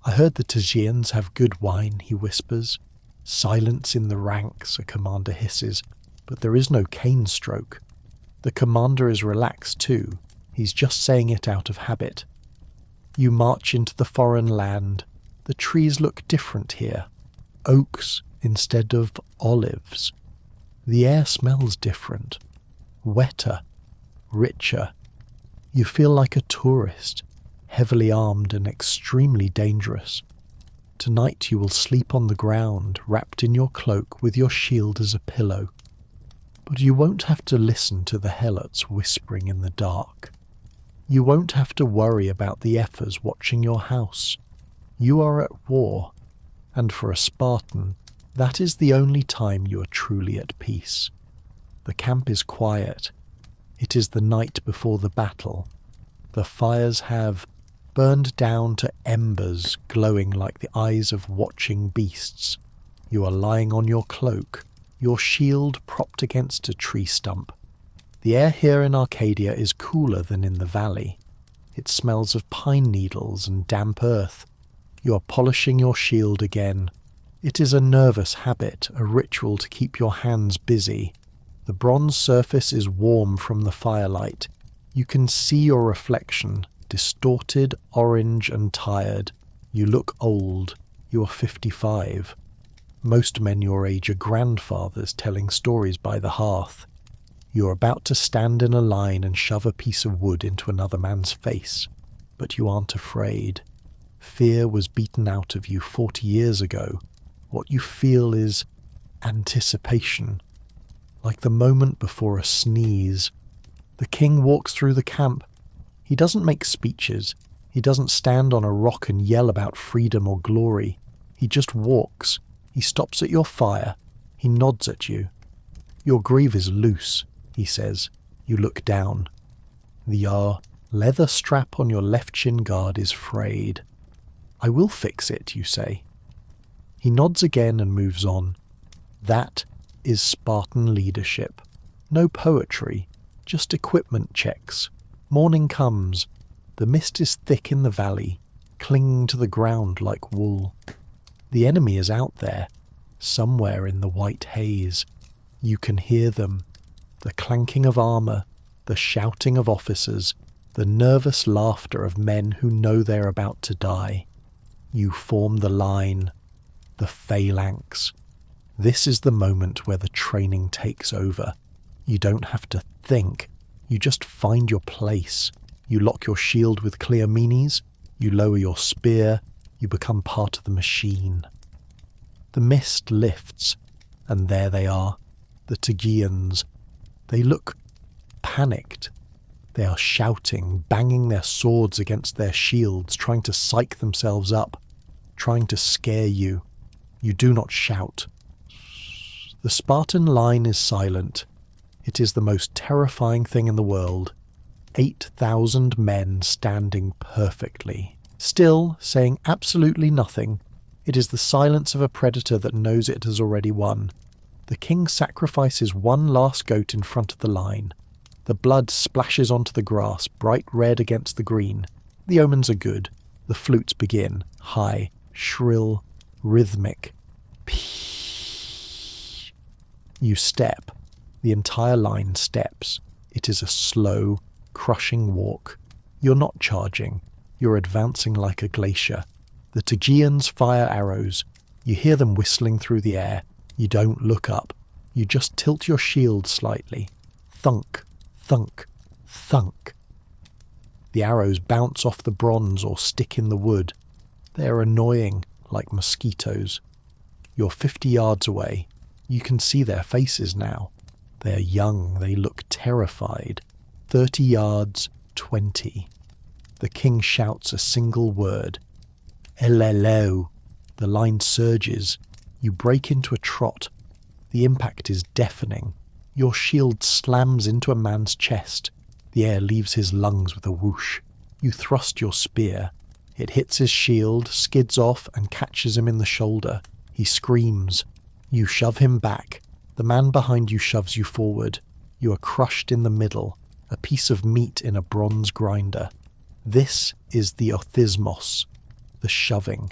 I heard the Tegeans have good wine, he whispers. Silence in the ranks, a commander hisses, but there is no cane stroke. The commander is relaxed too. He's just saying it out of habit. You march into the foreign land. The trees look different here. Oaks instead of olives. The air smells different. Wetter. Richer. You feel like a tourist, heavily armed and extremely dangerous. Tonight you will sleep on the ground, wrapped in your cloak with your shield as a pillow. But you won't have to listen to the helots whispering in the dark. You won't have to worry about the ephors watching your house. You are at war, and for a Spartan, that is the only time you are truly at peace. The camp is quiet. It is the night before the battle. The fires have burned down to embers glowing like the eyes of watching beasts. You are lying on your cloak, your shield propped against a tree stump. The air here in Arcadia is cooler than in the valley. It smells of pine needles and damp earth. You are polishing your shield again. It is a nervous habit, a ritual to keep your hands busy. The bronze surface is warm from the firelight. You can see your reflection, distorted, orange and tired. You look old. You are 55. Most men your age are grandfathers telling stories by the hearth. You are about to stand in a line and shove a piece of wood into another man's face, but you aren't afraid. Fear was beaten out of you 40 years ago. What you feel is anticipation, like the moment before a sneeze. The king walks through the camp. He doesn't make speeches. He doesn't stand on a rock and yell about freedom or glory. He just walks. He stops at your fire. He nods at you. Your greave is loose, he says. You look down. The leather strap on your left shin guard is frayed. I will fix it, you say. He nods again and moves on. That is Spartan leadership. No poetry, just equipment checks. Morning comes. The mist is thick in the valley, clinging to the ground like wool. The enemy is out there, somewhere in the white haze. You can hear them, the clanking of armour, the shouting of officers, the nervous laughter of men who know they're about to die. You form the line, the phalanx. This is the moment where the training takes over. You don't have to think, you just find your place. You lock your shield with Cleomenes, you lower your spear, you become part of the machine. The mist lifts, and there they are, the Tegeans. They look panicked. They are shouting, banging their swords against their shields, trying to psych themselves up, trying to scare you. You do not shout. The Spartan line is silent. It is the most terrifying thing in the world. 8,000 men standing perfectly, still saying absolutely nothing. It is the silence of a predator that knows it has already won. The king sacrifices one last goat in front of the line. The blood splashes onto the grass, bright red against the green. The omens are good. The flutes begin, high, shrill, rhythmic. Peesh. You step. The entire line steps. It is a slow, crushing walk. You're not charging. You're advancing like a glacier. The Tegeans fire arrows. You hear them whistling through the air. You don't look up. You just tilt your shield slightly. Thunk, thunk, thunk. The arrows bounce off the bronze or stick in the wood. They are annoying, like mosquitoes. You're 50 yards away. You can see their faces now. They are young. They look terrified. 30 yards, 20. The king shouts a single word. Elelo. The line surges. You break into a trot. The impact is deafening. Your shield slams into a man's chest. The air leaves his lungs with a whoosh. You thrust your spear. It hits his shield, skids off, and catches him in the shoulder. He screams. You shove him back. The man behind you shoves you forward. You are crushed in the middle, a piece of meat in a bronze grinder. This is the othismos, the shoving.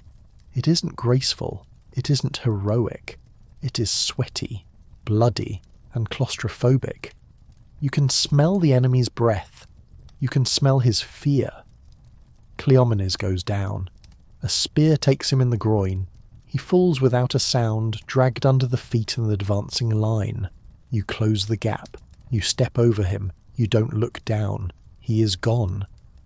It isn't graceful. It isn't heroic. It is sweaty, bloody, and claustrophobic. You can smell the enemy's breath. You can smell his fear. Cleomenes goes down. A spear takes him in the groin. He falls without a sound, dragged under the feet in the advancing line. You close the gap. You step over him. You don't look down. He is gone.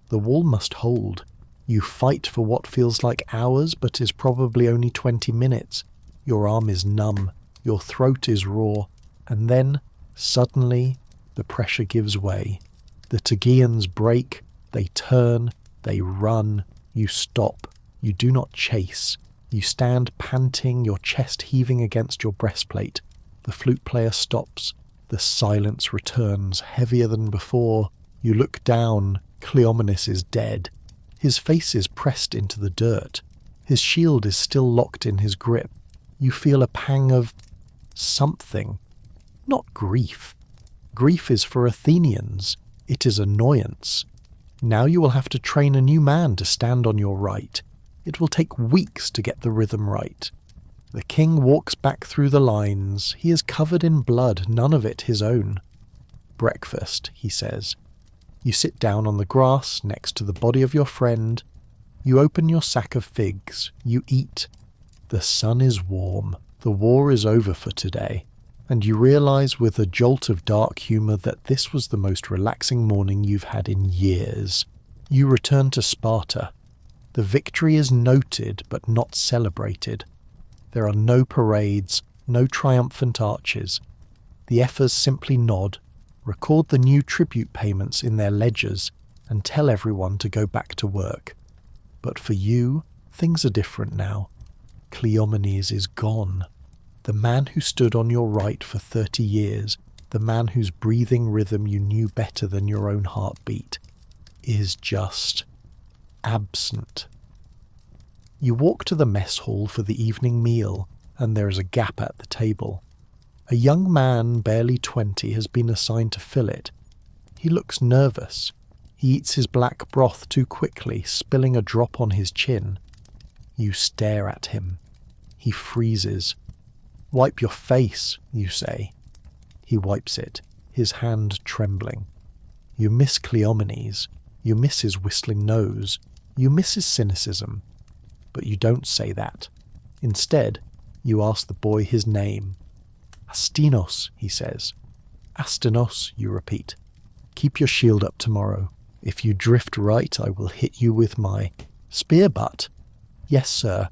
The wall must hold. You fight for what feels like hours but is probably only 20 minutes. Your arm is numb. Your throat is raw. And then, suddenly, the pressure gives way. The Tegeans break. They turn. They run. You stop. You do not chase. You stand panting, your chest heaving against your breastplate. The flute player stops. The silence returns, heavier than before. You look down. Cleomenes is dead. His face is pressed into the dirt. His shield is still locked in his grip. You feel a pang of something. Not grief. Grief is for Athenians. It is annoyance. Now you will have to train a new man to stand on your right. It will take weeks to get the rhythm right. The king walks back through the lines. He is covered in blood, none of it his own. Breakfast, he says. You sit down on the grass next to the body of your friend. You open your sack of figs. You eat. The sun is warm. The war is over for today. And you realize with a jolt of dark humor that this was the most relaxing morning you've had in years. You return to Sparta. The victory is noted but not celebrated. There are no parades, no triumphant arches. The effers simply nod, record the new tribute payments in their ledgers, and tell everyone to go back to work. But for you, things are different now. Cleomenes is gone. The man who stood on your right for 30 years, the man whose breathing rhythm you knew better than your own heartbeat, is just absent. You walk to the mess hall for the evening meal, and there is a gap at the table. A young man, barely 20, has been assigned to fill it. He looks nervous. He eats his black broth too quickly, spilling a drop on his chin. You stare at him. He freezes. "Wipe your face," you say. He wipes it, his hand trembling. You miss Cleomenes. You miss his whistling nose. You miss his cynicism. But you don't say that. Instead, you ask the boy his name. "Astinos," he says. "Astinos," you repeat. "Keep your shield up tomorrow. If you drift right, I will hit you with my spear butt." "Yes, sir."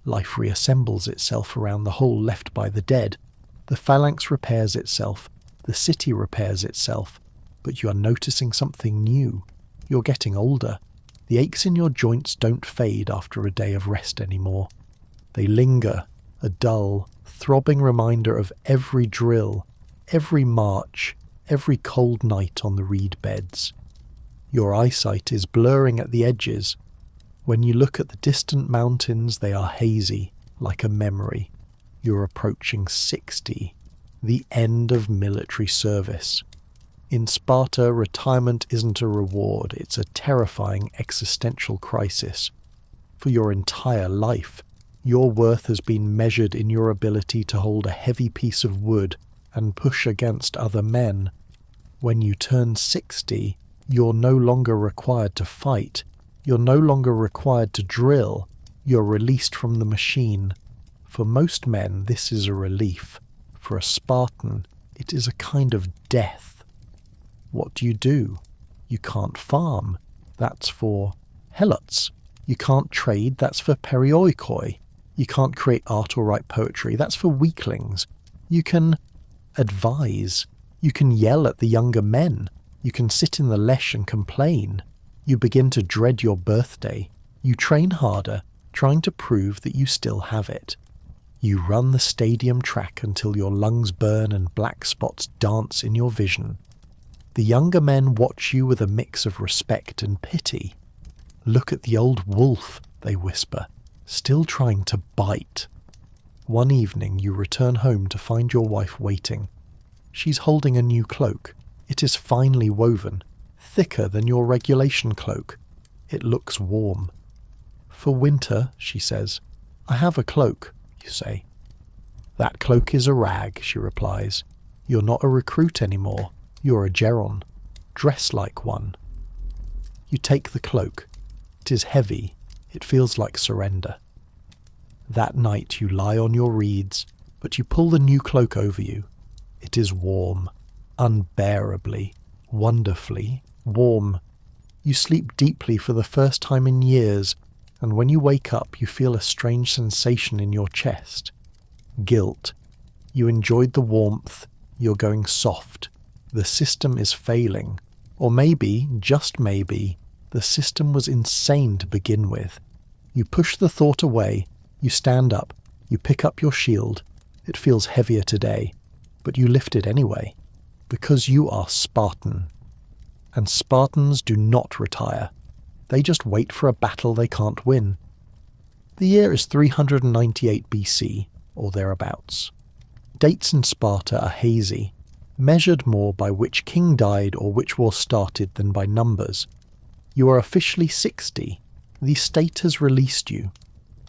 Life reassembles itself around the hole left by the dead. The phalanx repairs itself. The city repairs itself. But you are noticing something new. You're getting older. The aches in your joints don't fade after a day of rest anymore. They linger, a dull, throbbing reminder of every drill, every march, every cold night on the reed beds. Your eyesight is blurring at the edges. When you look at the distant mountains, they are hazy, like a memory. You're approaching 60, the end of military service. In Sparta, retirement isn't a reward, it's a terrifying existential crisis. For your entire life, your worth has been measured in your ability to hold a heavy piece of wood and push against other men. When you turn 60, you're no longer required to fight. You're no longer required to drill. You're released from the machine. For most men, this is a relief. For a Spartan, it is a kind of death. What do? You can't farm. That's for helots. You can't trade. That's for perioikoi. You can't create art or write poetry. That's for weaklings. You can advise. You can yell at the younger men. You can sit in the lesh and complain. You begin to dread your birthday. You train harder, trying to prove that you still have it. You run the stadium track until your lungs burn and black spots dance in your vision. The younger men watch you with a mix of respect and pity. "Look at the old wolf," they whisper, still trying to bite. One evening you return home to find your wife waiting. She's holding a new cloak. It is finely woven, thicker than your regulation cloak. It looks warm. "For winter," she says. "I have a cloak," you say. "That cloak is a rag," she replies. "You're not a recruit anymore. You're a geron. Dress like one." You take the cloak. It is heavy. It feels like surrender. That night you lie on your reeds, but you pull the new cloak over you. It is warm. Unbearably, wonderfully warm. You sleep deeply for the first time in years, and when you wake up you feel a strange sensation in your chest. Guilt. You enjoyed the warmth. You're going soft. The system is failing. Or maybe, just maybe, the system was insane to begin with. You push the thought away. You stand up. You pick up your shield. It feels heavier today, but you lift it anyway. Because you are Spartan. And Spartans do not retire. They just wait for a battle they can't win. The year is 398 BC, or thereabouts. Dates in Sparta are hazy, measured more by which king died or which war started than by numbers. You are officially 60. The state has released you.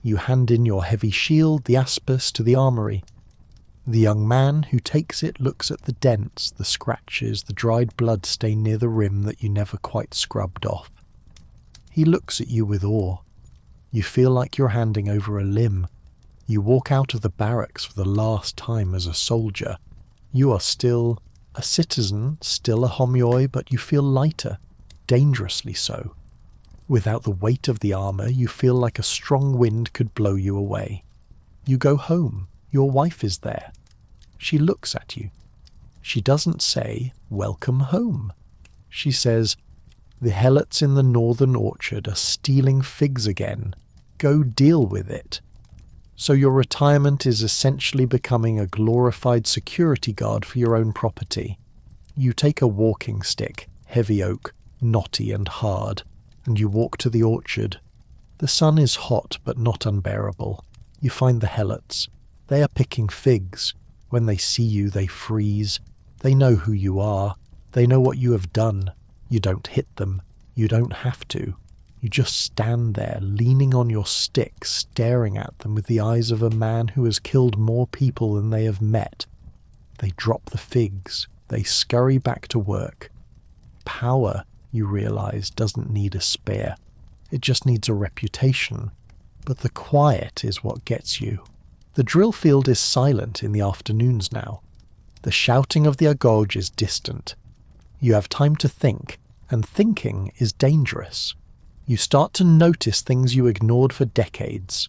You hand in your heavy shield, the aspis, to the armory. The young man who takes it looks at the dents, the scratches, the dried blood stain near the rim that you never quite scrubbed off. He looks at you with awe. You feel like you're handing over a limb. You walk out of the barracks for the last time as a soldier. You are still a citizen, still a homioi, but you feel lighter, dangerously so. Without the weight of the armor, you feel like a strong wind could blow you away. You go home. Your wife is there. She looks at you. She doesn't say, "Welcome home." She says, "The helots in the northern orchard are stealing figs again. Go deal with it." So your retirement is essentially becoming a glorified security guard for your own property. You take a walking stick, heavy oak, knotty and hard, and you walk to the orchard. The sun is hot but not unbearable. You find the helots. They are picking figs. When they see you, they freeze. They know who you are. They know what you have done. You don't hit them. You don't have to. You just stand there, leaning on your stick, staring at them with the eyes of a man who has killed more people than they have met. They drop the figs. They scurry back to work. Power, you realize, doesn't need a spear. It just needs a reputation. But the quiet is what gets you. The drill field is silent in the afternoons now. The shouting of the agoge is distant. You have time to think, and thinking is dangerous. You start to notice things you ignored for decades.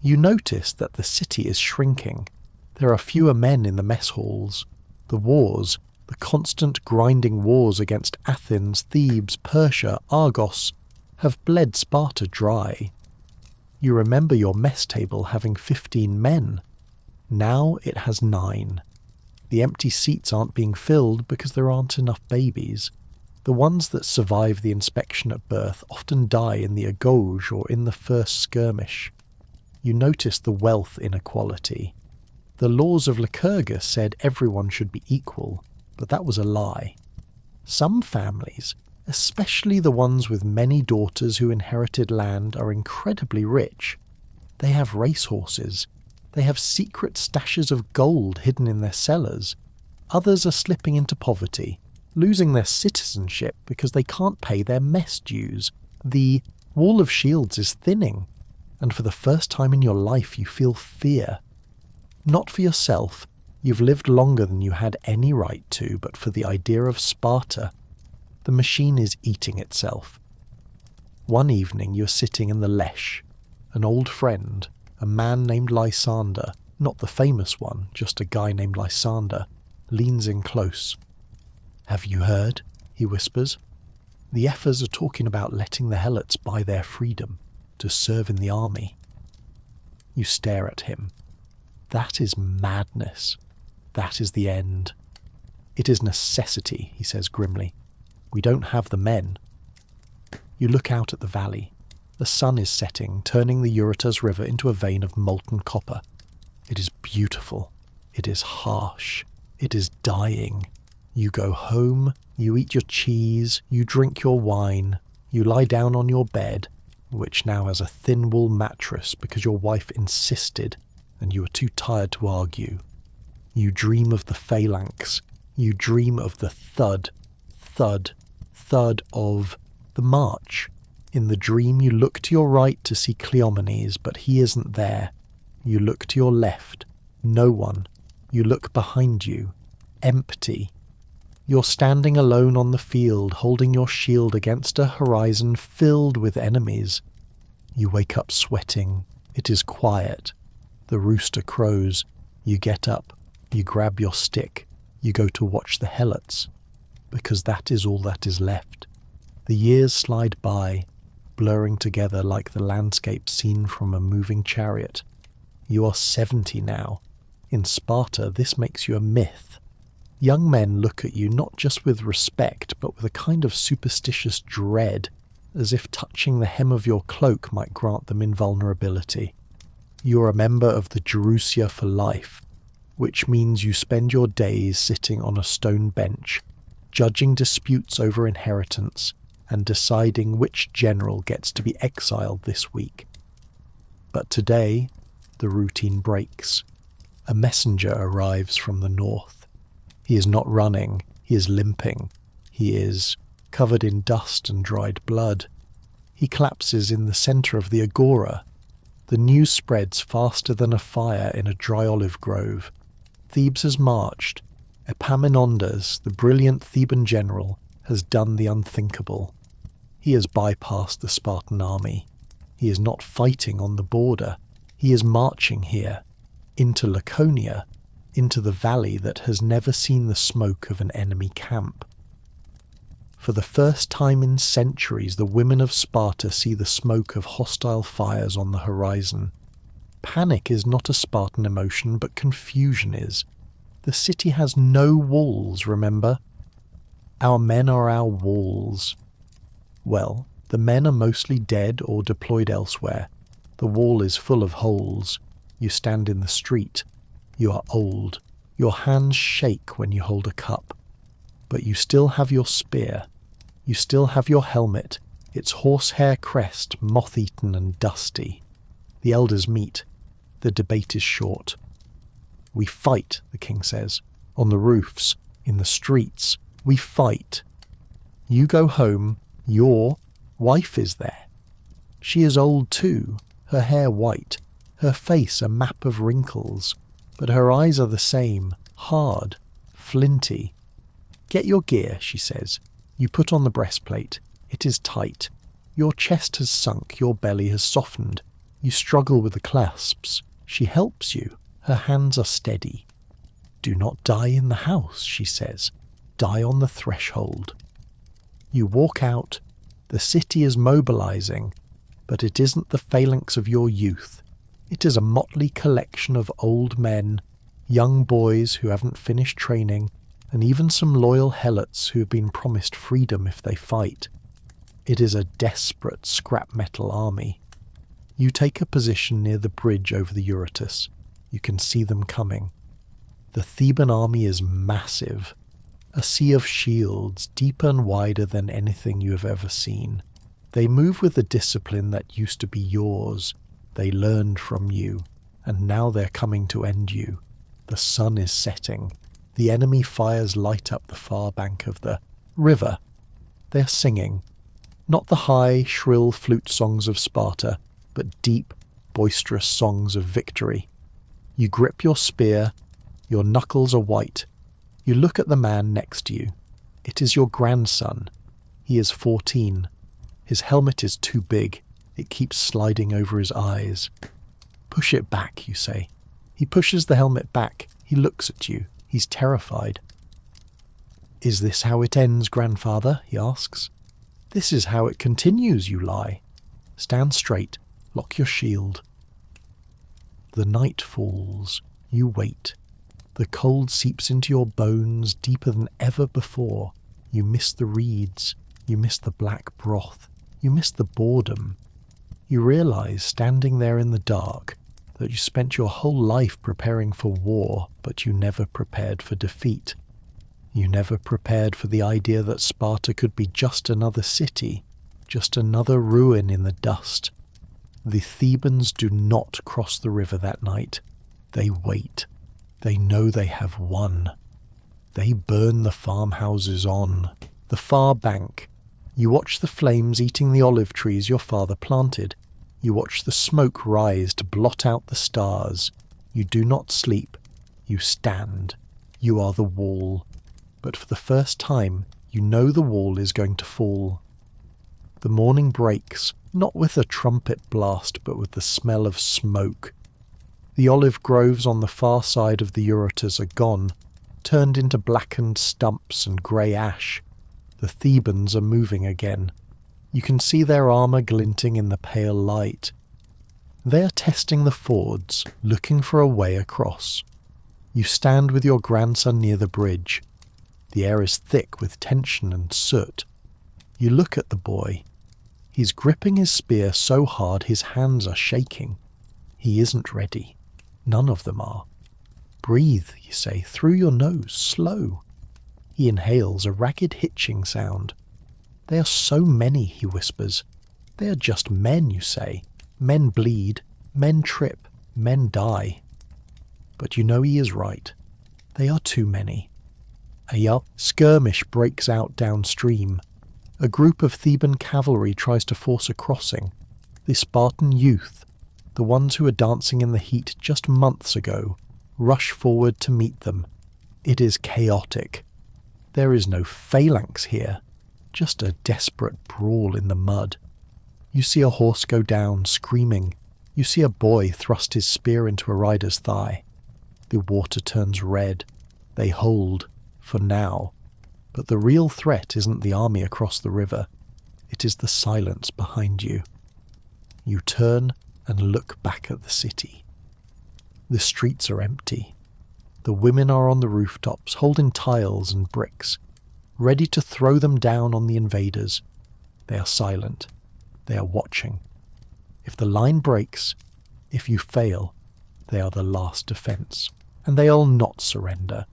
You notice that the city is shrinking. There are fewer men in the mess halls. The wars, the constant grinding wars against Athens, Thebes, Persia, Argos, have bled Sparta dry. You remember your mess table having 15 men. Now it has 9. The empty seats aren't being filled because there aren't enough babies. The ones that survive the inspection at birth often die in the agoge or in the first skirmish. You notice the wealth inequality. The laws of Lycurgus said everyone should be equal, but that was a lie. Some families, especially the ones with many daughters who inherited land, are incredibly rich. They have racehorses. They have secret stashes of gold hidden in their cellars. Others are slipping into poverty, losing their citizenship because they can't pay their mess dues. The wall of shields is thinning, and for the first time in your life you feel fear. Not for yourself, you've lived longer than you had any right to, but for the idea of Sparta. The machine is eating itself. One evening you're sitting in the Lesh. An old friend, a man named Lysander, not the famous one, just a guy named Lysander, leans in close. "Have you heard?" he whispers. "The Ephors are talking about letting the helots buy their freedom, to serve in the army." You stare at him. That is madness. That is the end. "It is necessity," he says grimly. "We don't have the men." You look out at the valley. The sun is setting, turning the Eurotas River into a vein of molten copper. It is beautiful. It is harsh. It is dying. You go home, you eat your cheese, you drink your wine, you lie down on your bed, which now has a thin wool mattress because your wife insisted and you were too tired to argue. You dream of the phalanx. You dream of the thud, thud, thud of the march. In the dream you look to your right to see Cleomenes, but he isn't there. You look to your left. No one. You look behind you. Empty. You're standing alone on the field, holding your shield against a horizon filled with enemies. You wake up sweating. It is quiet. The rooster crows. You get up. You grab your stick. You go to watch the helots. Because that is all that is left. The years slide by, blurring together like the landscape seen from a moving chariot. You are 70 now. In Sparta, this makes you a myth. Young men look at you not just with respect, but with a kind of superstitious dread, as if touching the hem of your cloak might grant them invulnerability. You're a member of the Gerousia for life, which means you spend your days sitting on a stone bench, judging disputes over inheritance, and deciding which general gets to be exiled this week. But today, the routine breaks. A messenger arrives from the north. He is not running, he is limping. He is covered in dust and dried blood. He collapses in the centre of the agora. The news spreads faster than a fire in a dry olive grove. Thebes has marched. Epaminondas, the brilliant Theban general, has done the unthinkable. He has bypassed the Spartan army. He is not fighting on the border. He is marching here, into Laconia, into the valley that has never seen the smoke of an enemy camp. For the first time in centuries, the women of Sparta see the smoke of hostile fires on the horizon. Panic is not a Spartan emotion, but confusion is. The city has no walls, remember? Our men are our walls. Well, the men are mostly dead or deployed elsewhere. The wall is full of holes. You stand in the street. You are old. Your hands shake when you hold a cup. But you still have your spear. You still have your helmet, its horsehair crest moth-eaten and dusty. The elders meet. The debate is short. We fight, the king says. On the roofs, in the streets, we fight. You go home. Your wife is there. She is old too, her hair white, her face a map of wrinkles, but her eyes are the same, hard, flinty. Get your gear, she says. You put on the breastplate. It is tight. Your chest has sunk, your belly has softened. You struggle with the clasps. She helps you. Her hands are steady. Do not die in the house, she says. Die on the threshold. You walk out. The city is mobilizing, but it isn't the phalanx of your youth. It is a motley collection of old men, young boys who haven't finished training, and even some loyal helots who have been promised freedom if they fight. It is a desperate scrap metal army. You take a position near the bridge over the Eurotas. You can see them coming. The Theban army is massive. A sea of shields, deeper and wider than anything you have ever seen. They move with the discipline that used to be yours. They learned from you, and now they're coming to end you. The sun is setting. The enemy fires light up the far bank of the river. They're singing. Not the high, shrill flute songs of Sparta, but deep, boisterous songs of victory. You grip your spear. Your knuckles are white. You look at the man next to you. It is your grandson. He is 14. His helmet is too big. It keeps sliding over his eyes. Push it back, you say. He pushes the helmet back. He looks at you. He's terrified. Is this how it ends, grandfather? He asks. This is how it continues, you lie. Stand straight. Lock your shield. The night falls. You wait. The cold seeps into your bones deeper than ever before. You miss the reeds. You miss the black broth. You miss the boredom. You realize, standing there in the dark, that you spent your whole life preparing for war, but you never prepared for defeat. You never prepared for the idea that Sparta could be just another city, just another ruin in the dust. The Thebans do not cross the river that night. They wait. They know they have won. They burn the farmhouses on the far bank. You watch the flames eating the olive trees your father planted. You watch the smoke rise to blot out the stars. You do not sleep. You stand. You are the wall. But for the first time, you know the wall is going to fall. The morning breaks, not with a trumpet blast, but with the smell of smoke. The olive groves on the far side of the Eurotas are gone, turned into blackened stumps and grey ash. The Thebans are moving again. You can see their armour glinting in the pale light. They are testing the fords, looking for a way across. You stand with your grandson near the bridge. The air is thick with tension and soot. You look at the boy. He's gripping his spear so hard his hands are shaking. He isn't ready. None of them are. Breathe, you say, through your nose, slow. He inhales a ragged hitching sound. They are so many, he whispers. They are just men, you say. Men bleed, men trip, men die. But you know he is right. They are too many. A yell skirmish breaks out downstream. A group of Theban cavalry tries to force a crossing. The Spartan youth, the ones who were dancing in the heat just months ago, rush forward to meet them. It is chaotic. There is no phalanx here. just a desperate brawl in the mud. You see a horse go down, screaming. You see a boy thrust his spear into a rider's thigh. The water turns red. They hold, for now. But the real threat isn't the army across the river. It is the silence behind you. You turn and look back at the city. The streets are empty. The women are on the rooftops, holding tiles and bricks, ready to throw them down on the invaders. They are silent. They are watching. If the line breaks, if you fail, they are the last defense, and they'll not surrender.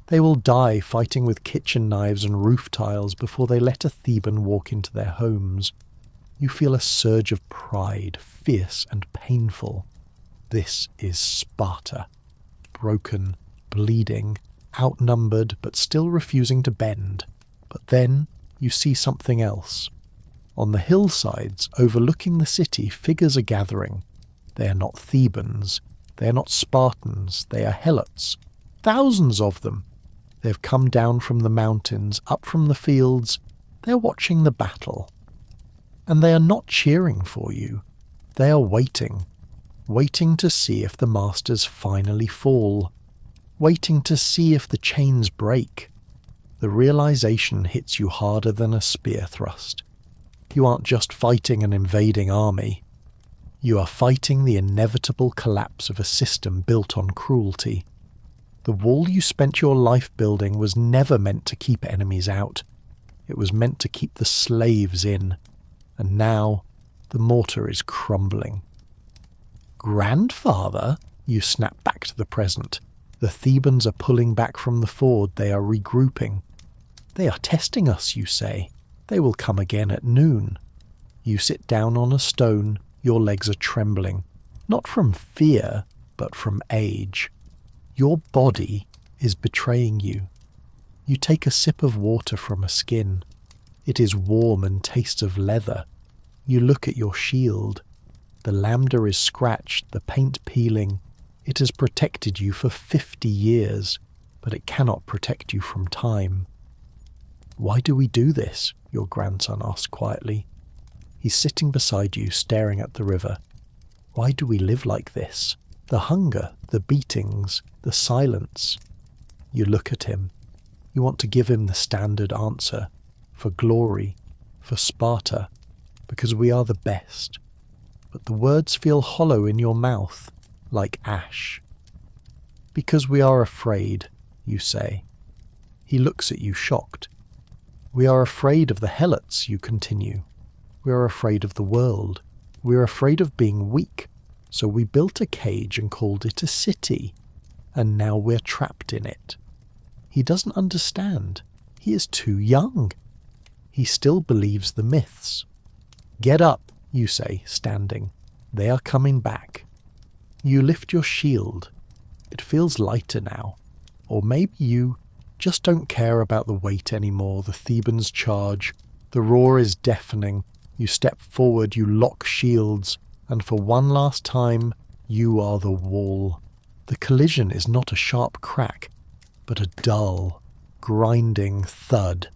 They will die fighting with kitchen knives and roof tiles before they let a Theban walk into their homes. You feel a surge of pride, fierce and painful. This is Sparta. Broken, bleeding, outnumbered, but still refusing to bend. But then you see something else. On the hillsides overlooking the city, figures are gathering. They are not Thebans. They are not Spartans. They are Helots. Thousands of them. They have come down from the mountains, up from the fields. They are watching the battle. And they are not cheering for you. They are waiting to see if the masters finally fall, waiting to see if the chains break. The realization hits you harder than a spear thrust. You aren't just fighting an invading army. You are fighting the inevitable collapse of a system built on cruelty. The wall you spent your life building was never meant to keep enemies out. It was meant to keep the slaves in. And now the mortar is crumbling. Grandfather, you snap back to the present. The Thebans are pulling back from the ford. They are regrouping. They are testing us, you say. They will come again at noon. You sit down on a stone. Your legs are trembling. Not from fear, but from age. Your body is betraying you. You take a sip of water from a skin. It is warm and tastes of leather. You look at your shield. The lambda is scratched, the paint peeling. It has protected you for 50 years, but it cannot protect you from time. Why do we do this? Your grandson asks quietly. He's sitting beside you, staring at the river. Why do we live like this? The hunger, the beatings, the silence. You look at him. You want to give him the standard answer. For glory, for Sparta, because we are the best. But the words feel hollow in your mouth, like ash. Because we are afraid, you say. He looks at you shocked. We are afraid of the Helots, you continue. We are afraid of the world. We are afraid of being weak. So we built a cage and called it a city. And now we're trapped in it. He doesn't understand. He is too young. He still believes the myths. Get up, you say, standing. They are coming back. You lift your shield. It feels lighter now. Or maybe you just don't care about the weight anymore. The Thebans charge. The roar is deafening. You step forward, you lock shields, and for one last time, you are the wall. The collision is not a sharp crack, but a dull, grinding thud.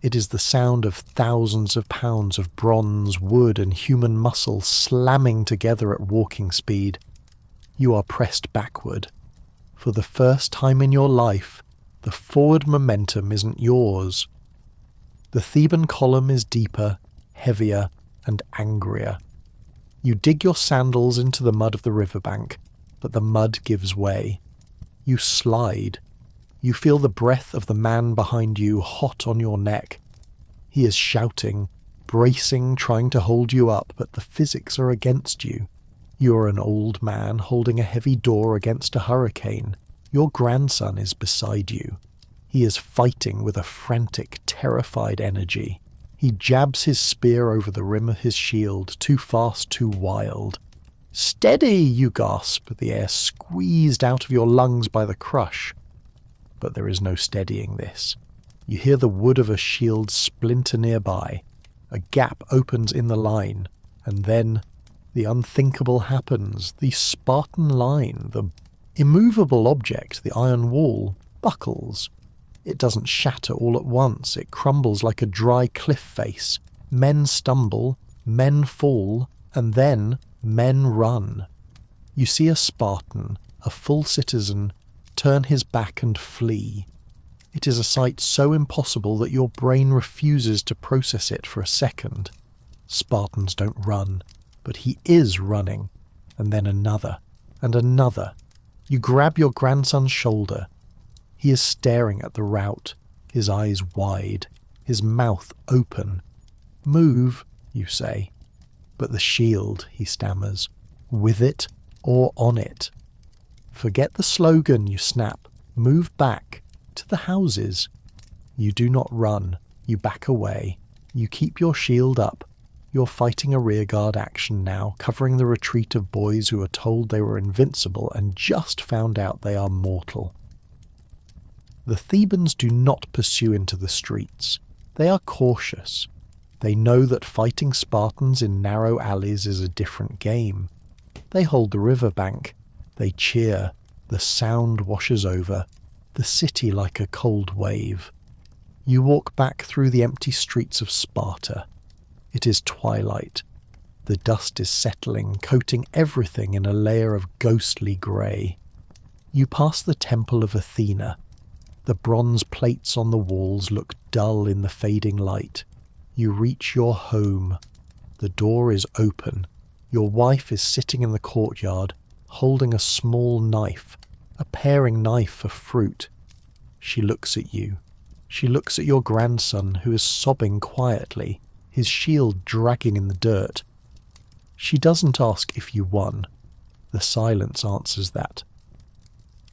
It is the sound of thousands of pounds of bronze, wood, and human muscle slamming together at walking speed. You are pressed backward. For the first time in your life, the forward momentum isn't yours. The Theban column is deeper, heavier, and angrier. You dig your sandals into the mud of the riverbank, but the mud gives way. You slide. You feel the breath of the man behind you hot on your neck. He is shouting, bracing, trying to hold you up, but the physics are against you. You are an old man holding a heavy door against a hurricane. Your grandson is beside you. He is fighting with a frantic, terrified energy. He jabs his spear over the rim of his shield, too fast, too wild. Steady, you gasp, the air squeezed out of your lungs by the crush. But there is no steadying this. You hear the wood of a shield splinter nearby. A gap opens in the line, and then the unthinkable happens. The Spartan line, the immovable object, the iron wall, buckles. It doesn't shatter all at once, it crumbles like a dry cliff face. Men stumble, men fall, and then men run. You see a Spartan, a full citizen, turn his back and flee. It is a sight so impossible that your brain refuses to process it for a second. Spartans don't run, but he is running, and then another, and another. You grab your grandson's shoulder. He is staring at the rout, his eyes wide, his mouth open. "Move," you say. "But the shield," he stammers. "With it or on it?" "Forget the slogan," you snap. "Move back. To the houses." You do not run. You back away. You keep your shield up. You're fighting a rearguard action now, covering the retreat of boys who are told they were invincible and just found out they are mortal. The Thebans do not pursue into the streets. They are cautious. They know that fighting Spartans in narrow alleys is a different game. They hold the riverbank. They cheer. The sound washes over. The city like a cold wave. You walk back through the empty streets of Sparta. It is twilight. The dust is settling, coating everything in a layer of ghostly grey. You pass the temple of Athena. The bronze plates on the walls look dull in the fading light. You reach your home. The door is open. Your wife is sitting in the courtyard, holding a small knife, a paring knife for fruit. She looks at you. She looks at your grandson, who is sobbing quietly, his shield dragging in the dirt. She doesn't ask if you won. The silence answers that.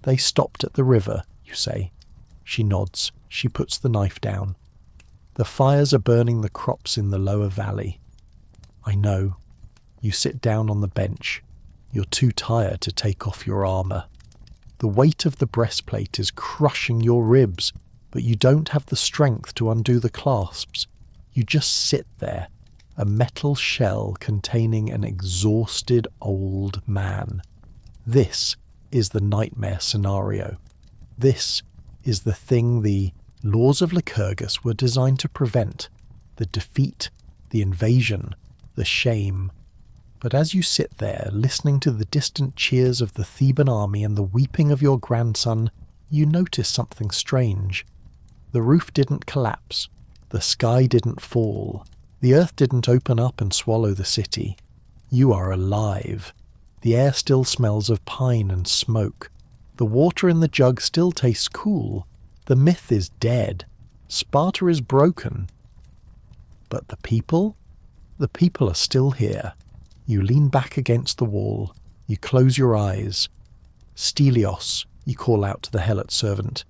"They stopped at the river," you say. She nods. She puts the knife down. "The fires are burning the crops in the lower valley." "I know." You sit down on the bench. You're too tired to take off your armour. The weight of the breastplate is crushing your ribs, but you don't have the strength to undo the clasps. You just sit there, a metal shell containing an exhausted old man. This is the nightmare scenario. This is the thing the laws of Lycurgus were designed to prevent: the defeat, the invasion, the shame. But as you sit there, listening to the distant cheers of the Theban army and the weeping of your grandson, you notice something strange. The roof didn't collapse. The sky didn't fall. The earth didn't open up and swallow the city. You are alive. The air still smells of pine and smoke. The water in the jug still tastes cool. The myth is dead. Sparta is broken. But the people? The people are still here. You lean back against the wall. You close your eyes. "Stelios," you call out to the helot servant.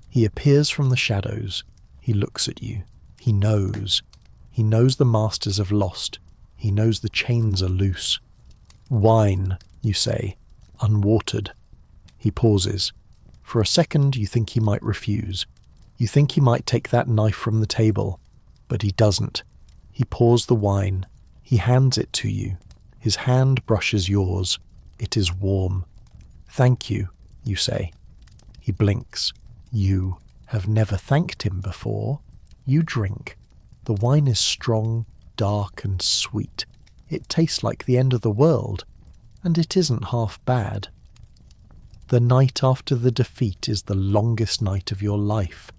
He appears from the shadows. He looks at you. He knows. He knows the masters have lost. He knows the chains are loose. "Wine," you say, "unwatered." He pauses. For a second you think he might refuse. You think he might take that knife from the table. But he doesn't. He pours the wine. He hands it to you. His hand brushes yours. It is warm. "Thank you," you say. He blinks. You have never thanked him before. You drink. The wine is strong, dark and sweet. It tastes like the end of the world, and it isn't half bad. The night after the defeat is the longest night of your life.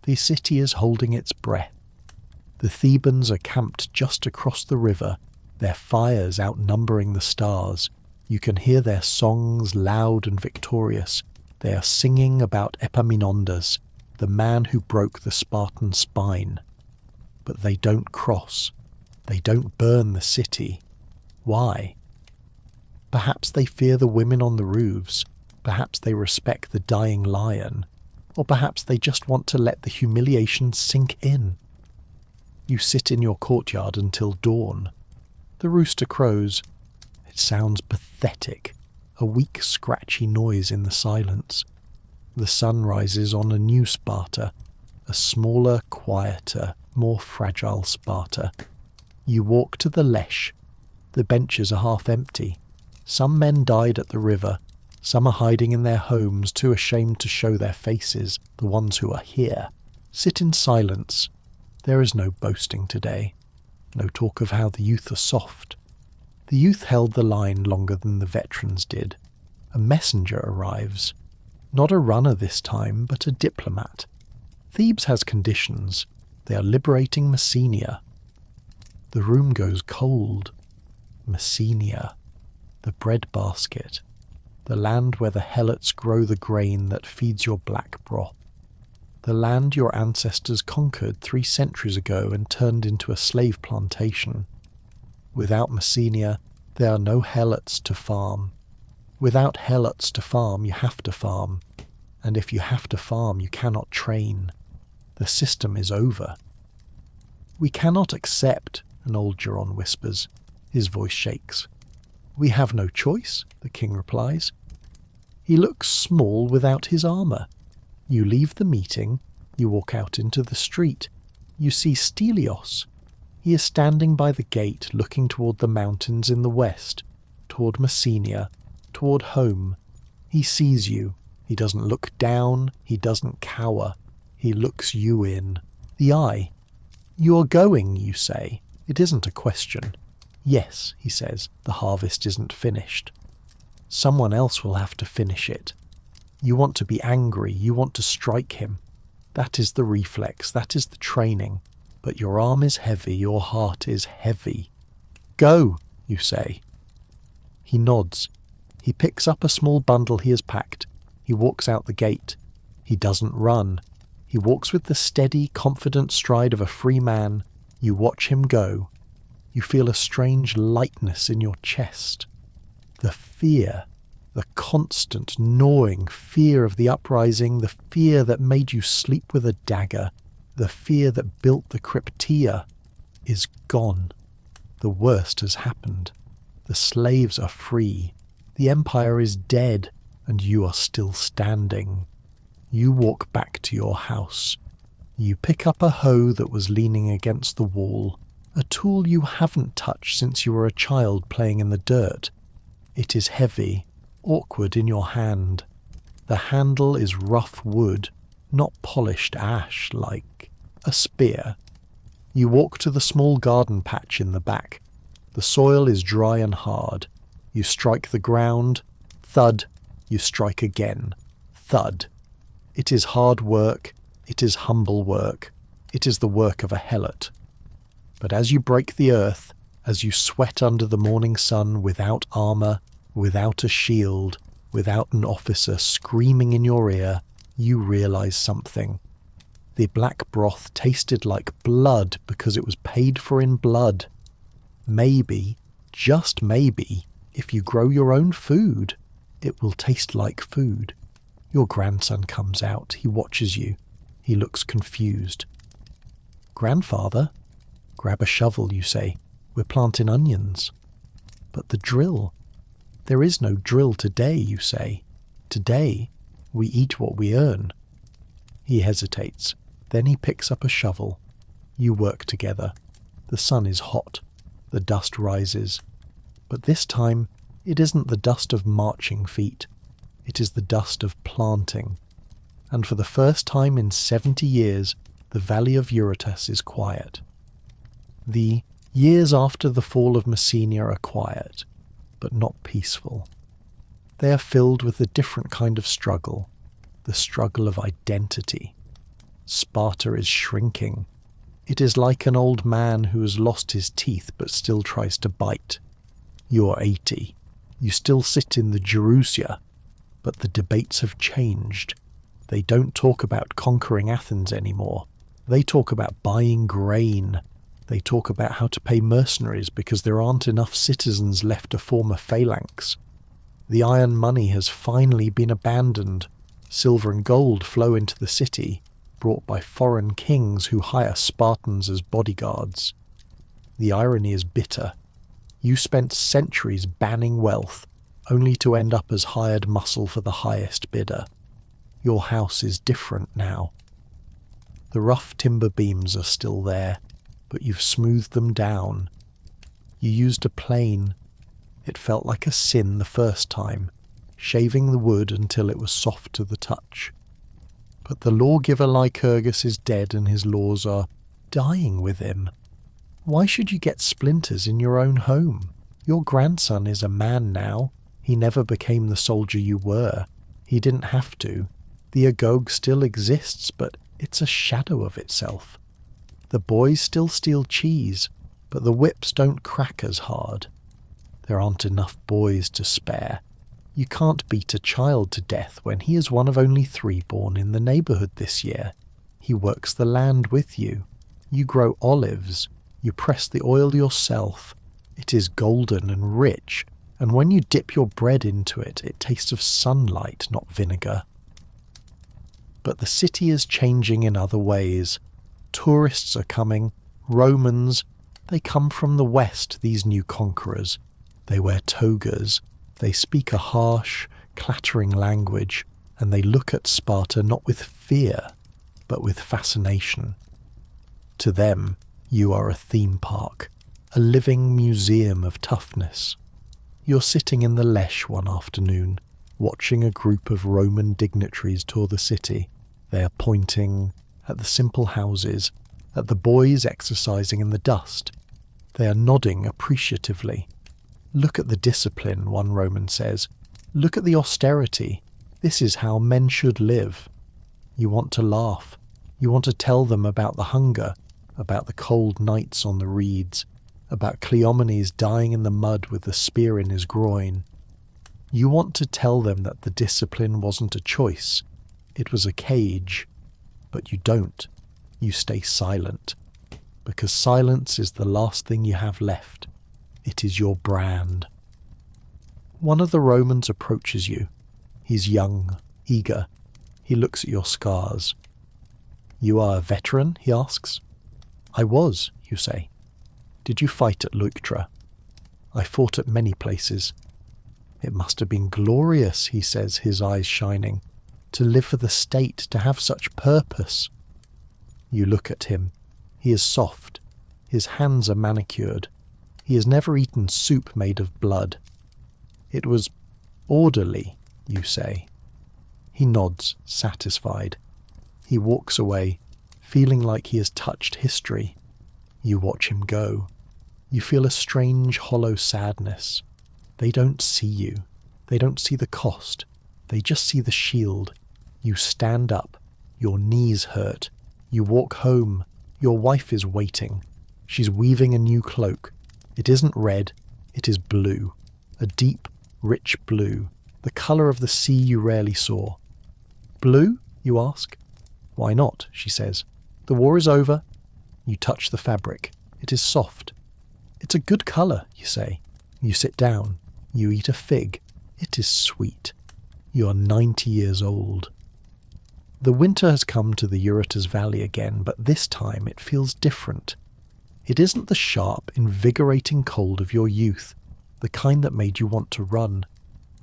The city is holding its breath. The Thebans are camped just across the river, their fires outnumbering the stars. You can hear their songs loud and victorious. They are singing about Epaminondas, the man who broke the Spartan spine. But they don't cross. They don't burn the city. Why? Perhaps they fear the women on the roofs. Perhaps they respect the dying lion. Or perhaps they just want to let the humiliation sink in. You sit in your courtyard until dawn. The rooster crows. It sounds pathetic, a weak, scratchy noise in the silence. The sun rises on a new Sparta, a smaller, quieter, more fragile Sparta. You walk to the Lesh. The benches are half empty. Some men died at the river. Some are hiding in their homes, too ashamed to show their faces, the ones who are here. Sit in silence. There is no boasting today. No talk of how the youth are soft. The youth held the line longer than the veterans did. A messenger arrives. Not a runner this time, but a diplomat. Thebes has conditions. They are liberating Messenia. The room goes cold. Messenia. The breadbasket. The land where the helots grow the grain that feeds your black broth. The land your ancestors conquered 3 centuries ago and turned into a slave plantation. Without Messenia, there are no helots to farm. Without helots to farm, you have to farm. And if you have to farm, you cannot train. The system is over. We cannot accept, an old Geron whispers. His voice shakes. We have no choice, the king replies. He looks small without his armour. You leave the meeting, you walk out into the street. You see Stelios. He is standing by the gate looking toward the mountains in the west, toward Messenia, toward home. He sees you. He doesn't look down, he doesn't cower. He looks you in the eye. You are going, you say. It isn't a question. Yes, he says, the harvest isn't finished. Someone else will have to finish it. You want to be angry, you want to strike him. That is the reflex, that is the training. But your arm is heavy, your heart is heavy. Go, you say. He nods. He picks up a small bundle he has packed. He walks out the gate. He doesn't run. He walks with the steady, confident stride of a free man. You watch him go. You feel a strange lightness in your chest. The fear, the constant, gnawing fear of the uprising, the fear that made you sleep with a dagger, the fear that built the Cryptia, is gone. The worst has happened. The slaves are free. The empire is dead, and you are still standing. You walk back to your house. You pick up a hoe that was leaning against the wall, a tool you haven't touched since you were a child playing in the dirt. It is heavy, awkward in your hand. The handle is rough wood, not polished ash like a spear. You walk to the small garden patch in the back. The soil is dry and hard. You strike the ground. Thud. You strike again. Thud. It is hard work. It is humble work. It is the work of a helot. But as you break the earth, as you sweat under the morning sun without armour, without a shield, without an officer screaming in your ear, you realise something. The black broth tasted like blood because it was paid for in blood. Maybe, just maybe, if you grow your own food, it will taste like food. Your grandson comes out. He watches you. He looks confused. Grandfather? Grab a shovel, you say. We're planting onions. But the drill? There is no drill today, you say. Today, we eat what we earn. He hesitates. Then he picks up a shovel. You work together. The sun is hot. The dust rises. But this time, it isn't the dust of marching feet. It is the dust of planting. And for the first time in 70 years, the valley of Eurotas is quiet. The years after the fall of Messenia are quiet, but not peaceful. They are filled with a different kind of struggle, the struggle of identity. Sparta is shrinking. It is like an old man who has lost his teeth but still tries to bite. You are 80. You still sit in the Gerousia, but the debates have changed. They don't talk about conquering Athens anymore. They talk about buying grain. They talk about how to pay mercenaries because there aren't enough citizens left to form a phalanx. The iron money has finally been abandoned. Silver and gold flow into the city, brought by foreign kings who hire Spartans as bodyguards. The irony is bitter. You spent centuries banning wealth, only to end up as hired muscle for the highest bidder. Your house is different now. The rough timber beams are still there, but you've smoothed them down. You used a plane. It felt like a sin the first time. shaving the wood until it was soft to the touch. But the lawgiver Lycurgus is dead and his laws are dying with him. Why should you get splinters in your own home? Your grandson is a man now. He never became the soldier you were. He didn't have to. The agoge still exists, but it's a shadow of itself. The boys still steal cheese, but the whips don't crack as hard. There aren't enough boys to spare. You can't beat a child to death when he is one of only 3 born in the neighbourhood this year. He works the land with you. You grow olives. You press the oil yourself. It is golden and rich, and when you dip your bread into it, it tastes of sunlight, not vinegar. But the city is changing in other ways. Tourists are coming. Romans, they come from the west, these new conquerors. They wear togas. They speak a harsh, clattering language, and they look at Sparta not with fear, but with fascination. To them, you are a theme park, a living museum of toughness. You're sitting in the Lesh one afternoon, watching a group of Roman dignitaries tour the city. They are pointing at the simple houses, at the boys exercising in the dust. They are nodding appreciatively. Look at the discipline, one Roman says. Look at the austerity. This is how men should live. You want to laugh. You want to tell them about the hunger, about the cold nights on the reeds, about Cleomenes dying in the mud with the spear in his groin. You want to tell them that the discipline wasn't a choice. It was a cage. But you don't. You stay silent. Because silence is the last thing you have left. It is your brand. One of the Romans approaches you. He's young, eager. He looks at your scars. You are a veteran, he asks. I was, you say. Did you fight at Leuctra? I fought at many places. It must have been glorious, he says, his eyes shining. To live for the state, to have such purpose. You look at him. He is soft. His hands are manicured. He has never eaten soup made of blood. It was orderly, you say. He nods, satisfied. He walks away, feeling like he has touched history. You watch him go. You feel a strange, hollow sadness. They don't see you. They don't see the cost. They just see the shield. You stand up. Your knees hurt. You walk home. Your wife is waiting. She's weaving a new cloak. It isn't red, it is blue, a deep, rich blue, the colour of the sea you rarely saw. Blue, you ask? Why not, she says. The war is over. You touch the fabric. It is soft. It's a good colour, you say. You sit down. You eat a fig. It is sweet. You are 90 years old. The winter has come to the Eurotas Valley again, but this time it feels different. It isn't the sharp, invigorating cold of your youth, the kind that made you want to run.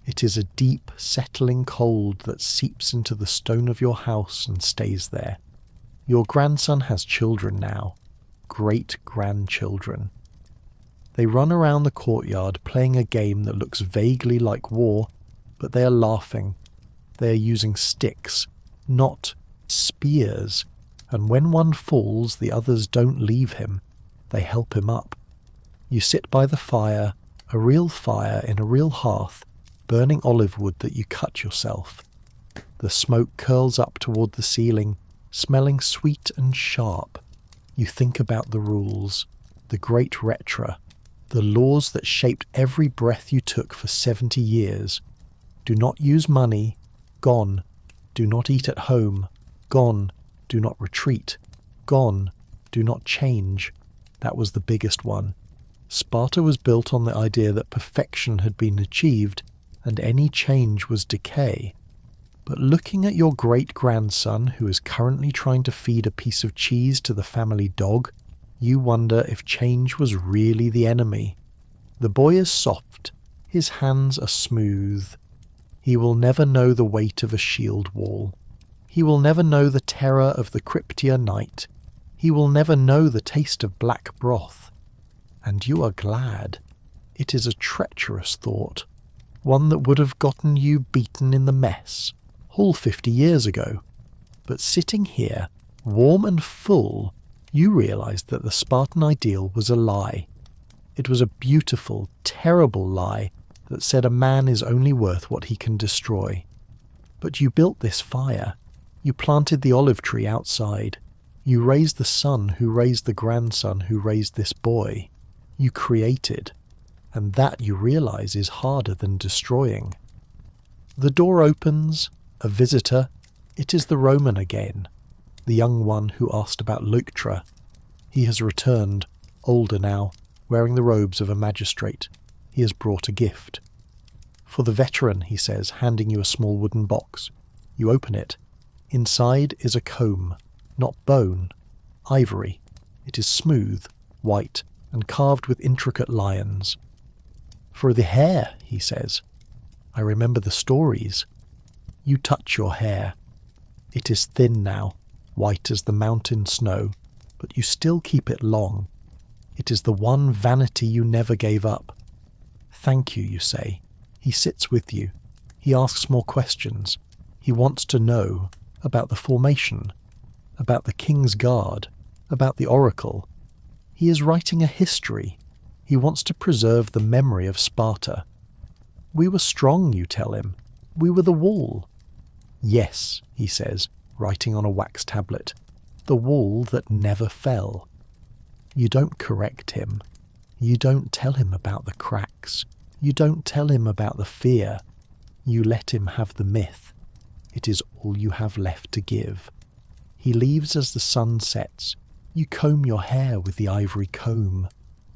It is a deep, settling cold that seeps into the stone of your house and stays there. Your grandson has children now, great-grandchildren. They run around the courtyard playing a game that looks vaguely like war, but they are laughing. They are using sticks, not spears, and when one falls, the others don't leave him. They help him up. You sit by the fire, a real fire in a real hearth, burning olive wood that you cut yourself. The smoke curls up toward the ceiling, smelling sweet and sharp. You think about the rules, the great retra, the laws that shaped every breath you took for 70 years. Do not use money, gone. Do not eat at home, gone. Do not retreat, gone. Do not change. That was the biggest one. Sparta was built on the idea that perfection had been achieved and any change was decay. But looking at your great-grandson who is currently trying to feed a piece of cheese to the family dog, you wonder if change was really the enemy. The boy is soft. His hands are smooth. He will never know the weight of a shield wall. He will never know the terror of the Cryptia night. He will never know the taste of black broth. And you are glad. It is a treacherous thought. one that would have gotten you beaten in the mess, all 50 years ago. But sitting here, warm and full, you realised that the Spartan ideal was a lie. It was a beautiful, terrible lie that said a man is only worth what he can destroy. But you built this fire. You planted the olive tree outside. You raised the son who raised the grandson who raised this boy. You created. And that, you realise, is harder than destroying. The door opens. A visitor. It is the Roman again. The young one who asked about Leuctra. He has returned, older now, wearing the robes of a magistrate. He has brought a gift. For the veteran, he says, handing you a small wooden box. You open it. Inside is a comb, not bone, ivory. It is smooth, white, and carved with intricate lions. For the hair, he says. I remember the stories. You touch your hair. It is thin now, white as the mountain snow, but you still keep it long. It is the one vanity you never gave up. Thank you, you say. He sits with you. He asks more questions. He wants to know about the formation, about the King's Guard, about the Oracle. He is writing a history. He wants to preserve the memory of Sparta. We were strong, you tell him. We were the wall. Yes, he says, writing on a wax tablet. The wall that never fell. You don't correct him. You don't tell him about the cracks. You don't tell him about the fear. You let him have the myth. It is all you have left to give. He leaves as the sun sets. You comb your hair with the ivory comb.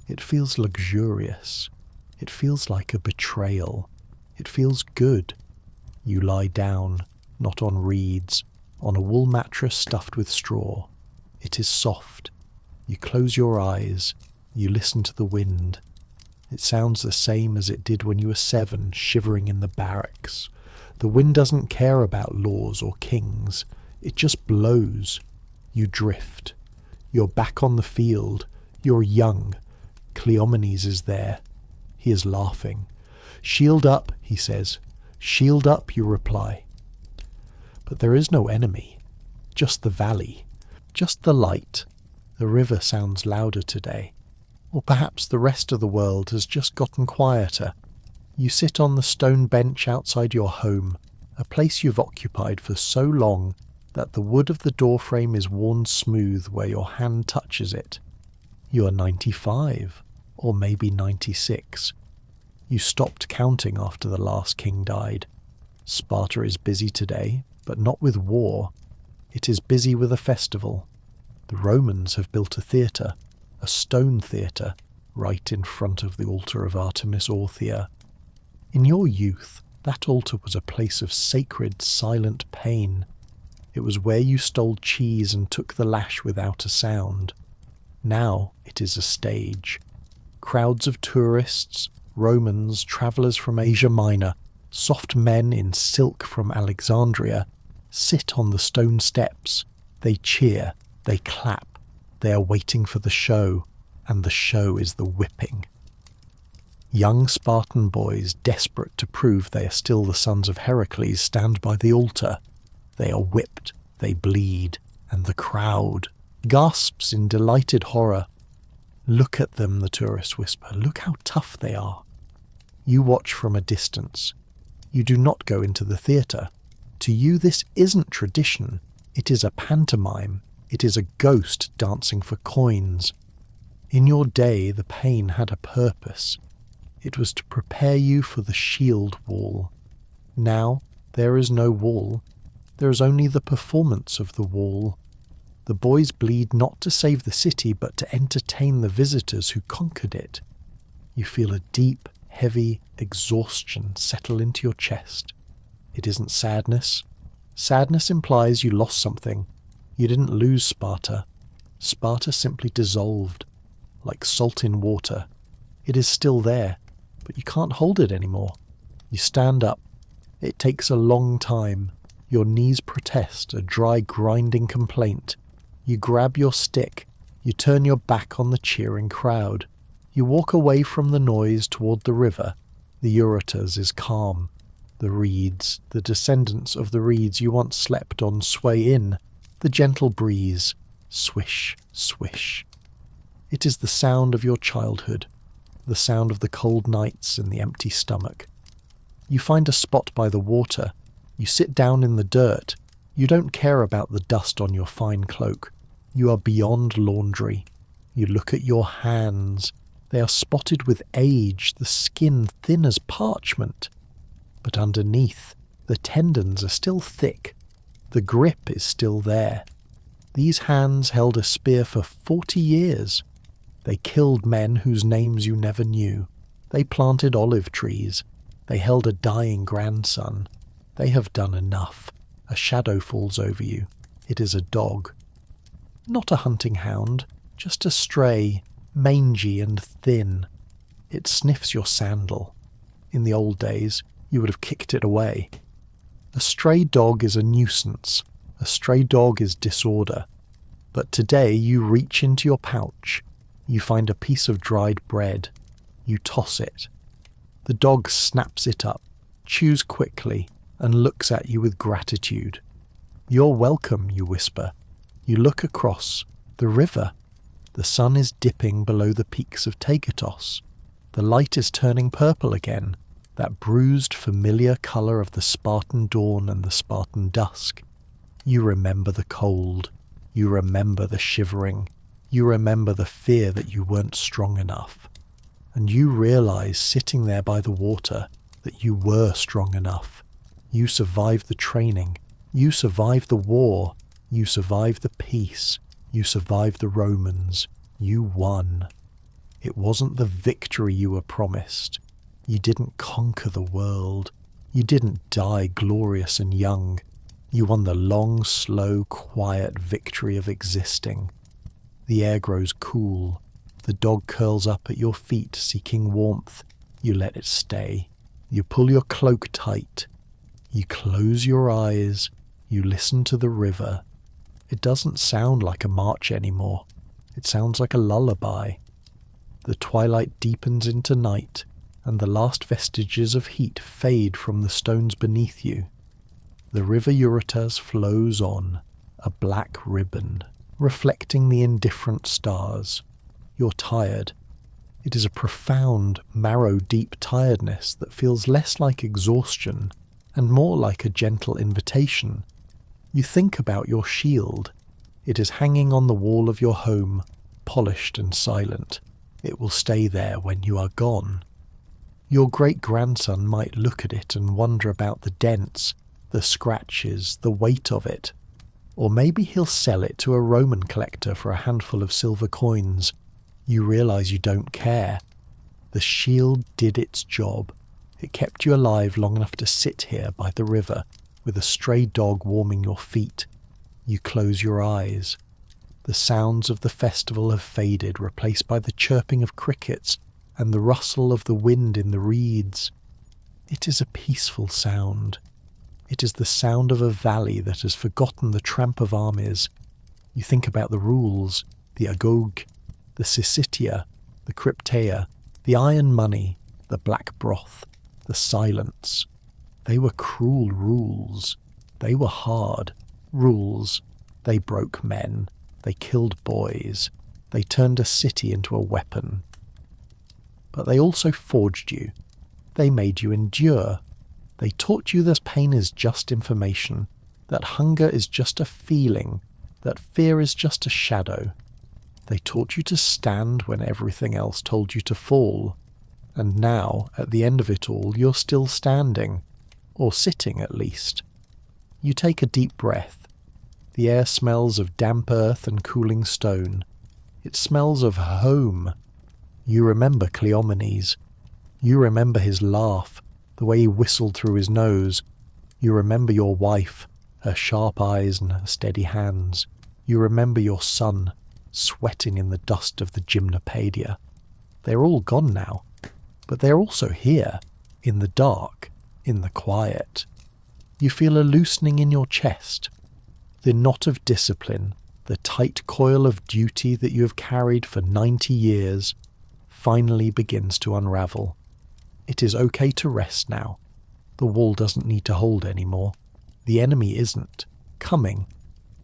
It feels luxurious. It feels like a betrayal. It feels good. You lie down, not on reeds, on a wool mattress stuffed with straw. It is soft. You close your eyes. You listen to the wind. It sounds the same as it did when you were 7, shivering in the barracks. The wind doesn't care about laws or kings. It just blows. You drift. You're back on the field. You're young. Cleomenes is there. He is laughing. Shield up, he says. Shield up, you reply. But there is no enemy. Just the valley. Just the light. The river sounds louder today. Or perhaps the rest of the world has just gotten quieter. You sit on the stone bench outside your home, a place you've occupied for so long that the wood of the doorframe is worn smooth where your hand touches it. You are 95, or maybe 96. You stopped counting after the last king died. Sparta is busy today, but not with war. It is busy with a festival. The Romans have built a theatre, a stone theatre, right in front of the altar of Artemis Orthia. In your youth, that altar was a place of sacred, silent pain. It was where you stole cheese and took the lash without a sound. Now it is a stage. Crowds of tourists, Romans, travellers from Asia Minor, soft men in silk from Alexandria, sit on the stone steps. They cheer, they clap. They are waiting for the show, and the show is the whipping. Young Spartan boys, desperate to prove they are still the sons of Heracles, stand by the altar. They are whipped, they bleed, and the crowd gasps in delighted horror. Look at them, the tourists whisper. Look how tough they are. You watch from a distance. You do not go into the theatre. To you this isn't tradition. It is a pantomime. It is a ghost dancing for coins. In your day, the pain had a purpose. It was to prepare you for the shield wall. Now, there is no wall. There is only the performance of the wall. The boys bleed not to save the city, but to entertain the visitors who conquered it. You feel a deep, heavy exhaustion settle into your chest. It isn't sadness. Sadness implies you lost something. You didn't lose Sparta. Sparta simply dissolved, like salt in water. It is still there, but you can't hold it anymore. You stand up. It takes a long time. Your knees protest, a dry, grinding complaint. You grab your stick. You turn your back on the cheering crowd. You walk away from the noise toward the river. The Eurotas is calm. The reeds, the descendants of the reeds you once slept on, sway in. The gentle breeze, swish, swish. It is the sound of your childhood, the sound of the cold nights and the empty stomach. You find a spot by the water. You sit down in the dirt. You don't care about the dust on your fine cloak. You are beyond laundry. You look at your hands. They are spotted with age, the skin thin as parchment. But underneath, the tendons are still thick. The grip is still there. These hands held a spear for 40 years. They killed men whose names you never knew. They planted olive trees. They held a dying grandson. They have done enough. A shadow falls over you. It is a dog. Not a hunting hound, just a stray, mangy and thin. It sniffs your sandal. In the old days, you would have kicked it away. A stray dog is a nuisance. A stray dog is disorder. But today you reach into your pouch. You find a piece of dried bread. You toss it. The dog snaps it up, chews quickly, and looks at you with gratitude. "You're welcome," you whisper. You look across. The river. The sun is dipping below the peaks of Tegetos. The light is turning purple again, that bruised, familiar colour of the Spartan dawn and the Spartan dusk. You remember the cold. You remember the shivering. You remember the fear that you weren't strong enough. And you realise, sitting there by the water, that you were strong enough. You survived the training. You survived the war. You survived the peace. You survived the Romans. You won. It wasn't the victory you were promised. You didn't conquer the world. You didn't die glorious and young. You won the long, slow, quiet victory of existing. The air grows cool. The dog curls up at your feet, seeking warmth. You let it stay. You pull your cloak tight. You close your eyes. You listen to the river. It doesn't sound like a march anymore. It sounds like a lullaby. The twilight deepens into night, and the last vestiges of heat fade from the stones beneath you. The river Eurotas flows on, a black ribbon, reflecting the indifferent stars. You're tired. It is a profound, marrow-deep tiredness that feels less like exhaustion and more like a gentle invitation. You think about your shield. It is hanging on the wall of your home, polished and silent. It will stay there when you are gone. Your great-grandson might look at it and wonder about the dents, the scratches, the weight of it. Or maybe he'll sell it to a Roman collector for a handful of silver coins. You realise you don't care. The shield did its job. It kept you alive long enough to sit here by the river, with a stray dog warming your feet. You close your eyes. The sounds of the festival have faded, replaced by the chirping of crickets and the rustle of the wind in the reeds. It is a peaceful sound. It is the sound of a valley that has forgotten the tramp of armies. You think about the rules, the agoge, the syssitia, the crypteia, the iron money, the black broth, the silence. They were cruel rules. They were hard rules. They broke men. They killed boys. They turned a city into a weapon. But they also forged you. They made you endure. They taught you that pain is just information, that hunger is just a feeling, that fear is just a shadow. They taught you to stand when everything else told you to fall. And now, at the end of it all, you're still standing, or sitting at least. You take a deep breath. The air smells of damp earth and cooling stone. It smells of home. You remember Cleomenes. You remember his laugh, the way he whistled through his nose. You remember your wife, her sharp eyes and her steady hands. You remember your son, sweating in the dust of the gymnopaedia. They're all gone now, but they're also here, in the dark, in the quiet. You feel a loosening in your chest. The knot of discipline, the tight coil of duty that you have carried for 90 years, finally begins to unravel. It is okay to rest now. The wall doesn't need to hold anymore. The enemy isn't coming.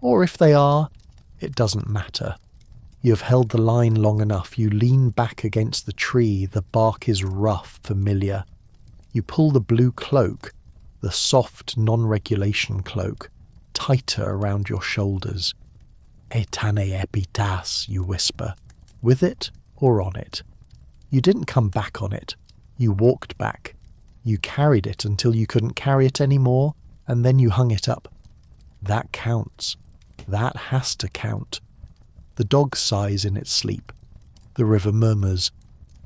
Or if they are, it doesn't matter. You have held the line long enough. You lean back against the tree. The bark is rough, familiar. You pull the blue cloak, the soft non-regulation cloak, tighter around your shoulders. Etane epitas, you whisper. With it or on it. You didn't come back on it. You walked back. You carried it until you couldn't carry it anymore, and then you hung it up. That counts. That has to count. The dog sighs in its sleep. The river murmurs.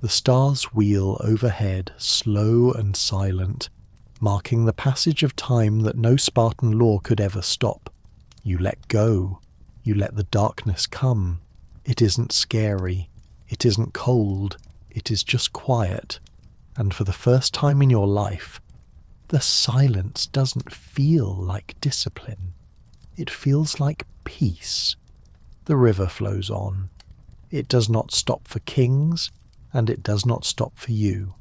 The stars wheel overhead, slow and silent, marking the passage of time that no Spartan law could ever stop. You let go. You let the darkness come. It isn't scary. It isn't cold. It is just quiet. And for the first time in your life, the silence doesn't feel like discipline. It feels like peace. The river flows on. It does not stop for kings, and it does not stop for you.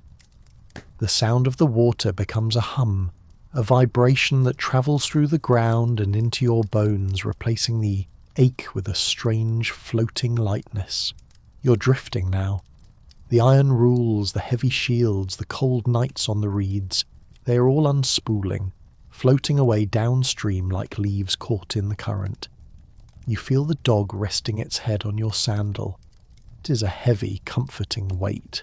The sound of the water becomes a hum, a vibration that travels through the ground and into your bones, replacing the ache with a strange floating lightness. You're drifting now. The iron rules, the heavy shields, the cold nights on the reeds, they are all unspooling, floating away downstream like leaves caught in the current. You feel the dog resting its head on your sandal. It is a heavy, comforting weight.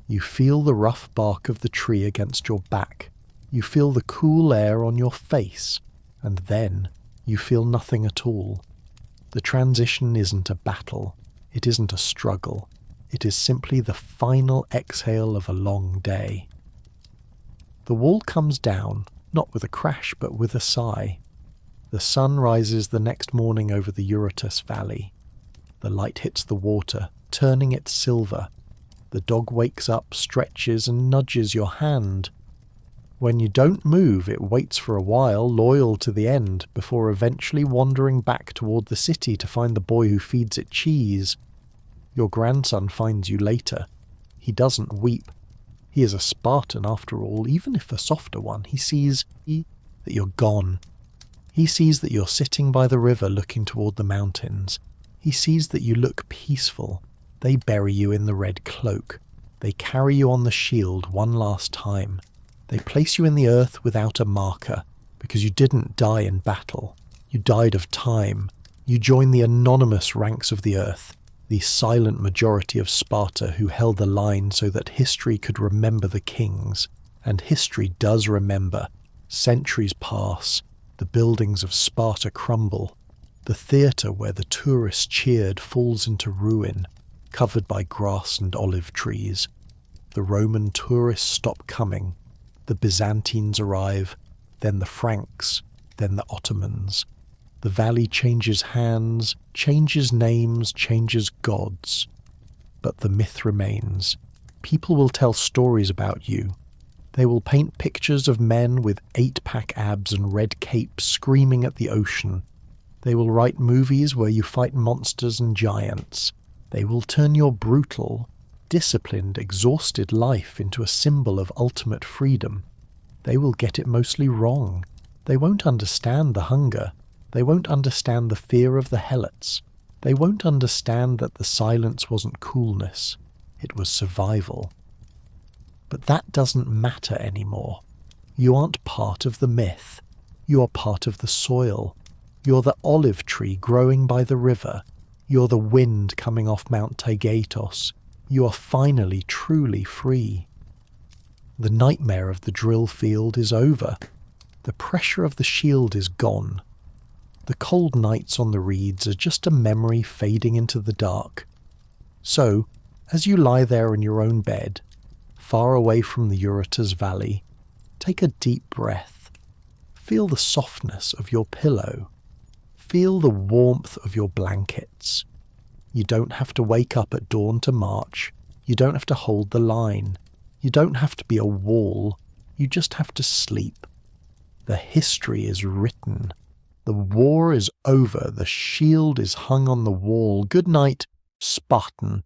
You feel the rough bark of the tree against your back. You feel the cool air on your face, and then you feel nothing at all. The transition isn't a battle. It isn't a struggle. It is simply the final exhale of a long day. The wall comes down, not with a crash, but with a sigh. The sun rises the next morning over the Eurotas Valley. The light hits the water, turning it silver. The dog wakes up, stretches, and nudges your hand. When you don't move, it waits for a while, loyal to the end, before eventually wandering back toward the city to find the boy who feeds it cheese. Your grandson finds you later. He doesn't weep. He is a Spartan after all, even if a softer one. He sees that you're gone. He sees that you're sitting by the river looking toward the mountains. He sees that you look peaceful. They bury you in the red cloak. They carry you on the shield one last time. They place you in the earth without a marker, because you didn't die in battle. You died of time. You joined the anonymous ranks of the earth, the silent majority of Sparta who held the line so that history could remember the kings. And history does remember. Centuries pass. The buildings of Sparta crumble. The theatre where the tourists cheered falls into ruin, covered by grass and olive trees. The Roman tourists stop coming. The Byzantines arrive, then the Franks, then the Ottomans. The valley changes hands, changes names, changes gods. But the myth remains. People will tell stories about you. They will paint pictures of men with 8-pack abs and red capes screaming at the ocean. They will write movies where you fight monsters and giants. They will turn your brutal, disciplined, exhausted life into a symbol of ultimate freedom. They will get it mostly wrong. They won't understand the hunger. They won't understand the fear of the helots. They won't understand that the silence wasn't coolness. It was survival. But that doesn't matter anymore. You aren't part of the myth. You are part of the soil. You're the olive tree growing by the river. You're the wind coming off Mount Taygetos. You are finally truly free. The nightmare of the drill field is over. The pressure of the shield is gone. The cold nights on the reeds are just a memory fading into the dark. So, as you lie there in your own bed, far away from the Eurotas Valley, take a deep breath. Feel the softness of your pillow. Feel the warmth of your blankets. You don't have to wake up at dawn to march. You don't have to hold the line. You don't have to be a wall. You just have to sleep. The history is written. The war is over. The shield is hung on the wall. Good night, Spartan.